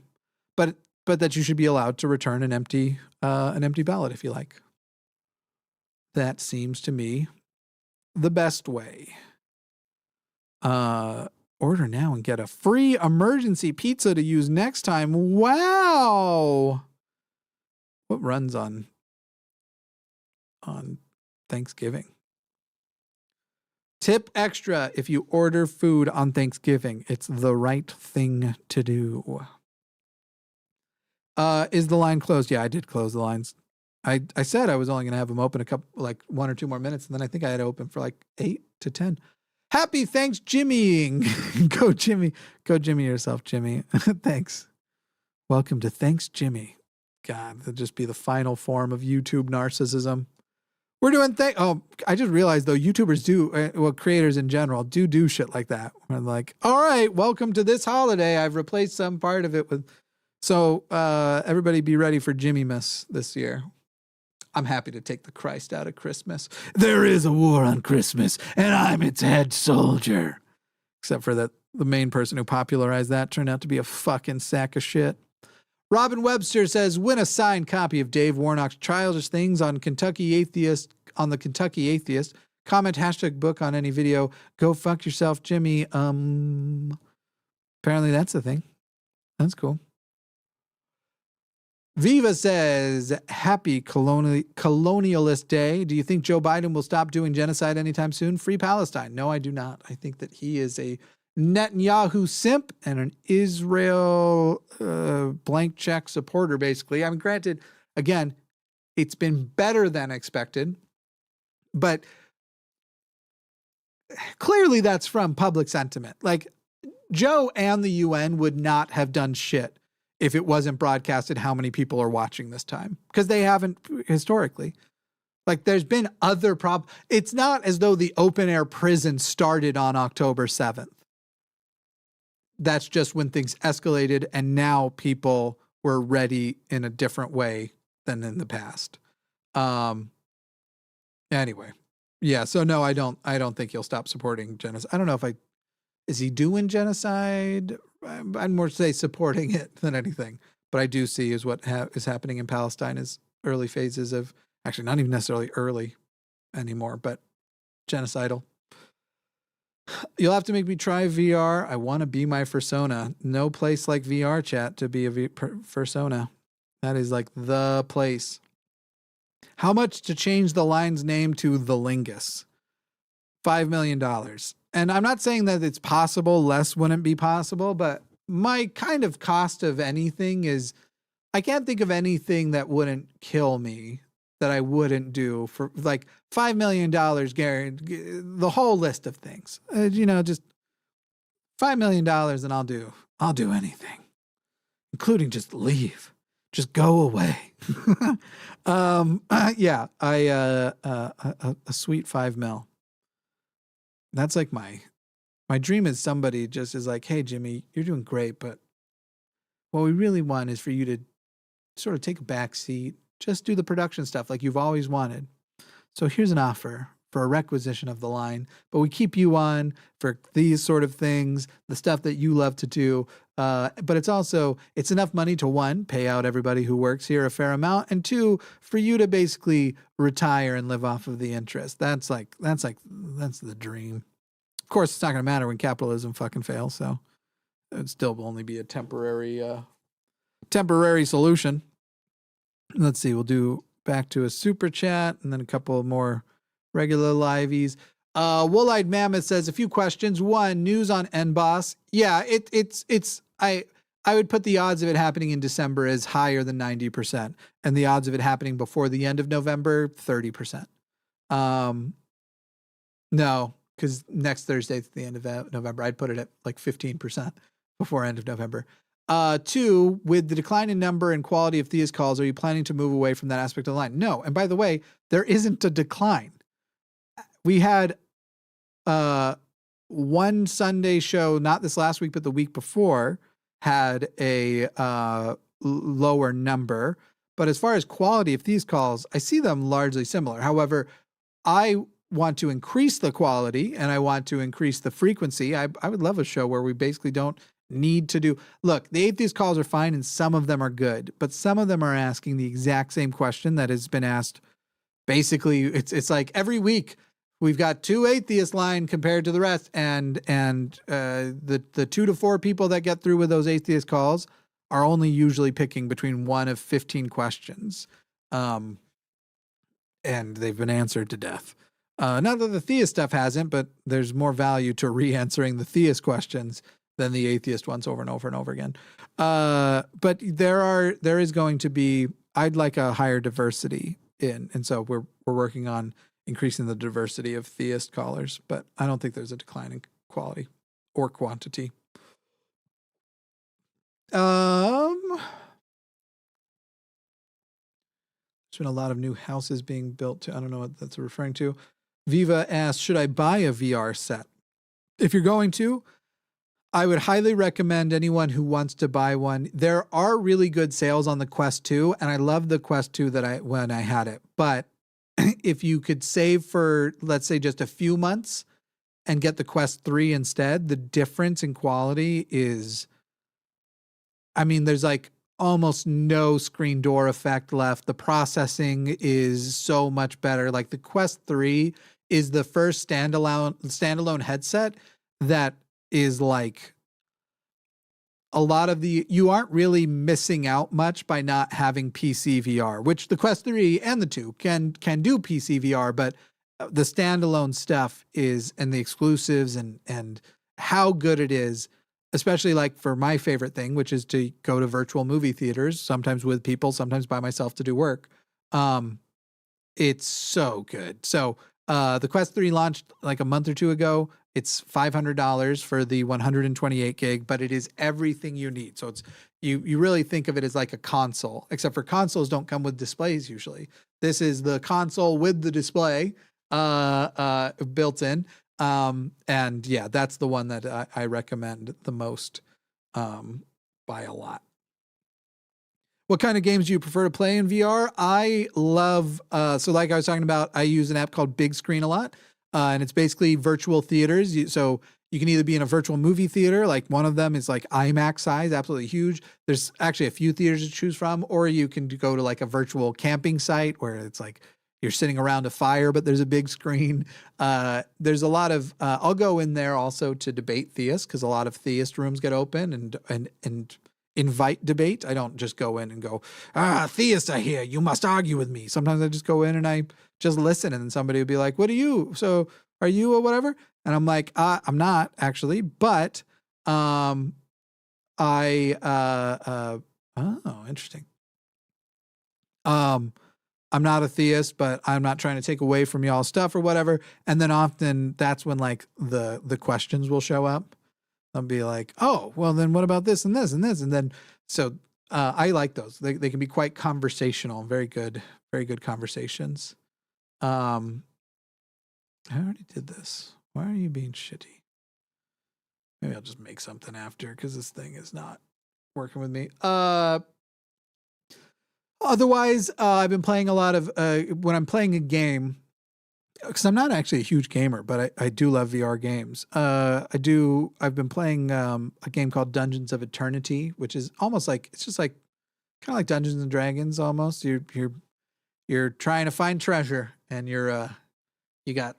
but that you should be allowed to return an empty ballot if you like. That seems to me the best way. Order now and get a free emergency pizza to use next time. Wow. What runs on Thanksgiving? Tip extra if you order food on Thanksgiving. It's the right thing to do. Is the line closed? Yeah, I did close the lines. I said I was only going to have them open like 1 or 2 more minutes, and then I think I had to open for like 8 to 10. Happy thanks Jimmying. Go Jimmy yourself, Jimmy. Thanks. Welcome to Thanks Jimmy. God, that'd just be the final form of YouTube narcissism. We're doing I just realized though, YouTubers do, creators in general do shit like that. We're like, all right, welcome to this holiday. I've replaced some part of it with, so everybody be ready for Jimmy Miss this year. I'm happy to take the Christ out of Christmas. There is a war on Christmas, and I'm its head soldier. Except for that, the main person who popularized that turned out to be a fucking sack of shit. Robin Webster says, win a signed copy of Dave Warnock's Childish Things on the Kentucky Atheist. Comment #book on any video. Go fuck yourself, Jimmy. Apparently that's the thing. That's cool. Viva says, happy colonialist day. Do you think Joe Biden will stop doing genocide anytime soon? Free Palestine. No, I do not. I think that he is a Netanyahu simp and an Israel blank check supporter, basically. I mean, granted, again, it's been better than expected, but clearly that's from public sentiment. Like, Joe and the UN would not have done shit if it wasn't broadcasted how many people are watching this time, because they haven't historically. Like, there's been other problems. It's not as though the open air prison started on October 7th. That's just when things escalated, and now people were ready in a different way than in the past. Anyway, yeah. So no, I don't think he'll stop supporting genocide. I don't know if is he doing genocide? I'd more say supporting it than anything. But I do see is what is happening in Palestine is early phases of, actually not even necessarily early anymore, but genocidal. You'll have to make me try VR. I want to be my fursona. No place like VR chat to be a fursona. That is like the place. How much to change the line's name to The Lingus? $5 million. And I'm not saying that it's possible, less wouldn't be possible, but my kind of cost of anything is I can't think of anything that wouldn't kill me that I wouldn't do for like $5 million guaranteed, the whole list of things. Just $5 million and I'll do anything, including just leave, just go away. Yeah, a sweet $5 million. That's like my dream is somebody just is like, hey, Jimmy, you're doing great, but what we really want is for you to sort of take a back seat, just do the production stuff like you've always wanted. So here's an offer for a requisition of the line, but we keep you on for these sort of things, the stuff that you love to do. But it's enough money to, one, pay out everybody who works here a fair amount, and two, for you to basically retire and live off of the interest. That's the dream. Of course, it's not going to matter when capitalism fucking fails. So it'd still only be a temporary solution. Let's see. We'll do back to a super chat and then a couple more regular liveys. Wool-eyed Mammoth says a few questions. One, news on NBOSS. Yeah, I would put the odds of it happening in December as higher than 90%, and the odds of it happening before the end of November, 30%. No, because next Thursday is the end of November. I'd put it at like 15% before end of November. Two, with the decline in number and quality of Thea's calls, are you planning to move away from that aspect of the line? No. And by the way, there isn't a decline. We had one Sunday show, not this last week, but the week before, had a lower number. But as far as quality of these calls, I see them largely similar. However, I want to increase the quality and I want to increase the frequency. I would love a show where we basically don't need to do. Look, the atheist calls are fine and some of them are good, but some of them are asking the exact same question that has been asked. Basically, it's like every week we've got two atheist line compared to the rest, and the 2 to 4 people that get through with those atheist calls are only usually picking between one of 15 questions, and they've been answered to death. Not that the theist stuff hasn't, but there's more value to re-answering the theist questions than the atheist ones over and over and over again. But there is going to be, I'd like a higher diversity and so we're working on increasing the diversity of theist callers, but I don't think there's a decline in quality or quantity. There's been a lot of new houses being built. I don't know what that's referring to. Viva asks, should I buy a VR set? If you're going to, I would highly recommend anyone who wants to buy one. There are really good sales on the Quest 2, and I love the Quest 2 when I had it. But if you could save for, let's say, just a few months and get the Quest 3 instead, the difference in quality is, there's like almost no screen door effect left. The processing is so much better. Like the Quest 3 is the first standalone headset that is like a lot of you aren't really missing out much by not having PC VR, which the Quest 3 and the 2 can do PC VR, but the standalone stuff is, and the exclusives and how good it is, especially like for my favorite thing, which is to go to virtual movie theaters, sometimes with people, sometimes by myself to do work. It's so good. So the Quest 3 launched like a month or two ago. It's $500 for the 128 gig, but it is everything you need. So it's you really think of it as like a console, except for consoles don't come with displays usually. This is the console with the display built in. And yeah, that's the one that I recommend the most by a lot. What kind of games do you prefer to play in VR? I love, so like I was talking about, I use an app called Big Screen a lot. And it's basically virtual theaters. So you can either be in a virtual movie theater, like one of them is like IMAX size, absolutely huge. There's actually a few theaters to choose from, or you can go to like a virtual camping site where it's like you're sitting around a fire, but there's a big screen. There's a lot of, I'll go in there also to debate theists, because a lot of theist rooms get open and invite debate. I don't just go in and go, theists are here, you must argue with me. Sometimes I just go in and I just listen, and then somebody would be like, what are you? So are you or whatever? And I'm like, I'm not actually, but oh, interesting. I'm not a theist, but I'm not trying to take away from y'all's stuff or whatever. And then often that's when like the questions will show up. I'll be like, oh, well then what about this and this and this? And then, so I like those. They can be quite conversational, very good conversations. I already did this. Why are you being shitty? Maybe I'll just make something after because this thing is not working with me. Otherwise, I've been playing a lot of, when I'm playing a game, because I'm not actually a huge gamer, but I do love VR games. I've been playing a game called Dungeons of Eternity, which is almost like, it's just like, kind of like Dungeons and Dragons almost. You're trying to find treasure, and you got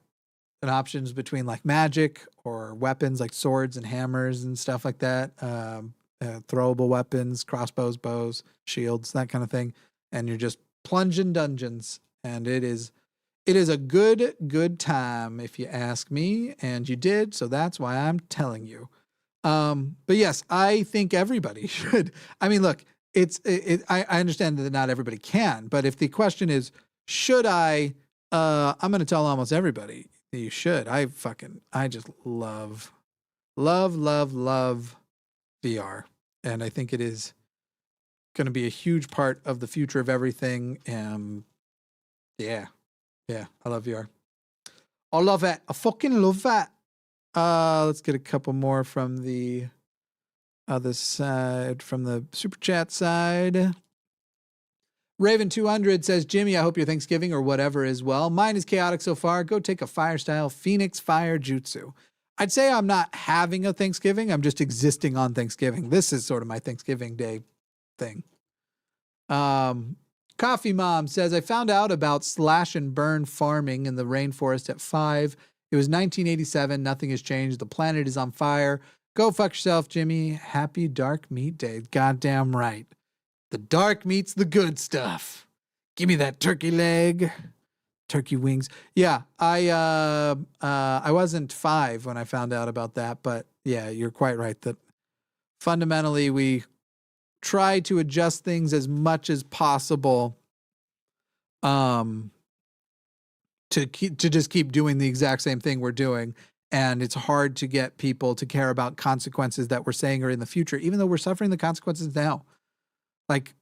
an options between like magic or weapons like swords and hammers and stuff like that. Throwable weapons, crossbows, bows, shields, that kind of thing. And you're just plunging dungeons, and it is a good time if you ask me, and you did, so that's why I'm telling you. But yes, I think everybody should. I mean, look, I understand that not everybody can, but if the question is, should I, I'm going to tell almost everybody that you should. I just love VR. And I think it is going to be a huge part of the future of everything. Yeah, I love VR. I love it. I fucking love that. Let's get a couple more from the other side, from the super chat side. Raven 200 says, Jimmy, I hope your Thanksgiving or whatever is well. Mine is chaotic so far. Go take a fire style Phoenix Fire Jutsu. I'd say I'm not having a Thanksgiving. I'm just existing on Thanksgiving. This is sort of my Thanksgiving Day thing. Coffee Mom says, I found out about slash and burn farming in the rainforest at 5. It was 1987. Nothing has changed. The planet is on fire. Go fuck yourself, Jimmy. Happy Dark Meat Day. Goddamn right. The dark meat's the good stuff. Give me that turkey leg. Turkey wings. Yeah, I wasn't 5 when I found out about that, but yeah, you're quite right that fundamentally we try to adjust things as much as possible to just keep doing the exact same thing we're doing. And it's hard to get people to care about consequences that we're saying are in the future, even though we're suffering the consequences now. Like,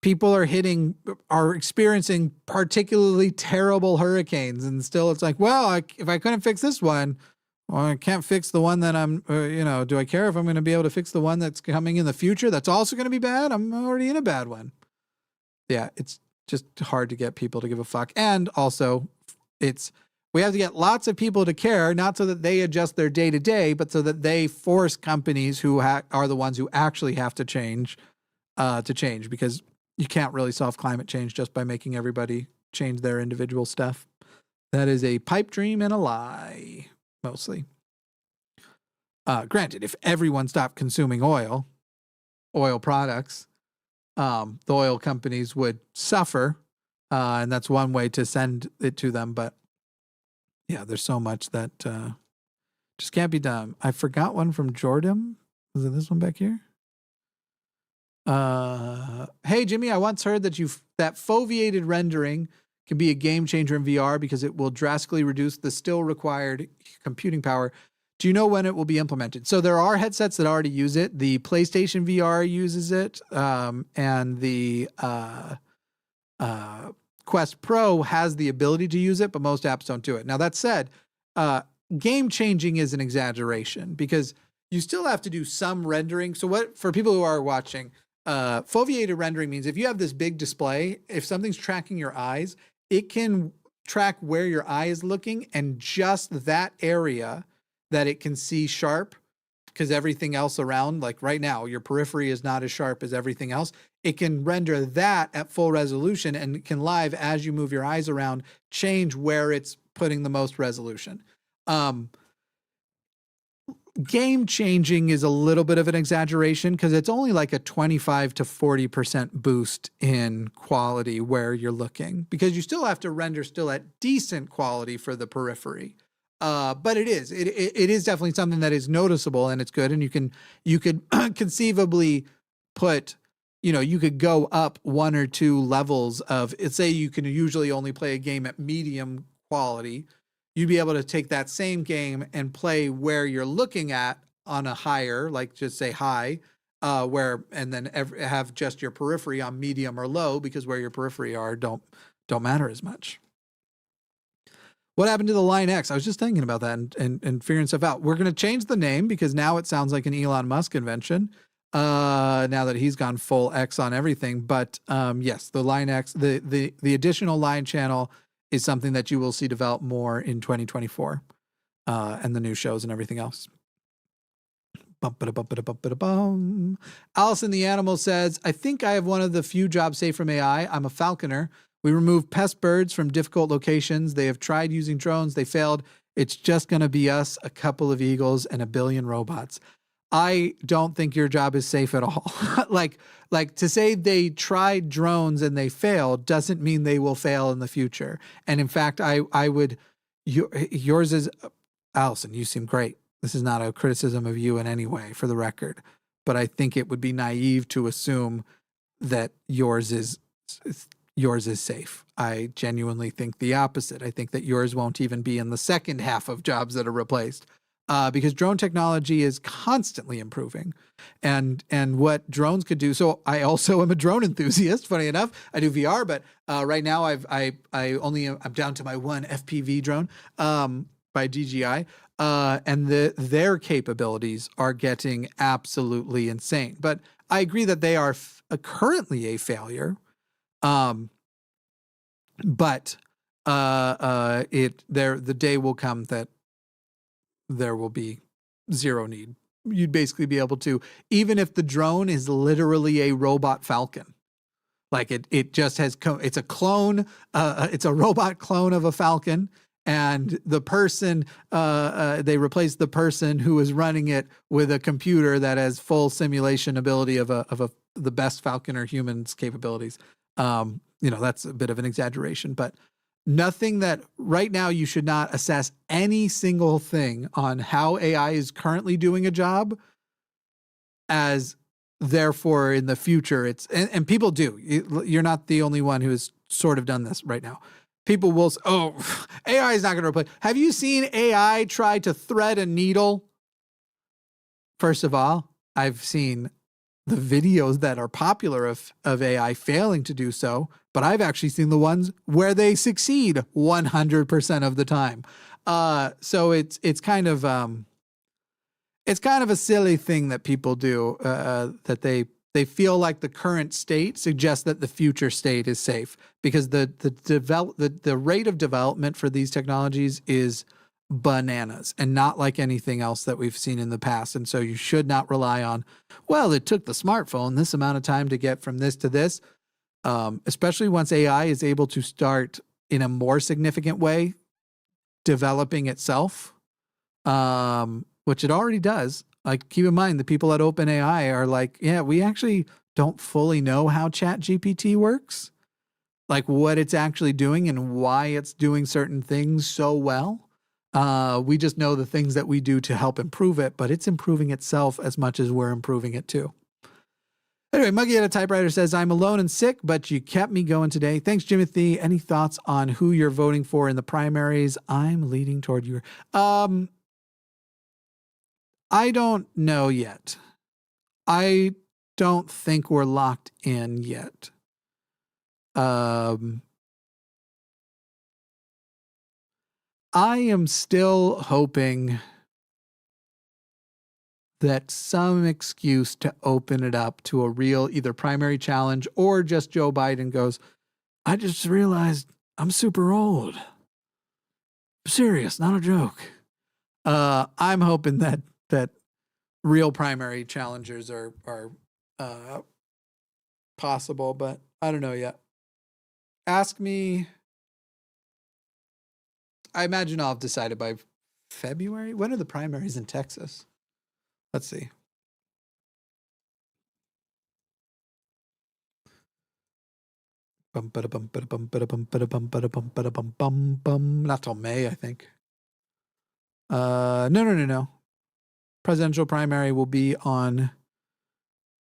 people are experiencing particularly terrible hurricanes, and still it's like, well, if I couldn't fix this one, well, I can't fix the one that I'm, do I care if I'm going to be able to fix the one that's coming in the future that's also going to be bad? I'm already in a bad one. Yeah, it's just hard to get people to give a fuck. And also, we have to get lots of people to care, not so that they adjust their day to day, but so that they force companies who are the ones who actually have to change, because you can't really solve climate change just by making everybody change their individual stuff. That is a pipe dream and a lie, mostly. Granted, if everyone stopped consuming oil products, the oil companies would suffer, and that's one way to send it to them. But yeah, there's so much that just can't be done. I forgot one from Jordan. Was it this one back here? Hey Jimmy, I once heard that foveated rendering can be a game changer in VR because it will drastically reduce the still required computing power. Do you know when it will be implemented? So there are headsets that already use it. The PlayStation VR uses it, and the Quest Pro has the ability to use it, but most apps don't do it. Now that said, game changing is an exaggeration because you still have to do some rendering. So for people who are watching, foveated rendering means if you have this big display, if something's tracking your eyes, it can track where your eye is looking and just that area that it can see sharp, because everything else around, like right now, your periphery is not as sharp as everything else. It can render that at full resolution and can live, as you move your eyes around, change where it's putting the most resolution. Game changing is a little bit of an exaggeration because it's only like a 25 to 40% boost in quality where you're looking, because you still have to render still at decent quality for the periphery. But it is definitely something that is noticeable and it's good. And you could conceivably put, you could go up 1 or 2 levels of, say you can usually only play a game at medium quality. You'd be able to take that same game and play where you're looking at on a higher, like just say high, and then have just your periphery on medium or low, because where your periphery are don't matter as much. What happened to the Line X? I was just thinking about that and figuring stuff out. We're going to change the name because now it sounds like an Elon Musk invention. Now that he's gone full X on everything. But yes, the Line X, the additional line channel is something that you will see develop more in 2024, and the new shows and everything else. Allison the Animal says, I think I have one of the few jobs safe from AI. I'm a falconer. We remove pest birds from difficult locations. They have tried using drones. They failed. It's just going to be us, a couple of eagles, and 1 billion robots. I don't think your job is safe at all. like to say they tried drones and they failed doesn't mean they will fail in the future. And in fact, I would, yours is, Allison, you seem great. This is not a criticism of you in any way, for the record, but I think it would be naive to assume that yours is safe. I genuinely think the opposite. I think that yours won't even be in the second half of jobs that are replaced. Because drone technology is constantly improving, and what drones could do. So I also am a drone enthusiast. Funny enough, I do VR, but right now I'm down to my one FPV drone by DJI, and their capabilities are getting absolutely insane. But I agree that they are currently a failure. But the day will come that there will be zero need. You'd basically be able to, even if the drone is literally a robot falcon, like it just has, it's a clone, it's a robot clone of a falcon, and the person, they replace the person who is running it with a computer that has full simulation ability of the best falconer human's capabilities. That's a bit of an exaggeration, but nothing that right now you should not assess any single thing on how AI is currently doing a job as therefore in the future and people do. You're not the only one who has sort of done this right now. People will say, AI is not going to replace. Have you seen AI try to thread a needle? First of all, I've seen the videos that are popular of AI failing to do so, but I've actually seen the ones where they succeed 100% of the time. So it's kind of a silly thing that people do, that they feel like the current state suggests that the future state is safe, because the rate of development for these technologies is bananas and not like anything else that we've seen in the past. And so you should not rely on, well, it took the smartphone this amount of time to get from this to this, especially once AI is able to start in a more significant way developing itself, which it already does. Like, keep in mind, the people at OpenAI are like, yeah, we actually don't fully know how ChatGPT works, like what it's actually doing and why it's doing certain things so well. We just know the things that we do to help improve it, but it's improving itself as much as we're improving it too. Anyway, Muggy at a Typewriter says, I'm alone and sick, but you kept me going today. Thanks, Jimothy. Any thoughts on who you're voting for in the primaries? I'm leaning toward you. I don't know yet. I don't think we're locked in yet. I am still hoping that some excuse to open it up to a real either primary challenge or just Joe Biden goes, I just realized I'm super old. Serious, not a joke. I'm hoping that real primary challengers are possible, but I don't know yet. Ask me. I imagine I'll have decided by February. When are the primaries in Texas? Let's see. Not till May, I think. No. Presidential primary will be on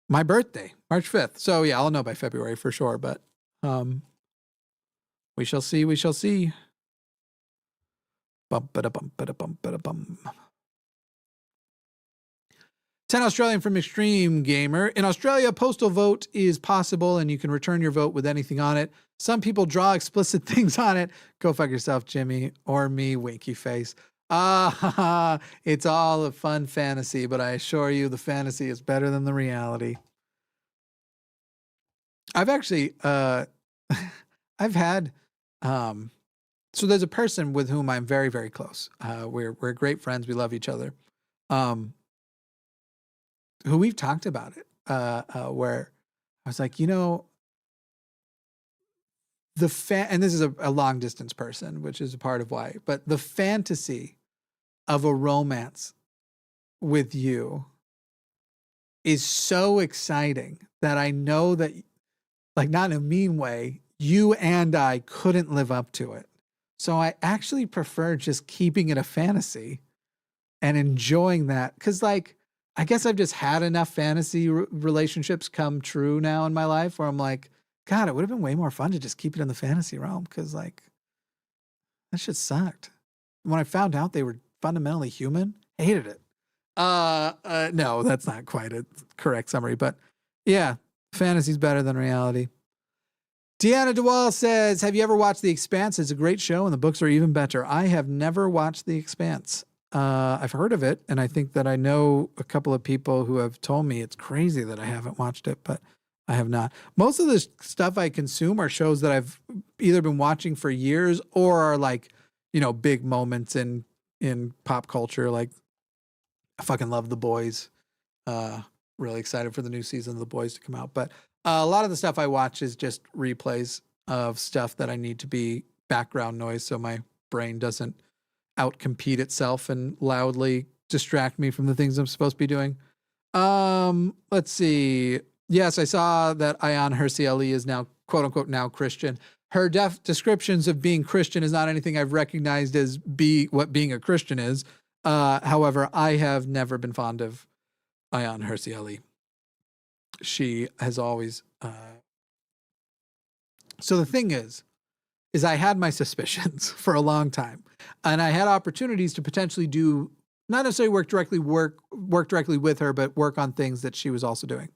my birthday, March 5th. So yeah, I'll know by February for sure, but we shall see. We shall see. Bum, ba-da, bum, ba-da, bum, ba-da, bum. 10 Australian from Extreme Gamer. In Australia, postal vote is possible and you can return your vote with anything on it. Some people draw explicit things on it. Go fuck yourself, Jimmy, or me, winky face. It's all a fun fantasy, but I assure you the fantasy is better than the reality. I've actually, I've had, so there's a person with whom I'm very, very close. We're great friends. We love each other. Who we've talked about it, where I was like, you know, and this is a long distance person, which is a part of why, but the fantasy of a romance with you is so exciting that I know that, like, not in a mean way, you and I couldn't live up to it. So I actually prefer just keeping it a fantasy and enjoying that. Cause like, I guess I've just had enough fantasy relationships come true now in my life where I'm like, God, it would have been way more fun to just keep it in the fantasy realm. Cause like, that shit sucked. When I found out they were fundamentally human, hated it. No, that's not quite a correct summary, but yeah, fantasy's better than reality. Deanna DeWall says, have you ever watched The Expanse? It's a great show and the books are even better. I have never watched The Expanse. I've heard of it, and I think that I know a couple of people who have told me it's crazy that I haven't watched it, but I have not. Most of the stuff I consume are shows that I've either been watching for years or are like, you know, big moments in pop culture. Like, I fucking love The Boys. Really excited for the new season of The Boys to come out. But a lot of the stuff I watch is just replays of stuff that I need to be background noise so my brain doesn't outcompete itself and loudly distract me from the things I'm supposed to be doing. Let's see. Yes, I saw that Ayan Hirsi is now, quote unquote, now Christian. Her descriptions of being Christian is not anything I've recognized as what being a Christian is. However, I have never been fond of Ayan Hirsi. She has always, so the thing is I had my suspicions for a long time, and I had opportunities to potentially do, not necessarily work directly with her, but work on things that she was also doing.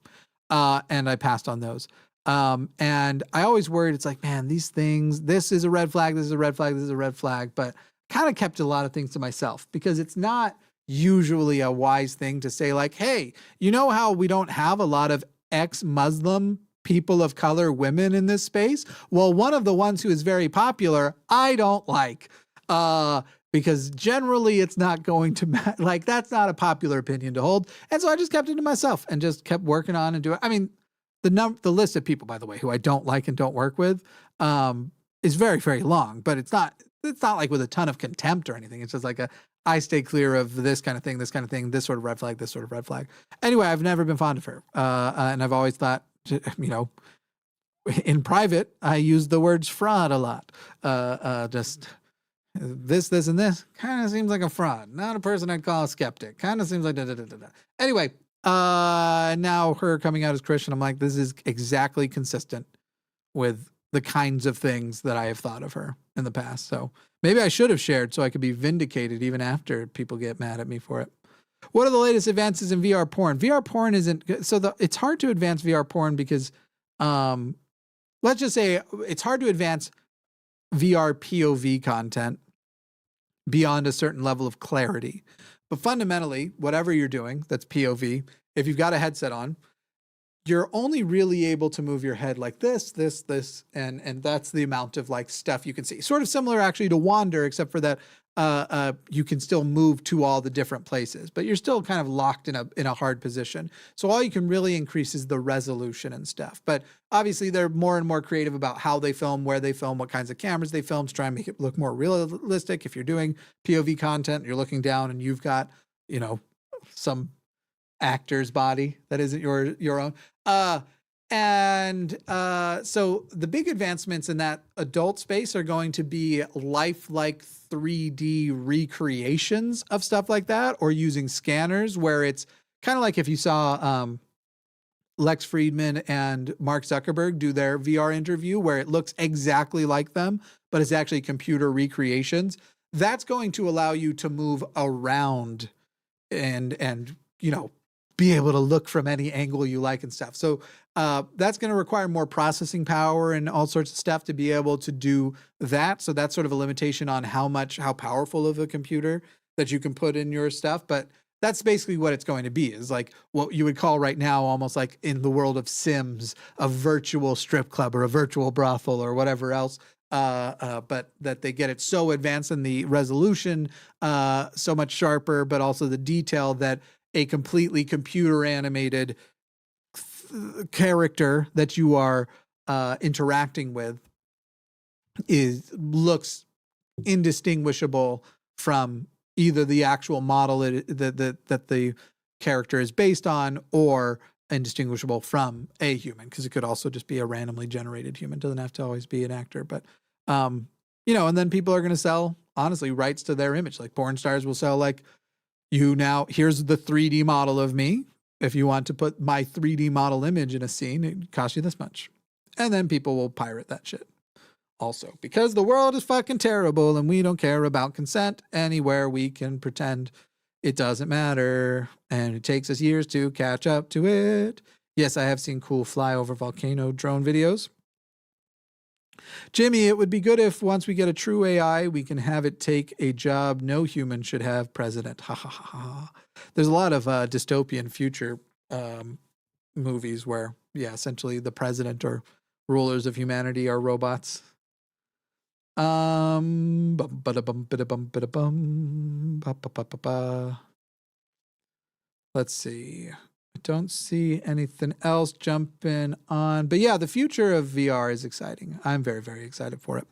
And I passed on those. And I always worried, it's like, man, these things, this is a red flag, this is a red flag, this is a red flag, but kind of kept a lot of things to myself because it's not usually a wise thing to say like, hey, you know how we don't have a lot of ex-Muslim people of color women in this space? Well, one of the ones who is very popular, I don't like, because generally it's not going to like, that's not a popular opinion to hold. And so I just kept it to myself and just kept working on and doing. I mean, the list of people, by the way, who I don't like and don't work with, is very, very long, but it's not like with a ton of contempt or anything. It's just like I stay clear of this kind of thing, this sort of red flag, this sort of red flag. Anyway, I've never been fond of her. And I've always thought, you know, in private, I use the words fraud a lot. Just this, and this kind of seems like a fraud. Not a person I'd call a skeptic. Kind of seems like da-da-da-da-da. Anyway, now her coming out as Christian, I'm like, this is exactly consistent with the kinds of things that I have thought of her in the past. So maybe I should have shared so I could be vindicated even after people get mad at me for it. What are the latest advances in VR porn? VR porn isn't, so it's hard to advance VR porn because, let's just say it's hard to advance VR POV content beyond a certain level of clarity. But fundamentally, whatever you're doing, that's POV, if you've got a headset on, you're only really able to move your head like this, and that's the amount of like stuff you can see. Sort of similar actually to Wander, except for that you can still move to all the different places, but you're still kind of locked in a hard position. So all you can really increase is the resolution and stuff. But obviously they're more and more creative about how they film, where they film, what kinds of cameras they film to try and make it look more realistic. If you're doing POV content, you're looking down and you've got, you know, some actor's body that isn't your own. And so the big advancements in that adult space are going to be lifelike 3D recreations of stuff like that, or using scanners, where it's kind of like if you saw Lex Friedman and Mark Zuckerberg do their VR interview, where it looks exactly like them, but it's actually computer recreations. That's going to allow you to move around and be able to look from any angle you like and stuff. So that's going to require more processing power and all sorts of stuff to be able to do that. So that's sort of a limitation on how powerful of a computer that you can put in your stuff. But that's basically what it's going to be, is like what you would call right now, almost like in the world of Sims, a virtual strip club or a virtual brothel or whatever else. But that they get it so advanced in the resolution, so much sharper, but also the detail that a completely computer animated character that you are interacting with looks indistinguishable from either the actual model that the character is based on, or indistinguishable from a human, because it could also just be a randomly generated human. It doesn't have to always be an actor. But and then people are going to sell, honestly, rights to their image. Like porn stars will sell, like, here's the 3D model of me. If you want to put my 3D model image in a scene, it costs you this much. And then people will pirate that shit also, because the world is fucking terrible and we don't care about consent anywhere. We can pretend it doesn't matter, and it takes us years to catch up to it. Yes, I have seen cool fly over volcano drone videos. Jimmy, it would be good if once we get a true AI, we can have it take a job no human should have, president. Ha ha ha ha. There's a lot of dystopian future movies where, essentially the president or rulers of humanity are robots. Let's see. I don't see anything else jumping on. But yeah, the future of VR is exciting. I'm very, very excited for it.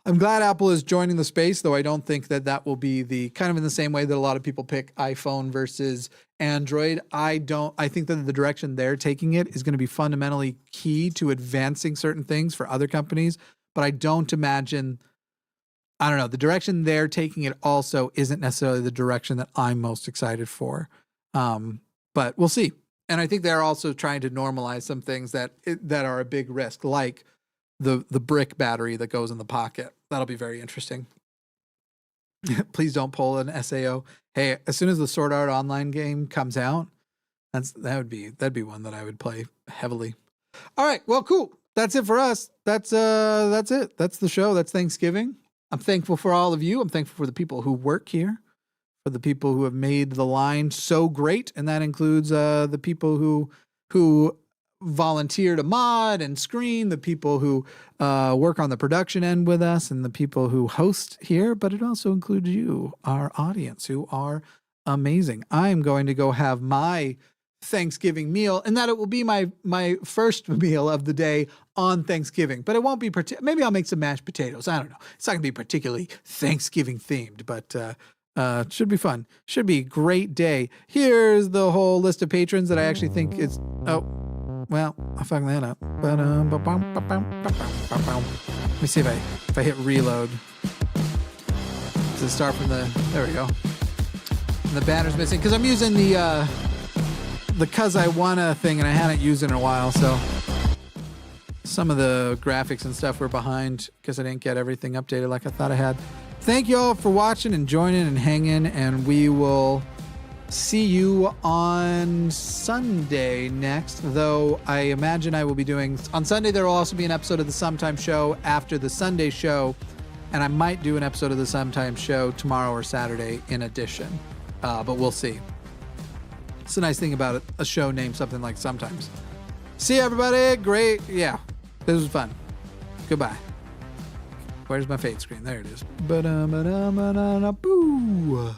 I'm glad Apple is joining the space, though I don't think that will be the kind of in the same way that a lot of people pick iPhone versus Android. I think that the direction they're taking it is going to be fundamentally key to advancing certain things for other companies. But I don't imagine, the direction they're taking it also isn't necessarily the direction that I'm most excited for. But we'll see. And I think they're also trying to normalize some things that are a big risk, like the brick battery that goes in the pocket. That'll be very interesting. Please don't pull an SAO. Hey, as soon as the Sword Art Online game comes out, that'd be one that I would play heavily. All right, well, cool. That's it for us. That's it. That's the show. That's Thanksgiving. I'm thankful for all of you. I'm thankful for the people who work here, for the people who have made the line so great, and that includes the people who volunteer to mod and screen, the people who work on the production end with us, and the people who host here. But it also includes you, our audience, who are amazing. I'm going to go have my Thanksgiving meal, and that it will be my first meal of the day on Thanksgiving. But it won't be maybe I'll make some mashed potatoes. I don't know. It's not going to be particularly Thanksgiving themed, but should be fun. Should be a great day. Here's the whole list of patrons that I actually think is. Oh, well, I fucked that up. Let me see if I hit reload. Does it start from the? There we go. And the banner's missing because I'm using the Cus I Wanna thing, and I hadn't used it in a while, so some of the graphics and stuff were behind because I didn't get everything updated like I thought I had. Thank you all for watching and joining and hanging, and we will see you on Sunday next, though I imagine I will be doing... On Sunday, there will also be an episode of the Sometime Show after the Sunday show, and I might do an episode of the Sometime Show tomorrow or Saturday in addition, but we'll see. It's a nice thing about a show named something like Sometimes. See you, everybody. Great. Yeah, this was fun. Goodbye. Where's my fade screen? There it is. Ba-da-ba-da-ba-da-da-boo.